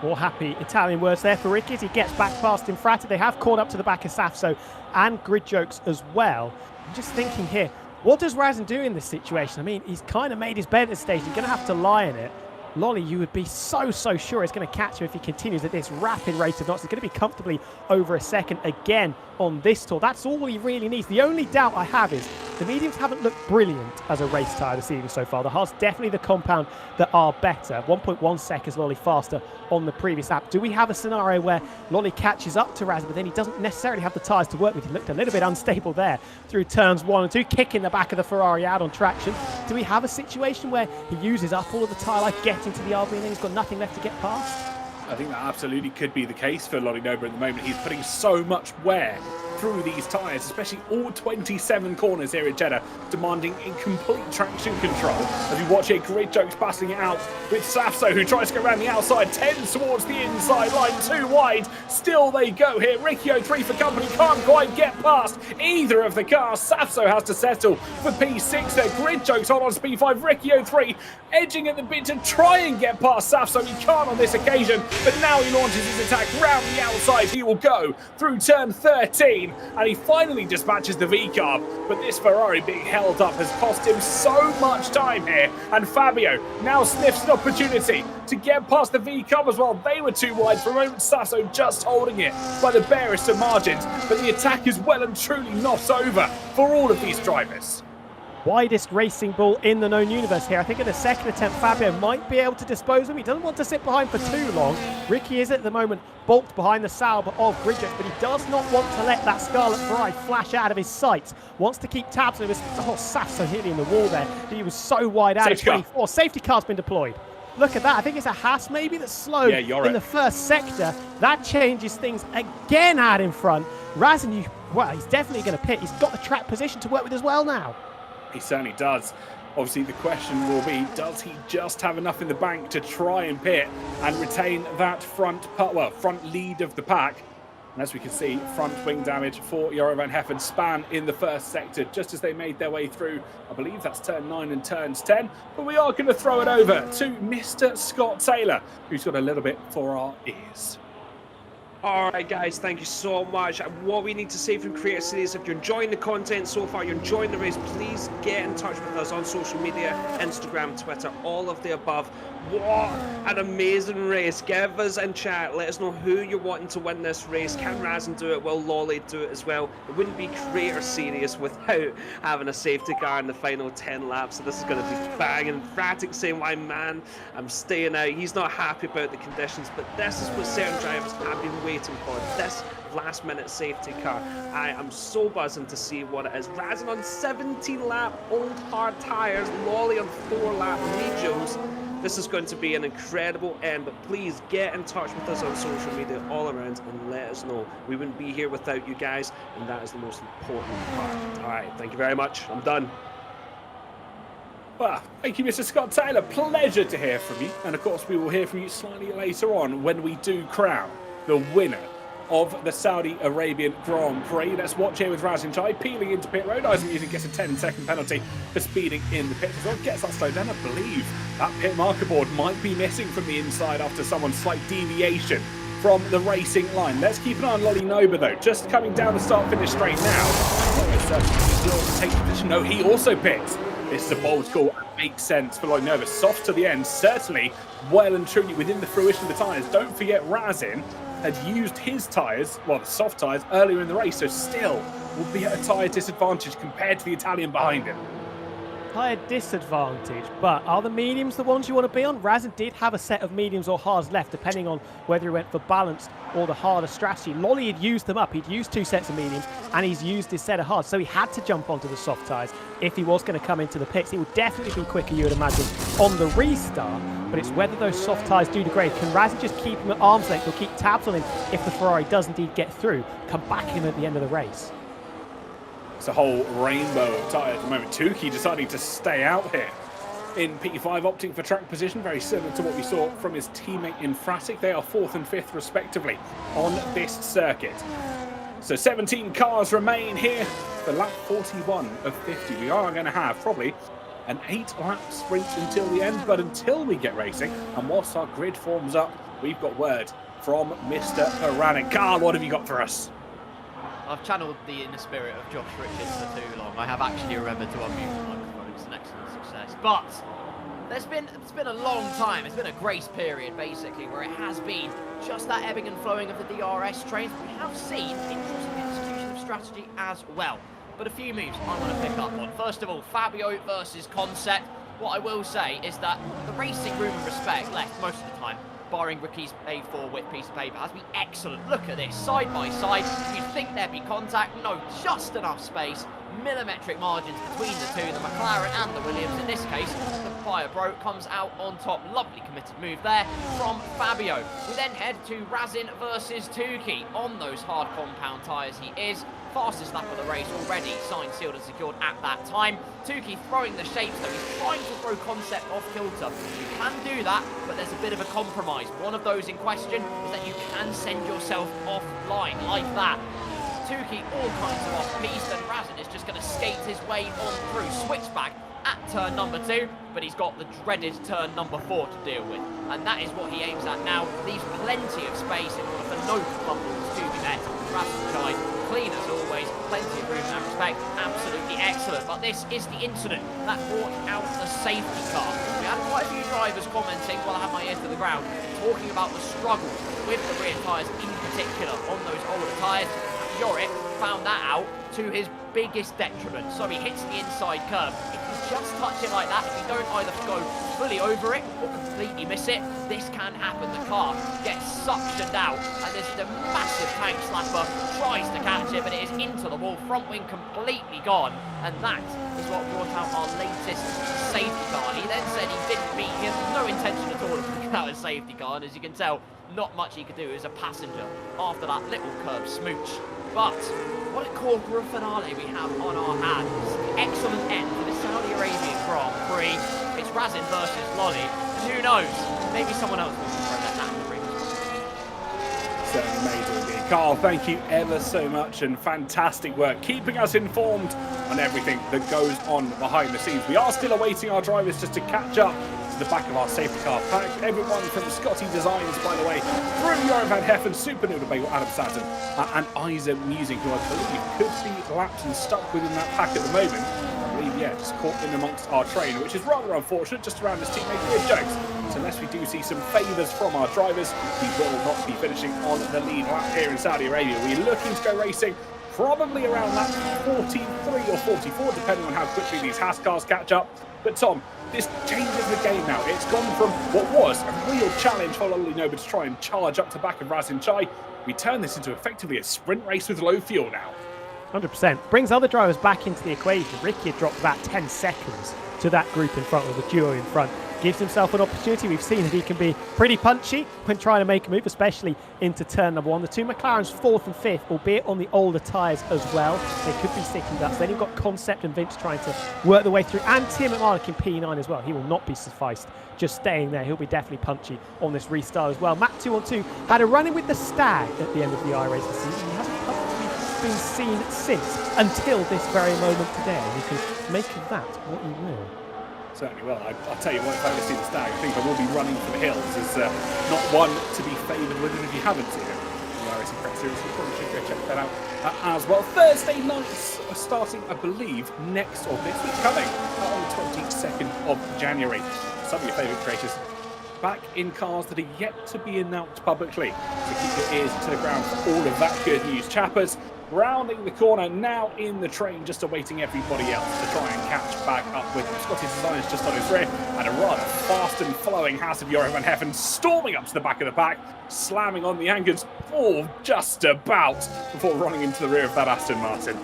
More happy Italian words there for Ricky as he gets back past Infrati. They have caught up to the back of Safso and Gridjokes as well. I'm just thinking here, what does Razin do in this situation? I mean, he's kind of made his bed at this stage. He's going to have to lie in it. Lolly, you would be so sure it's going to catch him if he continues at this rapid rate of knots. He's going to be comfortably over a second again on this tour. That's all he really needs. The only doubt I have is the mediums haven't looked brilliant as a race tyre this evening so far. The hards definitely the compound that are better. 1.1 seconds Lolly faster on the previous lap. Do we have a scenario where Lolly catches up to Razin, but then he doesn't necessarily have the tyres to work with? He looked a little bit unstable there through turns 1 and 2, kicking the back of the Ferrari out on traction. Do we have a situation where he uses up all of the tyre life, getting to the RB, and then he's got nothing left to get past? I think that absolutely could be the case for Lolly Nova at the moment. He's putting so much wear through these tyres, especially all 27 corners here at Jeddah, demanding complete traction control. As we watch here, Gridjokes passing it out with Safso, who tries to go around the outside, tends towards the inside line, too wide. Still they go here. Ricky 03 for company, can't quite get past either of the cars. Safso has to settle for P6 there. Gridjokes on P5. Ricky 03 edging at the bit to try and get past Safso. He can't on this occasion, but now he launches his attack round the outside. He will go through turn 13. And he finally dispatches the V-carb, but this Ferrari being held up has cost him so much time here, and Fabio now sniffs an opportunity to get past the V-carb as well. They were too wide for a moment. Sasso just holding it by the barest of margins, but the attack is well and truly not over for all of these drivers. widest racing ball in the known universe here. I think in the second attempt, Fabio might be able to dispose of him. He doesn't want to sit behind for too long. Ricky is at the moment bulked behind the Sauber of Bridget, but he does not want to let that Scarlet Ferrari flash out of his sights. Wants to keep tabs on him. Oh, sat so nearly in the wall there. He was so wide out of 24. Safety car's been deployed. Look at that. I think it's a Haas maybe that's slowed in the first sector. That changes things again out in front. Razin, well, he's definitely going to pit. He's got the track position to work with as well now. He certainly does. Obviously, the question will be, does he just have enough in the bank to try and pit and retain that front lead of the pack? And as we can see, front wing damage for Joro van Heffen span in the first sector just as they made their way through. I believe that's turn 9 and turns 10. But we are going to throw it over to Mr. Scott Taylor, who's got a little bit for our ears. All right, guys, thank you so much. What we need to say from Creator Series, if you're enjoying the content so far, you're enjoying the race, please get in touch with us on social media, Instagram, Twitter, all of the above. What an amazing race. Give us in chat, let us know who you're wanting to win this race. Can Razin do it? Will Lolly do it as well? It wouldn't be Creator Series without having a safety car in the final 10 laps, so this is going to be banging. Fratic saying, why man, I'm staying out. He's not happy about the conditions, but this is what certain drivers have been waiting for, this last minute safety car. I am so buzzing to see what it is. Razin on 17 lap old hard tyres, Lolly on 4 lap mediums. This is going to be an incredible end, but please get in touch with us on social media all around and let us know. We wouldn't be here without you guys, and that is the most important part. All right, thank you very much. I'm done. Well, thank you, Mr. Scott Taylor. Pleasure to hear from you. And of course, we will hear from you slightly later on when we do crown the winner of the Saudi Arabian Grand Prix. Let's watch here with Razin Chai peeling into pit road. Eisen Music gets a 10-second penalty for speeding in the pit as well. Gets that slowed down. I believe that pit marker board might be missing from the inside after someone's slight deviation from the racing line. Let's keep an eye on Lolly Nova though, just coming down the start-finish straight now. Still take position. No, he also pits. This is a bold call and makes sense for Lolly Nova. Soft to the end, certainly well and truly within the fruition of the tyres. Don't forget Razin had used his tyres, well, the soft tyres, earlier in the race, so still will be at a tyre disadvantage compared to the Italian behind him. Tyre disadvantage, but are the mediums the ones you want to be on? Razin did have a set of mediums or hards left, depending on whether he went for balanced or the harder strategy. Lolly had used them up. He'd used 2 sets of mediums, and he's used his set of hards, so he had to jump onto the soft tyres if he was going to come into the pits. It would definitely be quicker, you would imagine, on the restart, but it's whether those soft tyres do degrade. Can Razin just keep him at arm's length or keep tabs on him if the Ferrari does indeed get through, come back in at the end of the race? It's a whole rainbow of tyres at the moment. Tukey deciding to stay out here in P5, opting for track position, very similar to what we saw from his teammate in Fratic. They are 4th and 5th respectively on this circuit. So 17 cars remain here for lap 41 of 50. We are going to have probably an 8-lap sprint until the end, but until we get racing, and whilst our grid forms up, we've got word from Mr. Arabian. Carl, what have you got for us? I've channeled the inner spirit of Josh Richards for too long. I have actually remembered to unmute the microphone. It's an excellent success. But it's been a long time. It's been a grace period, basically, where it has been just that ebbing and flowing of the DRS trains. We have seen interesting execution of strategy as well. But a few moves I want to pick up on. First of all, Fabio versus Concept. What I will say is that the racing room and respect left most of the time, barring Ricky's A4 width piece of paper, has been excellent. Look at this, side by side. You'd think there'd be contact. No, just enough space. Millimetric margins between the two, the McLaren and the Williams. In this case, the Fire Bro comes out on top. Lovely committed move there from Fabio. We then head to Razin versus Tukey. On those hard compound tyres he is. Fastest lap of the race already, signed, sealed and secured at that time. Tukey throwing the shapes though, he's trying to throw Concept off kilter. You can do that, but there's a bit of a compromise. One of those in question is that you can send yourself offline like that. Tukey all kinds of off-piste, and Razin is just going to skate his way on through. Switchback at turn number 2, but he's got the dreaded turn number 4 to deal with. And that is what he aims at now. Leaves plenty of space in order for no fumbles to be met. Razin Chai, clean as always, plenty of room in that respect, absolutely excellent. But this is the incident that brought out the safety car. We had quite a few drivers commenting, while I had my ear to the ground, talking about the struggles with the rear tyres in particular on those older tyres. Jorit found that out to his biggest detriment. So he hits the inside curve. If you just touch it like that, if you don't either go fully over it or completely miss it, this can happen. The car gets suctioned out, and this is a massive tank slapper. Tries to catch it, but it is into the wall. Front wing completely gone, and that is what brought out our latest safety car. He then said he didn't mean, he had no intention at all of putting out a safety car, and as you can tell, not much he could do as a passenger after that little curb smooch. But what a corporate finale we have on our hands. Excellent end for the Saudi Arabian Grand Prix. It's Razin versus Lolly, and who knows, maybe someone else will throw their hat in the ring. Certainly made indeed. Carl, thank you ever so much, and fantastic work keeping us informed on everything that goes on behind the scenes. We are still awaiting our drivers just to catch up to the back of our safety car pack. Everyone from Scotty Designs, by the way, through Joran van Heffen, Super Noodle Bagel, Adam Saturn, and Isa Music, who I believe could be lapped and stuck within that pack at the moment. I believe, yeah, just caught in amongst our train, which is rather unfortunate, just around this team making weird jokes. So unless we do see some favours from our drivers, we will not be finishing on the lead lap here in Saudi Arabia. We're looking to go racing probably around lap 43 or 44, depending on how quickly these Haas cars catch up. But Tom, this changes the game now. It's gone from what was a real challenge for Lolly Nova to try and charge up to back of Razin Chai. We turn this into effectively a sprint race with low fuel now. 100%. Brings other drivers back into the equation. Ricky had dropped about 10 seconds to that group in front, or the duo in front. Gives himself an opportunity. We've seen that he can be pretty punchy when trying to make a move, especially into turn number one. The two McLarens, 4th and 5th, albeit on the older tyres as well. They could be sticking ducks. Then you've got Concept and Vince trying to work their way through, and Tim McMahon in P9 as well. He will not be sufficed just staying there. He'll be definitely punchy on this restart as well. Matt 2-on-2 had a run-in with the Stag at the end of the iRace this season. He hasn't publicly been seen since, until this very moment today. You can make of that what you will. Certainly will. I'll tell you what, if I ever see the Stag, I think I will be running for the hills. It's not one to be favoured with, and if you haven't seen it, the RSC Prep Series, you probably should go check that out as well. Thursday nights are starting, I believe, next or this week coming on the 22nd of January. Some of your favourite creators back in cars that are yet to be announced publicly. So keep your ears to the ground for all of that good news. Chappers rounding the corner, now in the train, just awaiting everybody else to try and catch back up with them. Scottish Designers just on his rear, and a rather fast and flowing House of Joran van Heffen storming up to the back of the pack, slamming on the anchors, just about, before running into the rear of that Aston Martin.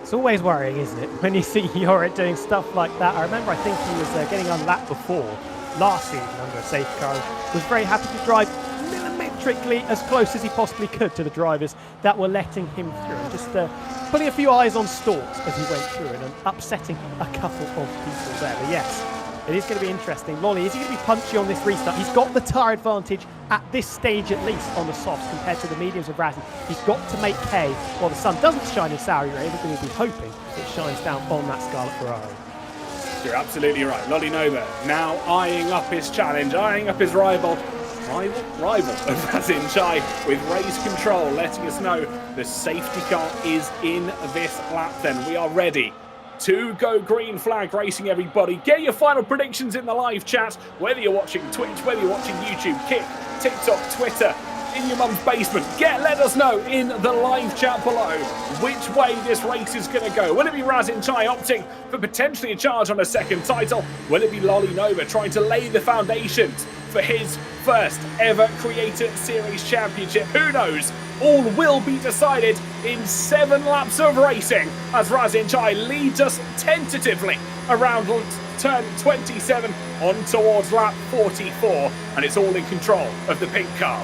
It's always worrying, isn't it, when you see Jorit doing stuff like that. I remember, I think he was getting unlapped before last season under a safety car. Was very happy to drive millimetrically as close as he possibly could to the drivers that were letting him through, and just putting a few eyes on stalks as he went through and upsetting a couple of people there. But yes, it is going to be interesting. Lolly, is he going to be punchy on this restart? He's got the tyre advantage at this stage, at least, on the softs compared to the mediums of Razin. He's got to make hay while the sun doesn't shine in Saudi Arabia. We're going to be hoping it shines down on that Scarlet Ferrari. You're absolutely right. Lolly Nova now eyeing up his challenge, eyeing up his rival of Razin Chai with race control, letting us know the safety car is in this lap. Then we are ready to go green flag racing, everybody. Get your final predictions in the live chat, whether you're watching Twitch, whether you're watching YouTube, Kick, TikTok, Twitter, in your mum's basement. Let us know in the live chat below which way this race is going to go. Will it be Razin Chai opting for potentially a charge on a second title? Will it be Lolly Nova trying to lay the foundations for his first ever Creator Series Championship? Who knows? All will be decided in 7 laps of racing as Razin Chai leads us tentatively around turn 27 on towards lap 44, and it's all in control of the pink car.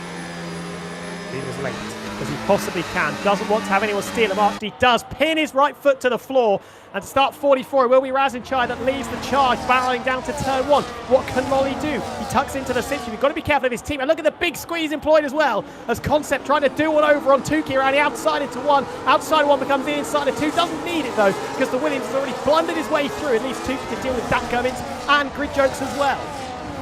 He was late as he possibly can. Doesn't want to have anyone steal him after he does pin his right foot to the floor. And to start 44, it will be Razin Chai that leads the charge, barreling down to turn 1. What can Lolly do? He tucks into the cinch. We've got to be careful of his team. And look at the big squeeze employed as well, as Concept trying to do one over on Tukey around the outside into 1. Outside 1 becomes the inside of 2. Doesn't need it though, because the Williams has already blundered his way through. At least Tukey to deal with Dan Cummins and Grid Jokes as well.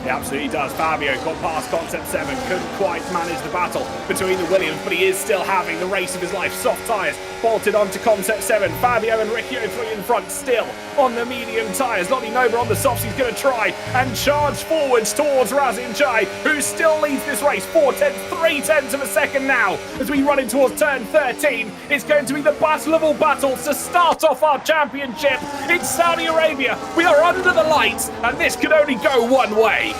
He absolutely does. Fabio got past Concept 7, couldn't quite manage the battle between the Williams, but he is still having the race of his life. Soft tyres bolted onto Concept 7. Fabio and Riccio 3 in front, still on the medium tyres. Lottie Nova on the softs. He's going to try and charge forwards towards Razin Chai, who still leads this race. 3/10 of a second now as we run in towards turn 13. It's going to be the battle of all battles to start off our championship in Saudi Arabia. We are under the lights, and this could only go one way.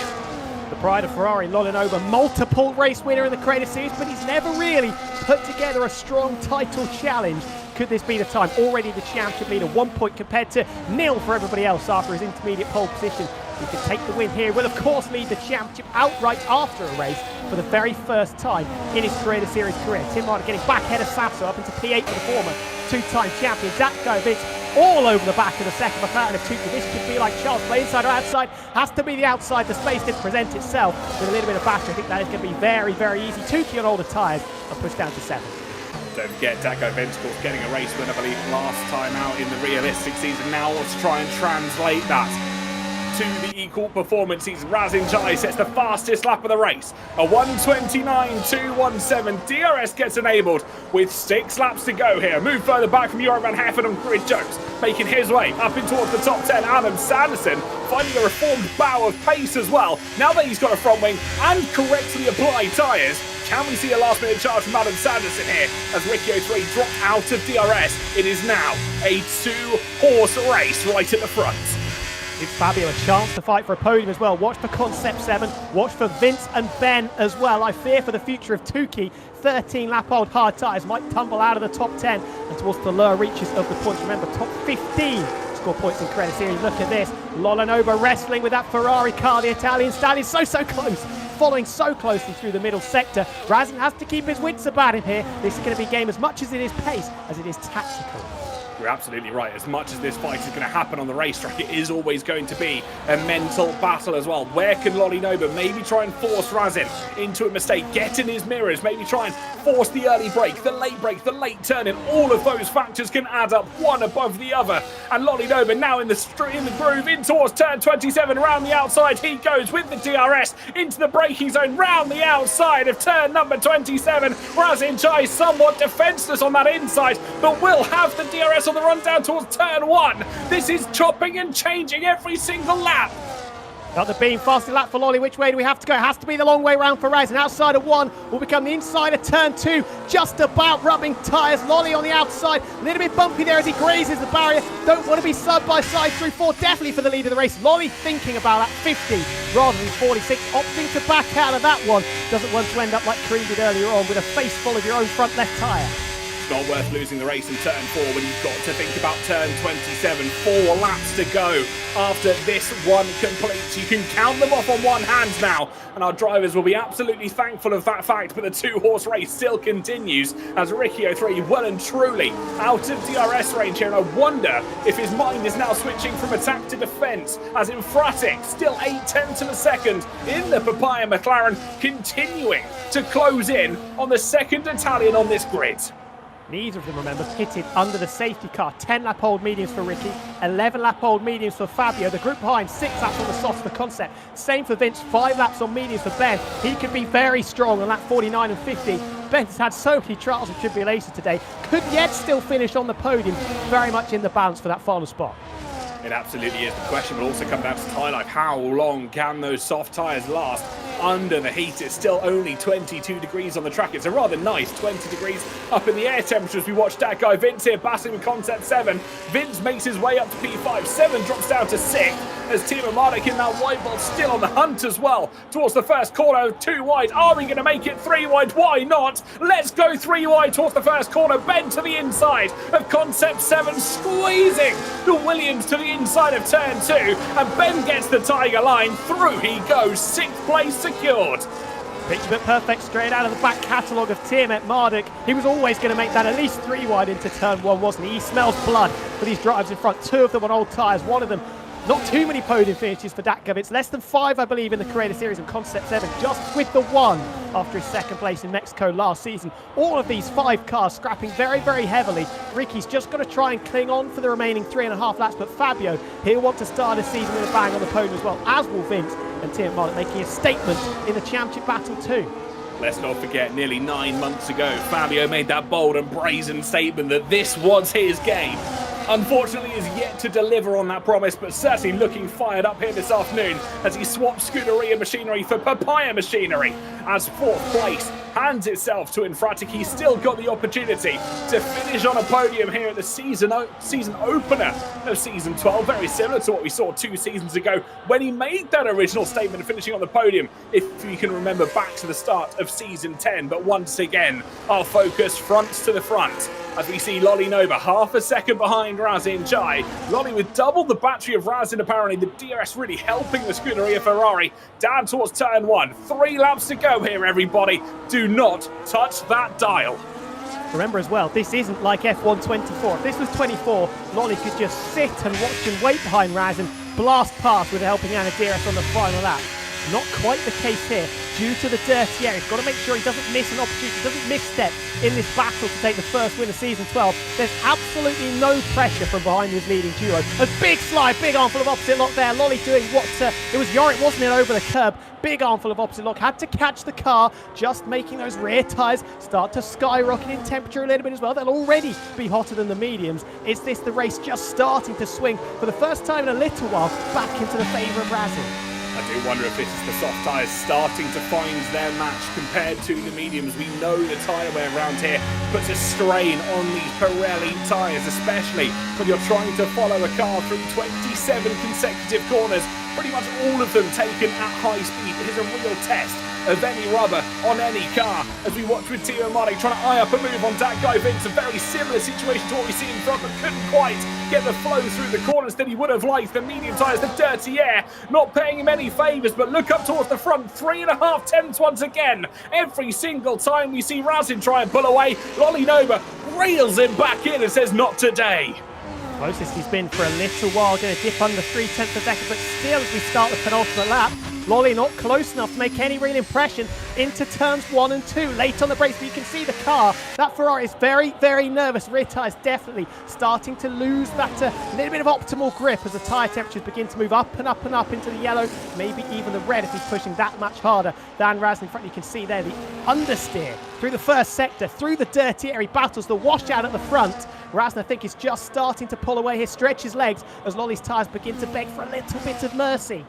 The pride of Ferrari, Lolinova, multiple race winner in the Creator Series, but he's never really put together a strong title challenge. Could this be the time? Already the championship leader, 1 point compared to 0 for everybody else after his intermediate pole position. He could take the win here. Will, of course, lead the championship outright after a race for the very first time in his Creator Series career. Tim Martin getting back ahead of Sasso up into P8 for the former two-time champion. That guy, Vince, all over the back of the second McLaren of Tuki. This could be like Charles play inside or outside. Has to be the outside. The space didn't present itself with a little bit of battery. I think that is going to be very, very easy. Tuki on all the tyres and push down to 7. Don't forget, Daco Vince, of course, getting a race win, I believe, last time out in the realistic season. Now let's try and translate that to the equal performance season. Razin Chai sets the fastest lap of the race. A 1:29.217. DRS gets enabled with 6 laps to go here. Move further back from Joran van Heffen and Grid Jones, making his way up in towards the top 10. Adam Sanderson finding a reformed bow of pace as well. Now that he's got a front wing and correctly applied tyres, can we see a last-minute charge from Adam Sanderson here as Riccio 3 dropped out of DRS? It is now a 2-horse race right at the front. Gives Fabio a chance to fight for a podium as well. Watch for Concept 7. Watch for Vince and Ben as well. I fear for the future of Tuki. 13-lap-old hard tyres might tumble out of the top 10 and towards the lower reaches of the points. Remember, top 15 score points in Creator Series. Look at this. Lolinova wrestling with that Ferrari car. The Italian stallion so close. Following so closely through the middle sector. Razin has to keep his wits about him here. This is going to be a game as much as it is pace as it is tactical. You're absolutely right. As much as this fight is going to happen on the racetrack, it is always going to be a mental battle as well. Where can Lolly Noba maybe try and force Razin into a mistake, get in his mirrors, maybe try and force the early break, the late turn in? All of those factors can add up one above the other. And Lolly Noba now in the groove in towards turn 27, round the outside. He goes with the DRS into the braking zone, round the outside of turn number 27. Razin Chai somewhat defenseless on that inside, but will have the DRS on the run down towards turn 1. This is chopping and changing every single lap. Got the beam, fastest lap for Lolly. Which way do we have to go? It has to be the long way round for Razin. Outside of 1 will become the inside of turn 2. Just about rubbing tyres. Lolly on the outside. A little bit bumpy there as he grazes the barrier. Don't want to be side by side through 4. Definitely for the lead of the race. Lolly thinking about that 50 rather than 46. Opting to back out of that one. Doesn't want to end up like Kareem did earlier on with a face full of your own front left tyre. Not worth losing the race in turn 4 when you've got to think about turn 27. 4 laps to go after this one completes. You can count them off on one hand now, and our drivers will be absolutely thankful of that fact, but the 2-horse race still continues as Riccio 3 well and truly out of DRS range here, and I wonder if his mind is now switching from attack to defence as Infratic still 0.8 of a second in the Papaya McLaren, continuing to close in on the second Italian on this grid. Neither of them, remember, pitted under the safety car. 10-lap-old mediums for Ricky, 11-lap-old mediums for Fabio. The group behind, 6 laps on the softs for Concept. Same for Vince, 5 laps on mediums for Ben. He could be very strong on lap 49 and 50. Ben's had so many trials and tribulations today. Could yet still finish on the podium. Very much in the balance for that final spot. It absolutely is. The question will also come down to tyre life. How long can those soft tyres last under the heat? It's still only 22 degrees on the track. It's a rather nice 20 degrees up in the air temperature as we watch that guy Vince here battling with Concept 7. Vince makes his way up to P5. 7 drops down to 6 as Timo Mardik in that white ball still on the hunt as well towards the first corner. 2 wide. Are we going to make it 3 wide? Why not? Let's go 3 wide towards the first corner. Ben to the inside of Concept 7, squeezing the Williams to the inside of turn 2, and Ben gets the Tiger line. Through he goes. 6th place secured. Picture bit perfect straight out of the back catalogue of Timo Mardik. He was always going to make that at least 3 wide into turn 1, wasn't he? He smells blood for these drivers in front. 2 of them on old tyres, 1 of them not too many podium finishes for Datkov. It's less than 5, I believe, in the Creator Series and Concept 7, just with the 1 after his 2nd place in Mexico last season. All of these 5 cars scrapping very, very heavily. Ricky's just got to try and cling on for the remaining 3.5 laps, but Fabio, he'll want to start his season with a bang on the podium as well, as will Vince. and Tim Martin making a statement in the championship battle too. Let's not forget, nearly 9 months ago, Fabio made that bold and brazen statement that this was his game. Unfortunately, is yet to deliver on that promise, but certainly looking fired up here this afternoon as he swaps Scuderia Machinery for Papaya Machinery. As 4th place hands itself to Infratic, he's still got the opportunity to finish on a podium here at the season opener of Season 12. Very similar to what we saw 2 seasons ago when he made that original statement of finishing on the podium, if you can remember back to the start of Season 10. But once again, our focus fronts to the front as we see Lolly Nova half a second behind Razin Chai. Lolly with double the battery of Razin, apparently the DRS really helping the Scuderia Ferrari down towards turn 1. 3 laps to go here, everybody. Do not touch that dial. Remember as well, this isn't like F1 24. If this was 24, Lolly could just sit and watch and wait behind Razin, blast past with a helping hand of DRS on the final lap. Not quite the case here due to the dirty area. He's got to make sure he doesn't miss an opportunity, doesn't misstep in this battle to take the first win of Season 12. There's absolutely no pressure from behind his leading duo. A big slide, big armful of opposite lock there. Lolly doing what, it was Yorick, wasn't it, over the curb. Big armful of opposite lock, had to catch the car, just making those rear tyres start to skyrocket in temperature a little bit as well. They'll already be hotter than the mediums. Is this the race just starting to swing for the first time in a little while back into the favour of Razin? I do wonder if this is the soft tyres starting to find their match compared to the mediums. We know the tyre wear around here puts a strain on these Pirelli tyres, especially when you're trying to follow a car through 27 consecutive corners, pretty much all of them taken at high speed. It is a real test of any rubber on any car, as we watch with Tio Marnik trying to eye up a move on that guy Vince. A very similar situation to what we see in front, but couldn't quite get the flow through the corners that he would have liked. The medium tyres, the dirty air, not paying him any favours, but look up towards the front, 3.5 tenths once again. Every single time we see Razin try and pull away, Lolly Nova reels him back in and says, not today. Closest he's been for a little while, going to dip under 3/10 of a second, but still as we start the penultimate lap, Lolly not close enough to make any real impression into turns 1 and 2. Late on the brakes, but you can see the car, that Ferrari is very, very nervous. Rear tyres definitely starting to lose that little bit of optimal grip as the tyre temperatures begin to move up and up and up into the yellow, maybe even the red if he's pushing that much harder than Razin in front. You can see there the understeer through the first sector, through the dirty area, battles the washout at the front. Razin, I think, is just starting to pull away here, stretch his legs as Lolly's tyres begin to beg for a little bit of mercy.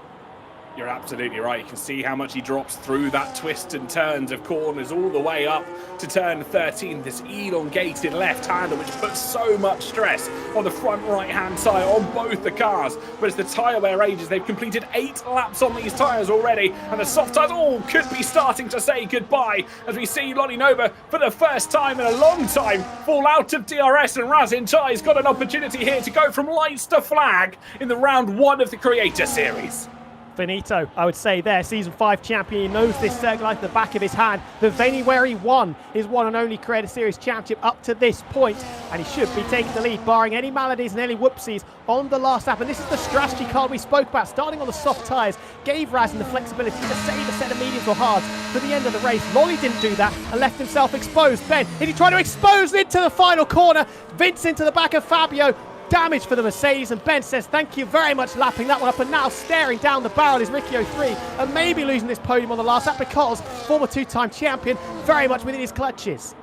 You're absolutely right. You can see how much he drops through that twist and turns of corners all the way up to turn 13. This elongated left-hander which puts so much stress on the front right-hand side on both the cars. But as the tyre wear ages, they've completed 8 laps on these tyres already, and the soft tyres all could be starting to say goodbye as we see Lolly Nova for the first time in a long time fall out of DRS, and Razin Chai's got an opportunity here to go from lights to flag in the round 1 of the Creator Series. Finito, I would say there, Season 5 champion. He knows this circle like the back of his hand. The venue where he won his one and only Creator Series championship up to this point, and he should be taking the lead, barring any maladies and any whoopsies on the last lap. And this is the strategy card we spoke about, starting on the soft tyres, gave Razin the flexibility to save a set of mediums or hards for the end of the race. Lolly didn't do that and left himself exposed. Ben, is he trying to expose into the final corner? Vince into the back of Fabio. Damage for the Mercedes, and Ben says thank you very much, lapping that one up, and now staring down the barrel is Riccio 3, and maybe losing this podium on the last lap because former 2-time champion very much within his clutches.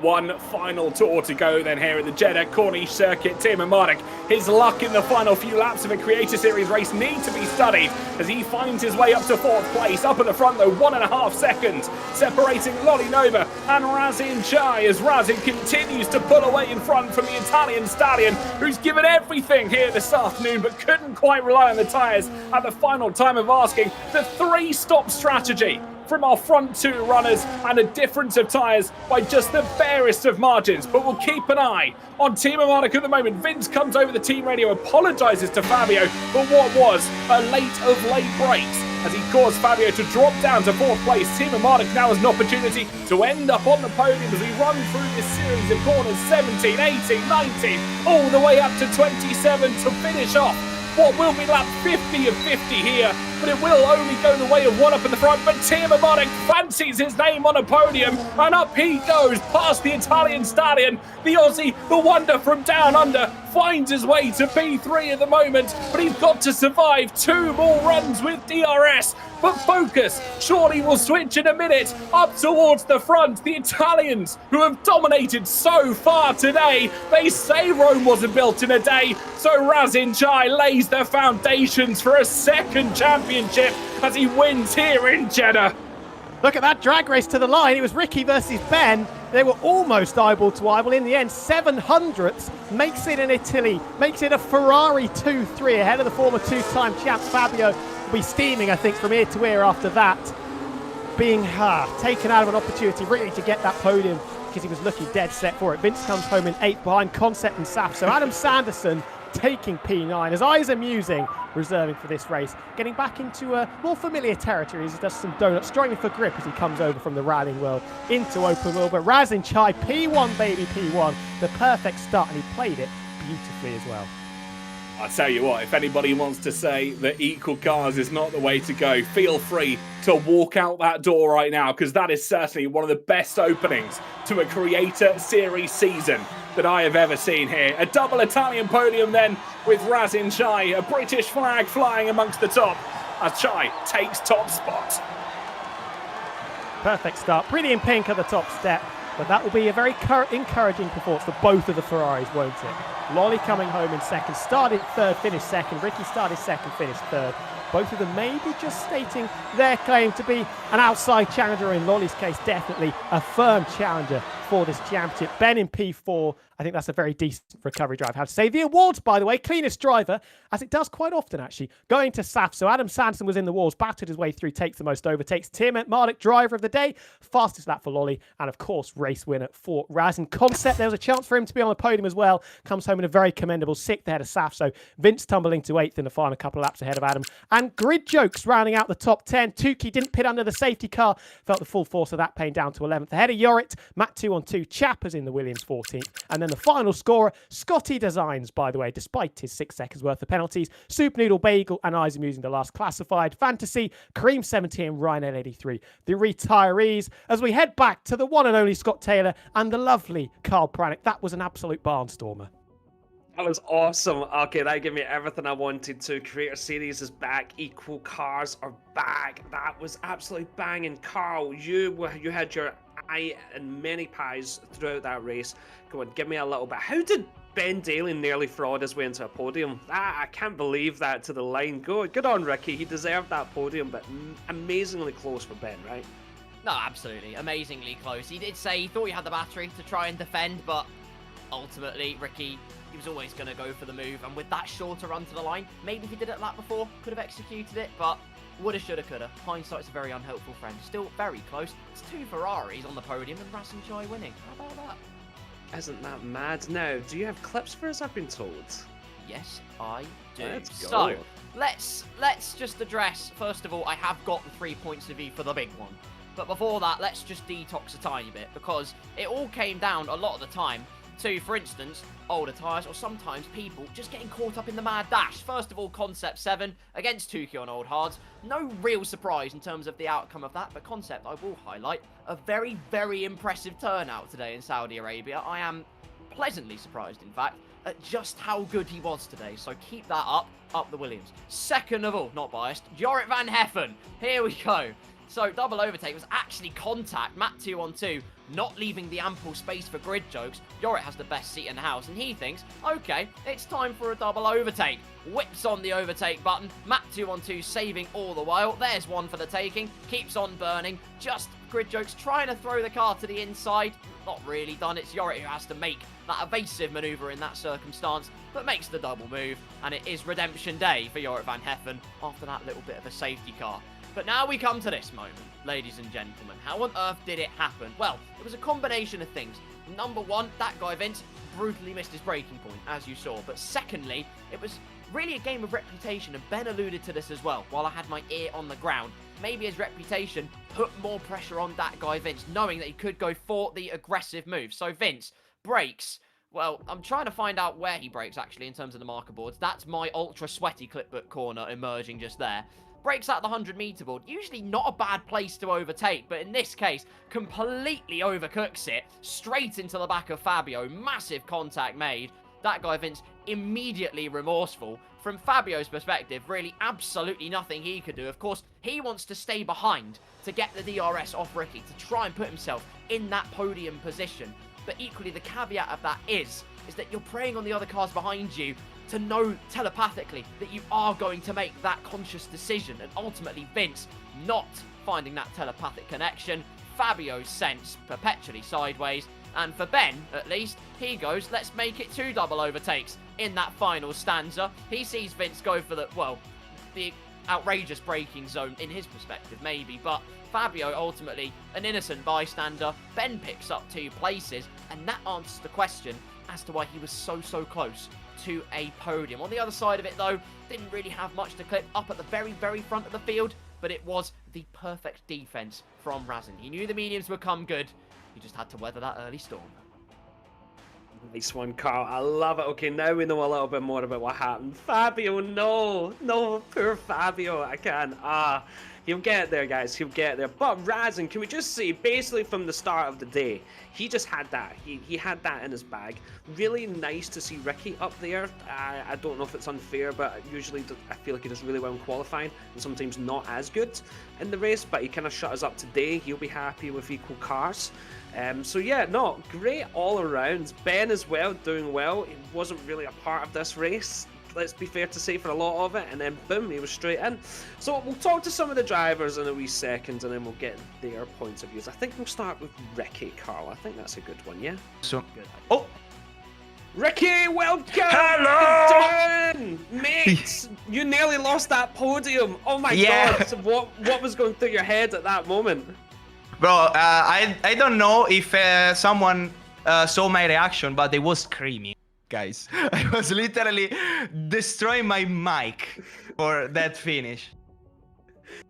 One final tour to go then here at the Jeddah Corniche circuit. Tim Marnik, his luck in the final few laps of a Creator Series race need to be studied as he finds his way up to 4th place. Up at the front though, 1.5 seconds separating Lolly Nova and Razin Chai as Razin continues to pull away in front from the Italian stallion, who's given everything here this afternoon but couldn't quite rely on the tyres at the final time of asking. The 3-stop strategy from our front 2 runners and a difference of tyres by just the barest of margins. But we'll keep an eye on Timo Marnik at the moment. Vince comes over the team radio, apologises to Fabio for what was a late brakes as he caused Fabio to drop down to 4th place. Timo Marnik now has an opportunity to end up on the podium as we run through this series of corners, 17, 18, 19, all the way up to 27 to finish off what will be lap 50 of 50 here but it will only go the way of one up in the front. But Tiamat fancies his name on a podium, and up he goes past the Italian stallion. The Aussie, the wonder from down under, finds his way to P3 at the moment, but he's got to survive 2 more runs with DRS. But Focus surely will switch in a minute up towards the front. The Italians, who have dominated so far today, they say Rome wasn't built in a day, so Razin Chai lays the foundations for a second championship as he wins here in Jeddah. Look at that drag race to the line. It was Ricky versus Ben. They were almost eyeball to eyeball. In the end, 700ths makes it in Italy, makes it a Ferrari 2-3 ahead of the former 2-time champ Fabio. Will be steaming, I think, from ear to ear after that. Being taken out of an opportunity really to get that podium because he was looking dead set for it. Vince comes home in 8th behind Concept and Saf. So Adam Sanderson taking P9. His eyes are musing, reserving for this race. Getting back into a more familiar territory as he does some donuts, struggling for grip as he comes over from the rallying world into open wheel. But Razin Chai, P1 baby, P1. The perfect start, and he played it beautifully as well. I'll tell you what, if anybody wants to say that equal cars is not the way to go, feel free to walk out that door right now, because that is certainly one of the best openings to a Creator Series season that I have ever seen here. A double Italian podium then with Razin Chai, a British flag flying amongst the top as Chai takes top spot. Perfect start. Pretty in pink at the top step. But that will be a very encouraging performance for both of the Ferraris, won't it? Lolly coming home in second, started third, finished second. Ricky started second, finished third. Both of them maybe just stating their claim to be an outside challenger. In Lolly's case, definitely a firm challenger for this championship. Ben in P4, I think that's a very decent recovery drive. I have to say, the awards, by the way, cleanest driver, as it does quite often, actually, going to Saf. So Adam Sanderson was in the walls, battered his way through, takes the most overtakes. Tiamat Marduk, driver of the day, fastest lap for Lolly, and of course, race winner for Razin. Concept, there was a chance for him to be on the podium as well. Comes home in a very commendable 6th ahead of Saf. So Vince tumbling to 8th in the final couple of laps ahead of Adam. And Grid Jokes rounding out the top 10. Tukey didn't pit under the safety car, felt the full force of that, pain down to 11th. Ahead of Yorit, Matt 2 on 2, Chappers in the Williams 14th. And then the final scorer, Scotty Designs, by the way, despite his 6 seconds worth of penalties. Super Noodle Bagel and Eyes Amusing, the last classified. Fantasy, Kareem 70 and Ryan L83, the retirees. As we head back to the one and only Scott Taylor and the lovely Carl Pranick. That was an absolute barnstormer. That was awesome. Okay, that gave me everything I wanted to. Creator Series is back. Equal cars are back. That was absolutely banging. Carl, you had your eye and many pies throughout that race. Go on, give me a little bit. How did Ben Daly nearly fraud his way into a podium? I can't believe that to the line. Good on Ricky. He deserved that podium, but amazingly close for Ben, right? No, absolutely. Amazingly close. He did say he thought he had the battery to try and defend, but ultimately, Ricky, he was always going to go for the move. And with that shorter run to the line, maybe if he did it lap before, could have executed it, but woulda, shoulda, coulda. Hindsight's a very unhelpful friend. Still very close. It's 2 Ferraris on the podium and Razin Chai winning. How about that? Isn't that mad? Now, do you have clips for us, I've been told? Yes, I do. Let's go. So, let's just address, first of all, I have got the 3 points of view for the big one. But before that, let's just detox a tiny bit, because it all came down a lot of the time to, for instance, older tyres, or sometimes people just getting caught up in the mad dash. First of all, Concept 7 against Tukey on old hards. No real surprise in terms of the outcome of that, but Concept, I will highlight, a very, very impressive turnout today in Saudi Arabia. I am pleasantly surprised, in fact, at just how good he was today. So keep that up the Williams. Second of all, not biased, Jorrit van Heffen. Here we go. So, double overtake was actually contact. Matt 2 on 2, not leaving the ample space for Grid Jokes. Jorrit has the best seat in the house, and he thinks, okay, it's time for a double overtake. Whips on the overtake button. Matt 2 on 2, saving all the while. There's one for the taking. Keeps on burning. Just Grid Jokes trying to throw the car to the inside. Not really done. It's Jorrit who has to make that evasive manoeuvre in that circumstance, but makes the double move, and it is redemption day for Jorrit van Heffen after that little bit of a safety car. But now we come to this moment, ladies and gentlemen. How on earth did it happen? Well, it was a combination of things. Number one, that guy Vince brutally missed his braking point, as you saw. But secondly, it was really a game of reputation, and Ben alluded to this as well, while I had my ear on the ground. Maybe his reputation put more pressure on that guy Vince, knowing that he could go for the aggressive move. So Vince brakes. Well, I'm trying to find out where he brakes, actually, in terms of the marker boards. That's my ultra sweaty clipbook corner emerging just there. breaks out the 100-meter board. Usually not a bad place to overtake, but in this case, completely overcooks it straight into the back of Fabio. Massive contact made. That guy, Vince, immediately remorseful. From Fabio's perspective, really absolutely nothing he could do. Of course, he wants to stay behind to get the DRS off Ricky, to try and put himself in that podium position. But equally, the caveat of that is that you're preying on the other cars behind you to know telepathically that you are going to make that conscious decision. And ultimately, Vince not finding that telepathic connection. Fabio's sense perpetually sideways. And for Ben, at least, he goes, let's make it 2 double overtakes in that final stanza. He sees Vince go for the outrageous braking zone in his perspective, maybe. But Fabio, ultimately, an innocent bystander. Ben picks up 2 places. And that answers the question as to why he was so close to a podium. On the other side of it, though, didn't really have much to clip up at the very front of the field. But it was the perfect defense from Razin. He knew the mediums would come good. He just had to weather that early storm. Nice one, Carl. I love it. Okay, now we know a little bit more about what happened. Fabio, no, poor Fabio. I can't. He'll get there, guys. He'll get there. But Razin, can we just say, basically from the start of the day, he just had that. He had that in his bag. Really nice to see Ricky up there. I don't know if it's unfair, but usually I feel like he does really well in qualifying and sometimes not as good in the race. But he kind of shut us up today. He'll be happy with equal cars. So yeah, no, great all around. Ben as well, doing well. He wasn't really a part of this race, let's be fair to say, for a lot of it, and then boom, he was straight in. So we'll talk to some of the drivers in a wee second, and then we'll get their points of views. I think we'll start with Ricky, Carl. I think that's a good one, yeah? So, Good. oh, Ricky, welcome! Hello! Good doing, mate! You nearly lost that podium. Oh my Yeah. god! So what was going through your head at that moment? bro, I don't know if someone saw my reaction, but they was screaming, guys. I was literally destroying my mic for that finish.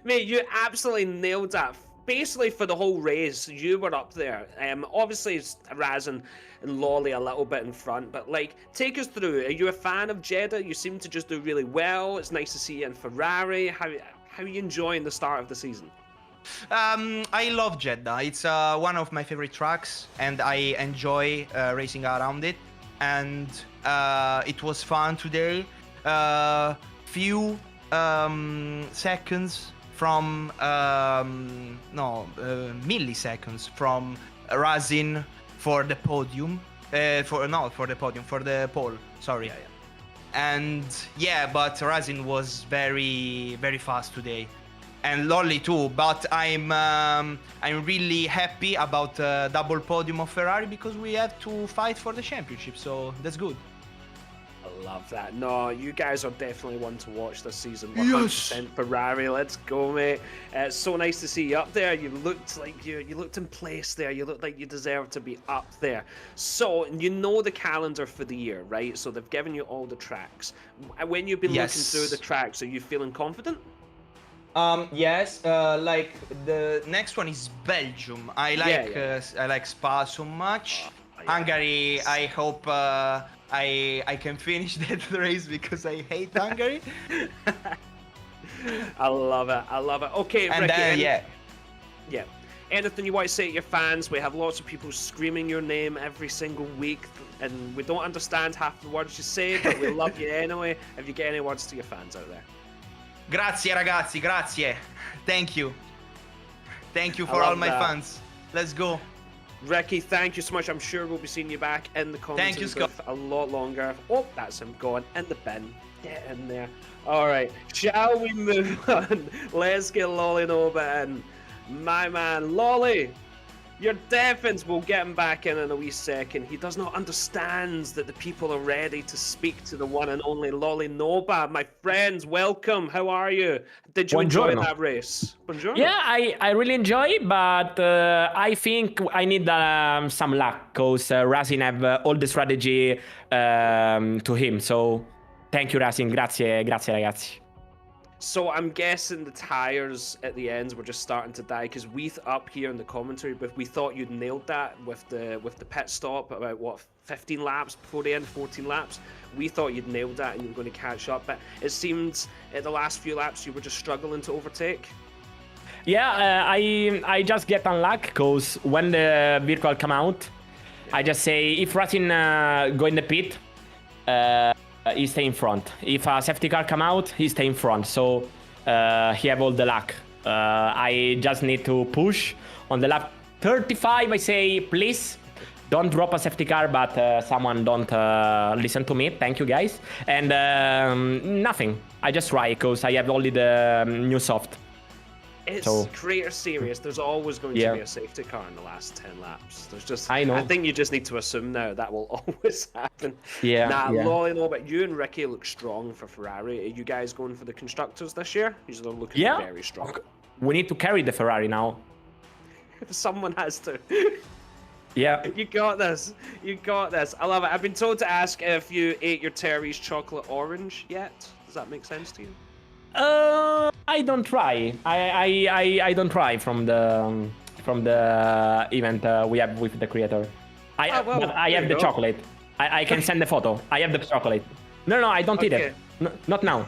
Mate, you absolutely nailed that. Basically, for the whole race, you were up there. Obviously, it's Razin and Lolly a little bit in front, but like, take us through. Are you a fan of Jeddah? You seem to just do really well. It's nice to see you in Ferrari. How are you enjoying the start of the season? I love Jeddah. It's one of my favorite tracks, and I enjoy racing around it. And it was fun today. Few seconds from milliseconds from Razin for the podium. For the pole. Sorry. Yeah. And yeah, but Razin was very, very fast today, and Lolly too. But I'm really happy about double podium of Ferrari because we have to fight for the championship, so that's good. I love that. No, you guys are definitely one to watch this season. Yes. 100% Ferrari. Let's go, mate. It's so nice to see you up there. You looked like you looked in place there. You looked like you deserved to be up there. So you know the calendar for the year, right? So they've given you all the tracks. When you've been looking through the tracks, are you feeling confident? Yes. Like the next one is Belgium. I like Spa so much. Hungary. I hope I can finish that race because I hate Hungary. I love it. I love it. Okay, And Ricky. then Yeah. Anything you want to say to your fans? We have lots of people screaming your name every single week, and we don't understand half the words you say, but we love you anyway. If you get any words to your fans out there. Grazie ragazzi, grazie. Thank you. Thank you for I all love my that. fans. Let's go. Ricky, thank you so much. I'm sure we'll be seeing you back in the comments Thank you, Scott. a lot longer. Oh, that's him gone in the bin. Get in there. All right, shall we move on? Let's get Lolly Nova in. My man, Lolly, your defense, we'll get him back in a wee second. He does not understand that the people are ready to speak to the one and only Lolly Nova. My friends, welcome. How are you? Did you enjoy that race? Buongiorno. Yeah, I really enjoy, but I think I need some luck because Razin have all the strategy to him. So thank you, Razin. Grazie ragazzi. So I'm guessing the tires at the ends were just starting to die because we up here in the commentary, but we thought you'd nailed that with the pit stop about what 15 laps before the end, 14 laps. We thought you'd nailed that and you were going to catch up, but it seemed at the last few laps you were just struggling to overtake. Yeah, I just get unlucky because when the virtual come out, I just say if Racing go in the pit, he stay in front. If a safety car come out, he stay in front. So he have all the luck. I just need to push on the lap 35. I say please don't drop a safety car, but someone don't listen to me. Thank you guys. And nothing. I just try because I have only the new soft. It's So- Creator Series. There's always going to be a safety car in the last 10 laps. There's just. I know. I think you just need to assume now that will always happen. Yeah, yeah. Lolly, no, but you and Ricky look strong for Ferrari. Are you guys going for the constructors this year? You're looking Yeah. very strong. We need to carry the Ferrari now. Someone has to. Yeah. You got this. You got this. I love it. I've been told to ask if you ate your Terry's chocolate orange yet. Does that make sense to you? I don't try. I don't try from the event we have with the creator. But I there have you the go. chocolate. I can send the photo. I have the chocolate. No, I don't eat Okay. it. No, not now.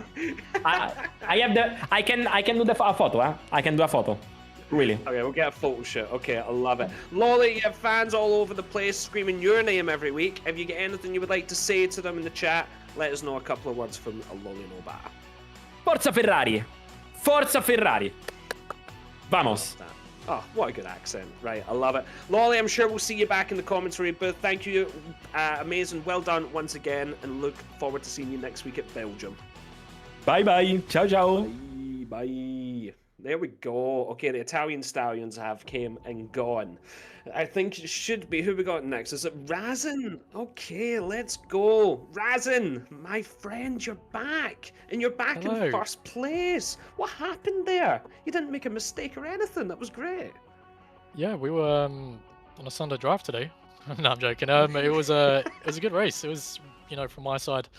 I have the. I can do the a photo. Huh? I can do a photo. Really. Okay, we'll get a photo shoot. Okay, I love it. Lolly, you have fans all over the place screaming your name every week. If you get anything you would like to say to them in the chat, let us know a couple of words from a Lolly Nobata. Forza Ferrari. Forza Ferrari. Vamos. Oh, what a good accent. Right, I love it. Lolly, I'm sure we'll see you back in the commentary booth. Thank you. Amazing. Well done once again, and look forward to seeing you next week at Belgium. Bye bye. Ciao ciao. Bye. There we go. Okay, the Italian stallions have came and gone. I think it should be. Who we got next? Is it Razin? Okay, let's go. Razin, my friend, you're back. And you're back Hello. in first place. What happened there? You didn't make a mistake or anything. That was great. Yeah, we were on a Sunday drive today. No, I'm joking. It was a good race. It was, from my side,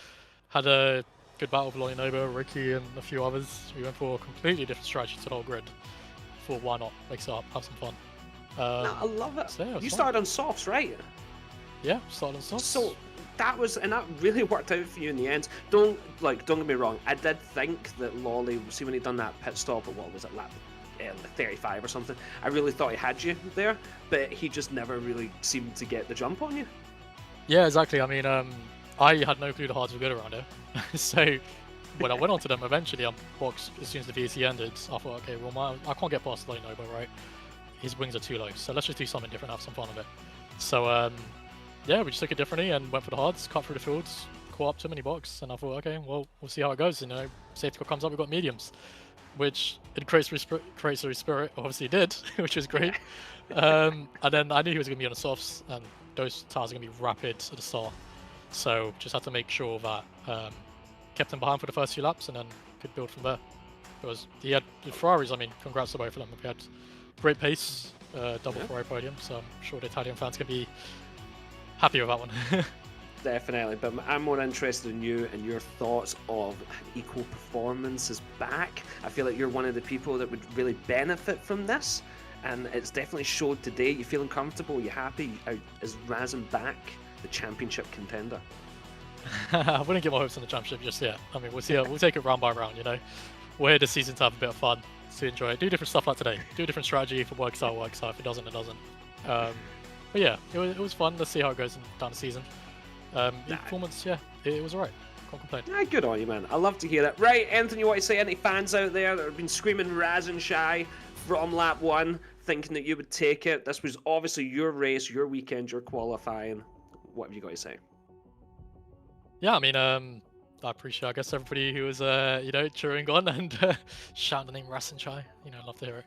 had a good battle with Lonnie Noble, Ricky, and a few others. We went for a completely different strategy to the whole grid. Thought, why not mix it up, have some fun. No, I love it. so yeah, it was You fun. started on softs, right? Yeah, started on softs. So that really worked out for you in the end. Don't get me wrong. I did think that Lolly, see when he done that pit stop at what was it, lap 35 or something. I really thought he had you there, but he just never really seemed to get the jump on you. Yeah, exactly. I mean, I had no clue the hards were good around here. So when I went onto them eventually on box, as soon as the VC ended, I thought, okay, well, I can't get past Lonnie Noble, right? His wings are too low, so let's just do something different, have some fun with it. So yeah, we just took it differently and went for the hards, cut through the fields, caught up to mini box, and I thought, okay, well, we'll see how it goes. Safety car comes up, we've got mediums, which in Crazy Spirit obviously did, which was great. And then I knew he was going to be on the softs, and those tires are going to be rapid at the start. So just had to make sure that kept him behind for the first few laps, and then could build from there. Because he had the Ferraris, I mean, congrats to both of them. We had great pace, double Ferrari podium, so I'm sure the Italian fans can be happy with that one. Definitely, but I'm more interested in you and your thoughts of Equal Performance is back. I feel like you're one of the people that would really benefit from this, and it's definitely showed today. You feeling comfortable? You happy? Is Razin back the championship contender? I wouldn't get my hopes on the championship just yet. I mean, we'll see. We'll take it round by round. We're here this season to have a bit of fun, to enjoy it, do different stuff like today, do a different strategy. If it works out, works out. If it doesn't, it doesn't. But yeah, it was fun. Let's see how it goes down the season. Performance, yeah, it was alright. Can't complain. Ah, good on you, man. I love to hear that. Right, Anthony, you want to say any fans out there that have been screaming Razin Shy from lap 1, thinking that you would take it? This was obviously your race, your weekend, your qualifying. What have you got to say? Yeah, I mean, I appreciate, I guess, everybody who was, cheering on and shouting the name Razin Shy. Love to hear it.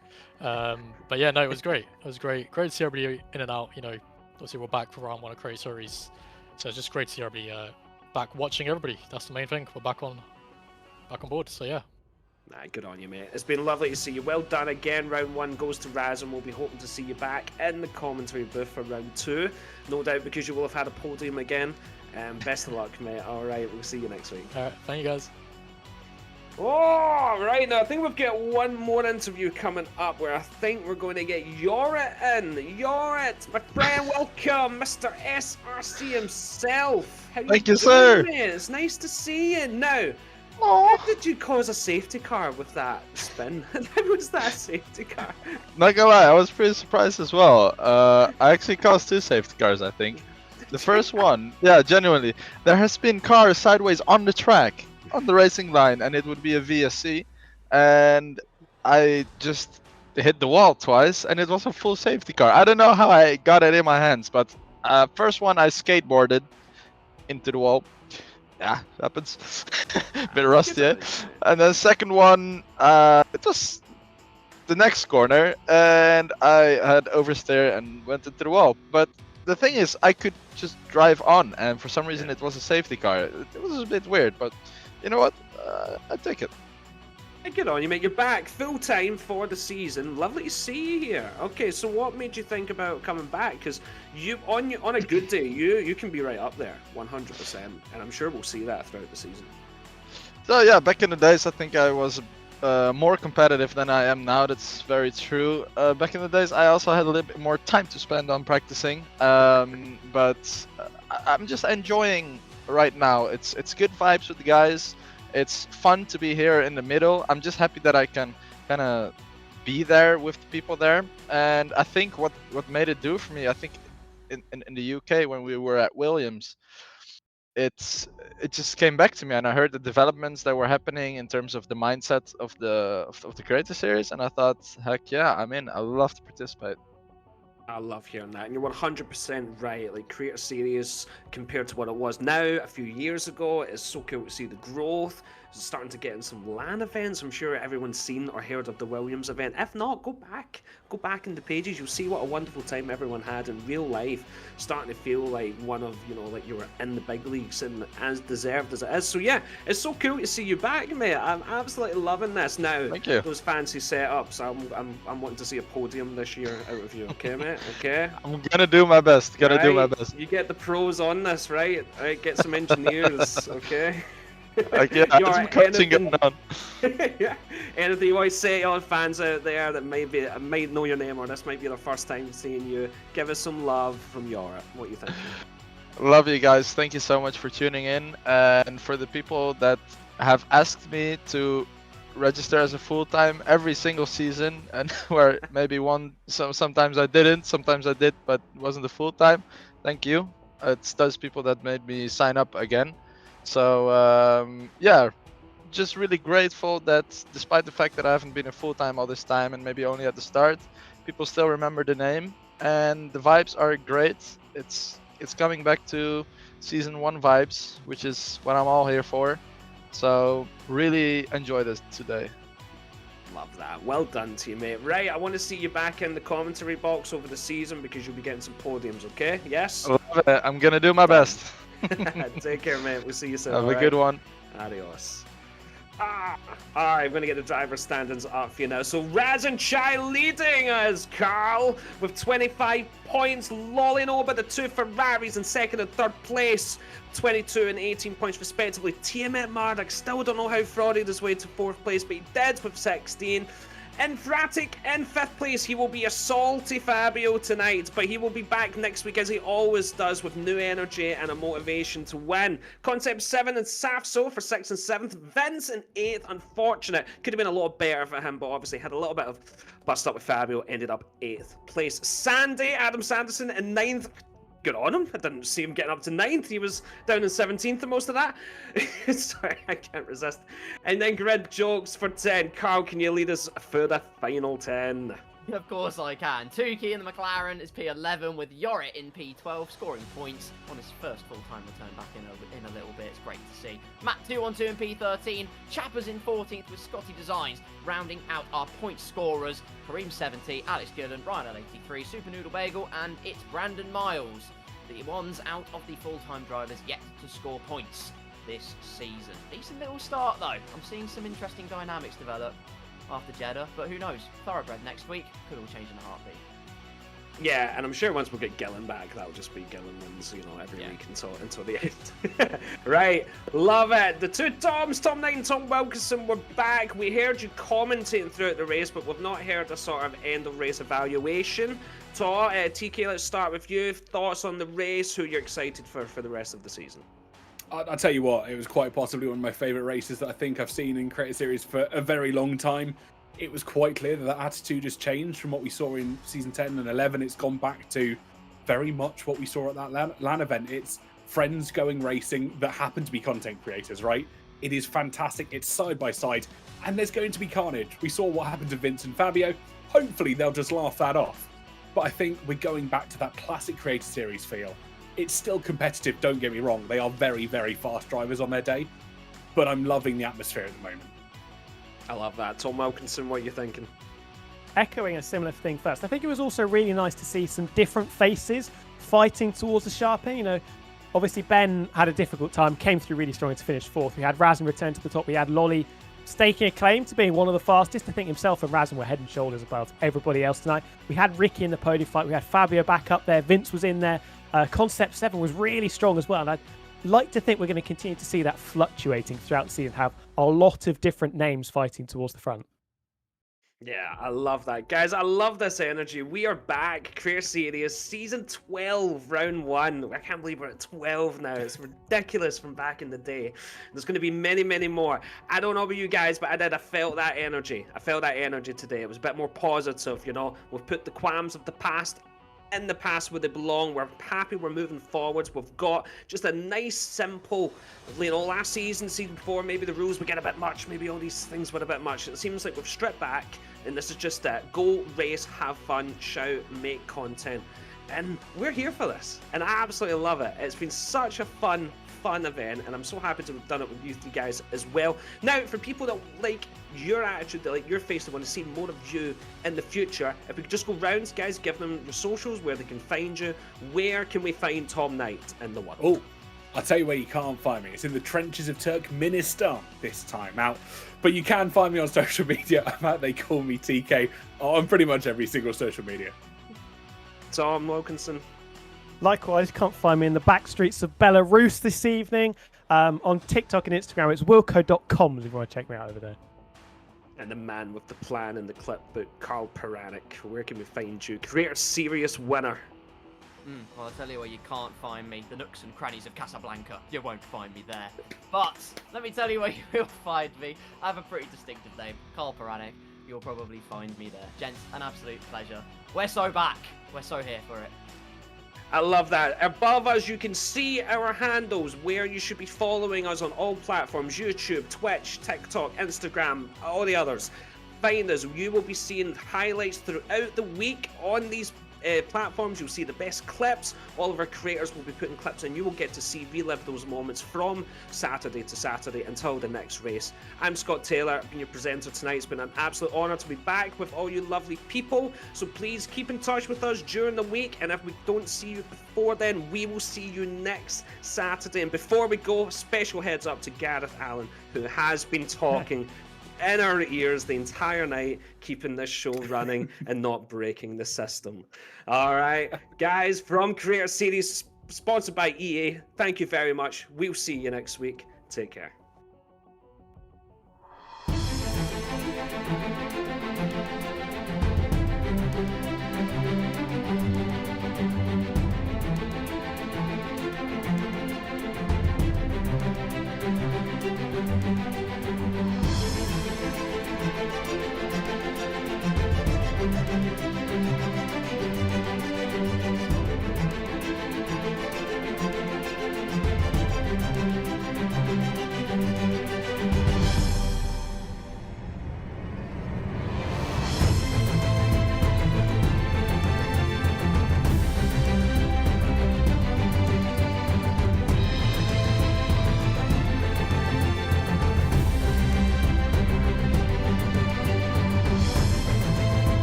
But yeah, no, it was great. It was great. Great to see everybody in and out. Obviously we're back for round 1 of Crazy Series. So it's just great to see everybody back watching everybody. That's the main thing. We're back on board. So yeah. Nah, good on you, mate. It's been lovely to see you. Well done again. Round 1 goes to Razin. We'll be hoping to see you back in the commentary booth for round 2. No doubt, because you will have had a podium again. Best of luck, mate. All right, we'll see you next week. All right. Thank you, guys. Oh, right now, I think we've got one more interview coming up where I think we're going to get Yorit in. Yorit, my friend, welcome, Mr. SRC himself. How Thank you you, doing, sir. mate? It's nice to see you. Now, Aw. how did you cause a safety car with that spin? How was that a safety car? Not gonna lie, I was pretty surprised as well. I actually caused 2 safety cars, I think. The first one, yeah, genuinely, there has been cars sideways on the track, on the racing line, and it would be a VSC, and I just hit the wall twice, and it was a full safety car. I don't know how I got it in my hands, but first one I skateboarded into the wall. Yeah, happens. Bit rusty, eh? And then second one, it was the next corner, and I had oversteer and went into the wall. But the thing is, I could just drive on, and for some reason it was a safety car. It was a bit weird, but you know what? I take it. Hey, good on you, mate. You're back full time for the season. Lovely to see you here. Okay, so what made you think about coming back? Because you, on a good day, you can be right up there, 100%, and I'm sure we'll see that throughout the season. So yeah, back in the days, I think I was more competitive than I am now. That's very true. Back in the days, I also had a little bit more time to spend on practicing. But I'm just enjoying right now. It's good vibes with the guys. It's fun to be here in the middle. I'm just happy that I can kind of be there with the people there. And I think what made it do for me, I think in the UK when we were at Williams, it just came back to me, and I heard the developments that were happening in terms of the mindset of the creator series, and I thought, heck yeah, I'm in. I love to participate. I love hearing that, and you're 100% right. Like, Creator Series compared to what it was now a few years ago, it's so cool to see the growth. It's starting to get in some LAN events. I'm sure everyone's seen or heard of the Williams event. If not, go back in the pages. You'll see what a wonderful time everyone had in real life. Starting to feel like one of, like you were in the big leagues, and as deserved as it is. So yeah, it's so cool to see you back, mate. I'm absolutely loving this. Now, Thank you. those fancy setups, I'm wanting to see a podium this year out of you. Okay, mate? Okay. I'm gonna do my best. Gonna do my Right, best. You get the pros on this, right? Right, get some engineers, okay? Like, yeah, You're some coaching anything- going on. yeah. Anything you want to say to all fans out there that might know your name, or this might be their first time seeing you, give us some love from Europe. What you think? Love you guys. Thank you so much for tuning in, and for the people that have asked me to register as a full-time every single season, and where maybe sometimes I didn't, sometimes I did, but it wasn't a full-time. Thank you. It's those people that made me sign up again. So yeah, just really grateful that despite the fact that I haven't been a full-time all this time, and maybe only at the start, people still remember the name, and the vibes are great. It's coming back to season 1 vibes, which is what I'm all here for. So really enjoy this today. Love that. Well done to you, mate. Right, I want to see you back in the commentary box over the season because you'll be getting some podiums, okay? Yes? Love it. I'm gonna do my best. Take care, mate. We'll see you soon. Have a alright? good one. Adios. Alright, I'm going to get the driver standings up for you now. So Raz and Chai leading us, Carl, with 25 points, lolling over the 2 Ferraris in second and third place. 22 and 18 points respectively. Tiamat Marduk still don't know how frauded his way to 4th place, but he did with 16. Enfratic in 5th place. He will be a salty Fabio tonight, but he will be back next week as he always does with new energy and a motivation to win. Concept 7 and Safso for 6th and 7th. Vince in 8th. Unfortunate. Could have been a lot better for him, but obviously had a little bit of bust up with Fabio. Ended up 8th place. Sandy, Adam Sanderson in 9th. Good on him. I didn't see him getting up to 9th. He was down in 17th for most of that. Sorry, I can't resist. And then Grid Jokes for 10. Carl, can you lead us for the final 10? Of course I can. Tukey in the McLaren is P11 with Yorit in P12, scoring points on his first full-time return back in a little bit. It's great to see. Matt 212 in P13, Chappers in 14th with Scotty Designs, rounding out our point scorers. Kareem 70, Alex Gillen, Ryan L83, Super Noodle Bagel, and it's Brandon Miles. The ones out of the full-time drivers yet to score points this season. Decent little start though. I'm seeing some interesting dynamics develop after Jeddah, but who knows? Thoroughbred next week could all change in a heartbeat. Yeah, and I'm sure once we get Gillen back, that'll just be Gillen wins, every week until the end. Right, love it. The two Toms, Tom Knight and Tom Wilkinson, were back. We heard you commentating throughout the race, but we've not heard a sort of end of race evaluation. TK, let's start with you. Thoughts on the race? Who you're excited for the rest of the season? I'll tell you what, it was quite possibly one of my favourite races that I think I've seen in Creator Series for a very long time. It was quite clear that attitude has changed from what we saw in Season 10 and 11. It's gone back to very much what we saw at that LAN event. It's friends going racing that happen to be content creators, right? It is fantastic. It's side by side, and there's going to be carnage. We saw what happened to Vince and Fabio. Hopefully, they'll just laugh that off. But I think we're going back to that classic Creator Series feel. It's still competitive, don't get me wrong. They are very, very fast drivers on their day, but I'm loving the atmosphere at the moment. I love that. Tom Wilkinson, what are you thinking? Echoing a similar thing first, I think it was also really nice to see some different faces fighting towards the sharp end. Obviously Ben had a difficult time, came through really strong to finish fourth. We had Razin return to the top. We had Lolly staking a claim to being one of the fastest. I think himself and Razin were head and shoulders above everybody else tonight. We had Ricky in the podium fight. We had Fabio back up there. Vince was in there. Concept 7 was really strong as well. And I'd like to think we're going to continue to see that fluctuating throughout the season, have a lot of different names fighting towards the front. Yeah, I love that. Guys, I love this energy. We are back. Creator Series, Season 12, Round 1. I can't believe we're at 12 now. It's ridiculous from back in the day. There's going to be many, many more. I don't know about you guys, but I felt that energy. I felt that energy today. It was a bit more positive, We've put the qualms of the past in the past where they belong. We're happy, we're moving forwards. We've got just a nice, simple, last season 4, maybe the rules would get a bit much, maybe all these things were a bit much. It seems like we've stripped back, and this is just it. Go, race, have fun, shout, make content. And we're here for this, and I absolutely love it. It's been such a fun event, and I'm so happy to have done it with you three guys as well. Now, for people that like your attitude, that like your face, that want to see more of you in the future, if we could just go rounds, guys, give them your socials, where they can find you. Where can we find Tom Knight in the world? Oh, I'll tell you where you can't find me. It's in the trenches of Turkmenistan this time out. But you can find me on social media. I'm at They Call Me TK on pretty much every single social media. Tom Wilkinson. Likewise, you can't find me in the back streets of Belarus this evening. On TikTok and Instagram, it's wilco.com if you want to check me out over there. And the man with the plan and the clip book, Carl Peranic. Where can we find you? Creator Series winner. Well, I'll tell you where you can't find me. The nooks and crannies of Casablanca. You won't find me there. But let me tell you where you will find me. I have a pretty distinctive name, Carl Peranic. You'll probably find me there. Gents, an absolute pleasure. We're so back. We're so here for it. I love that. Above us, you can see our handles where you should be following us on all platforms: YouTube, Twitch, TikTok, Instagram, all the others. Find us. You will be seeing highlights throughout the week on these platforms. You'll see the best clips. All of our creators will be putting clips in. You will get to relive those moments from Saturday to Saturday until the next race. I'm Scott Taylor, I've been your presenter tonight. It's been an absolute honour to be back with all you lovely people. So please keep in touch with us during the week, and if we don't see you before then, we will see you next Saturday. And before we go, special heads up to Gareth Allen, who has been talking in our ears the entire night, keeping this show running and not breaking the system. All right, guys, from Creator Series, sponsored by EA, thank you very much. We'll see you next week. Take care.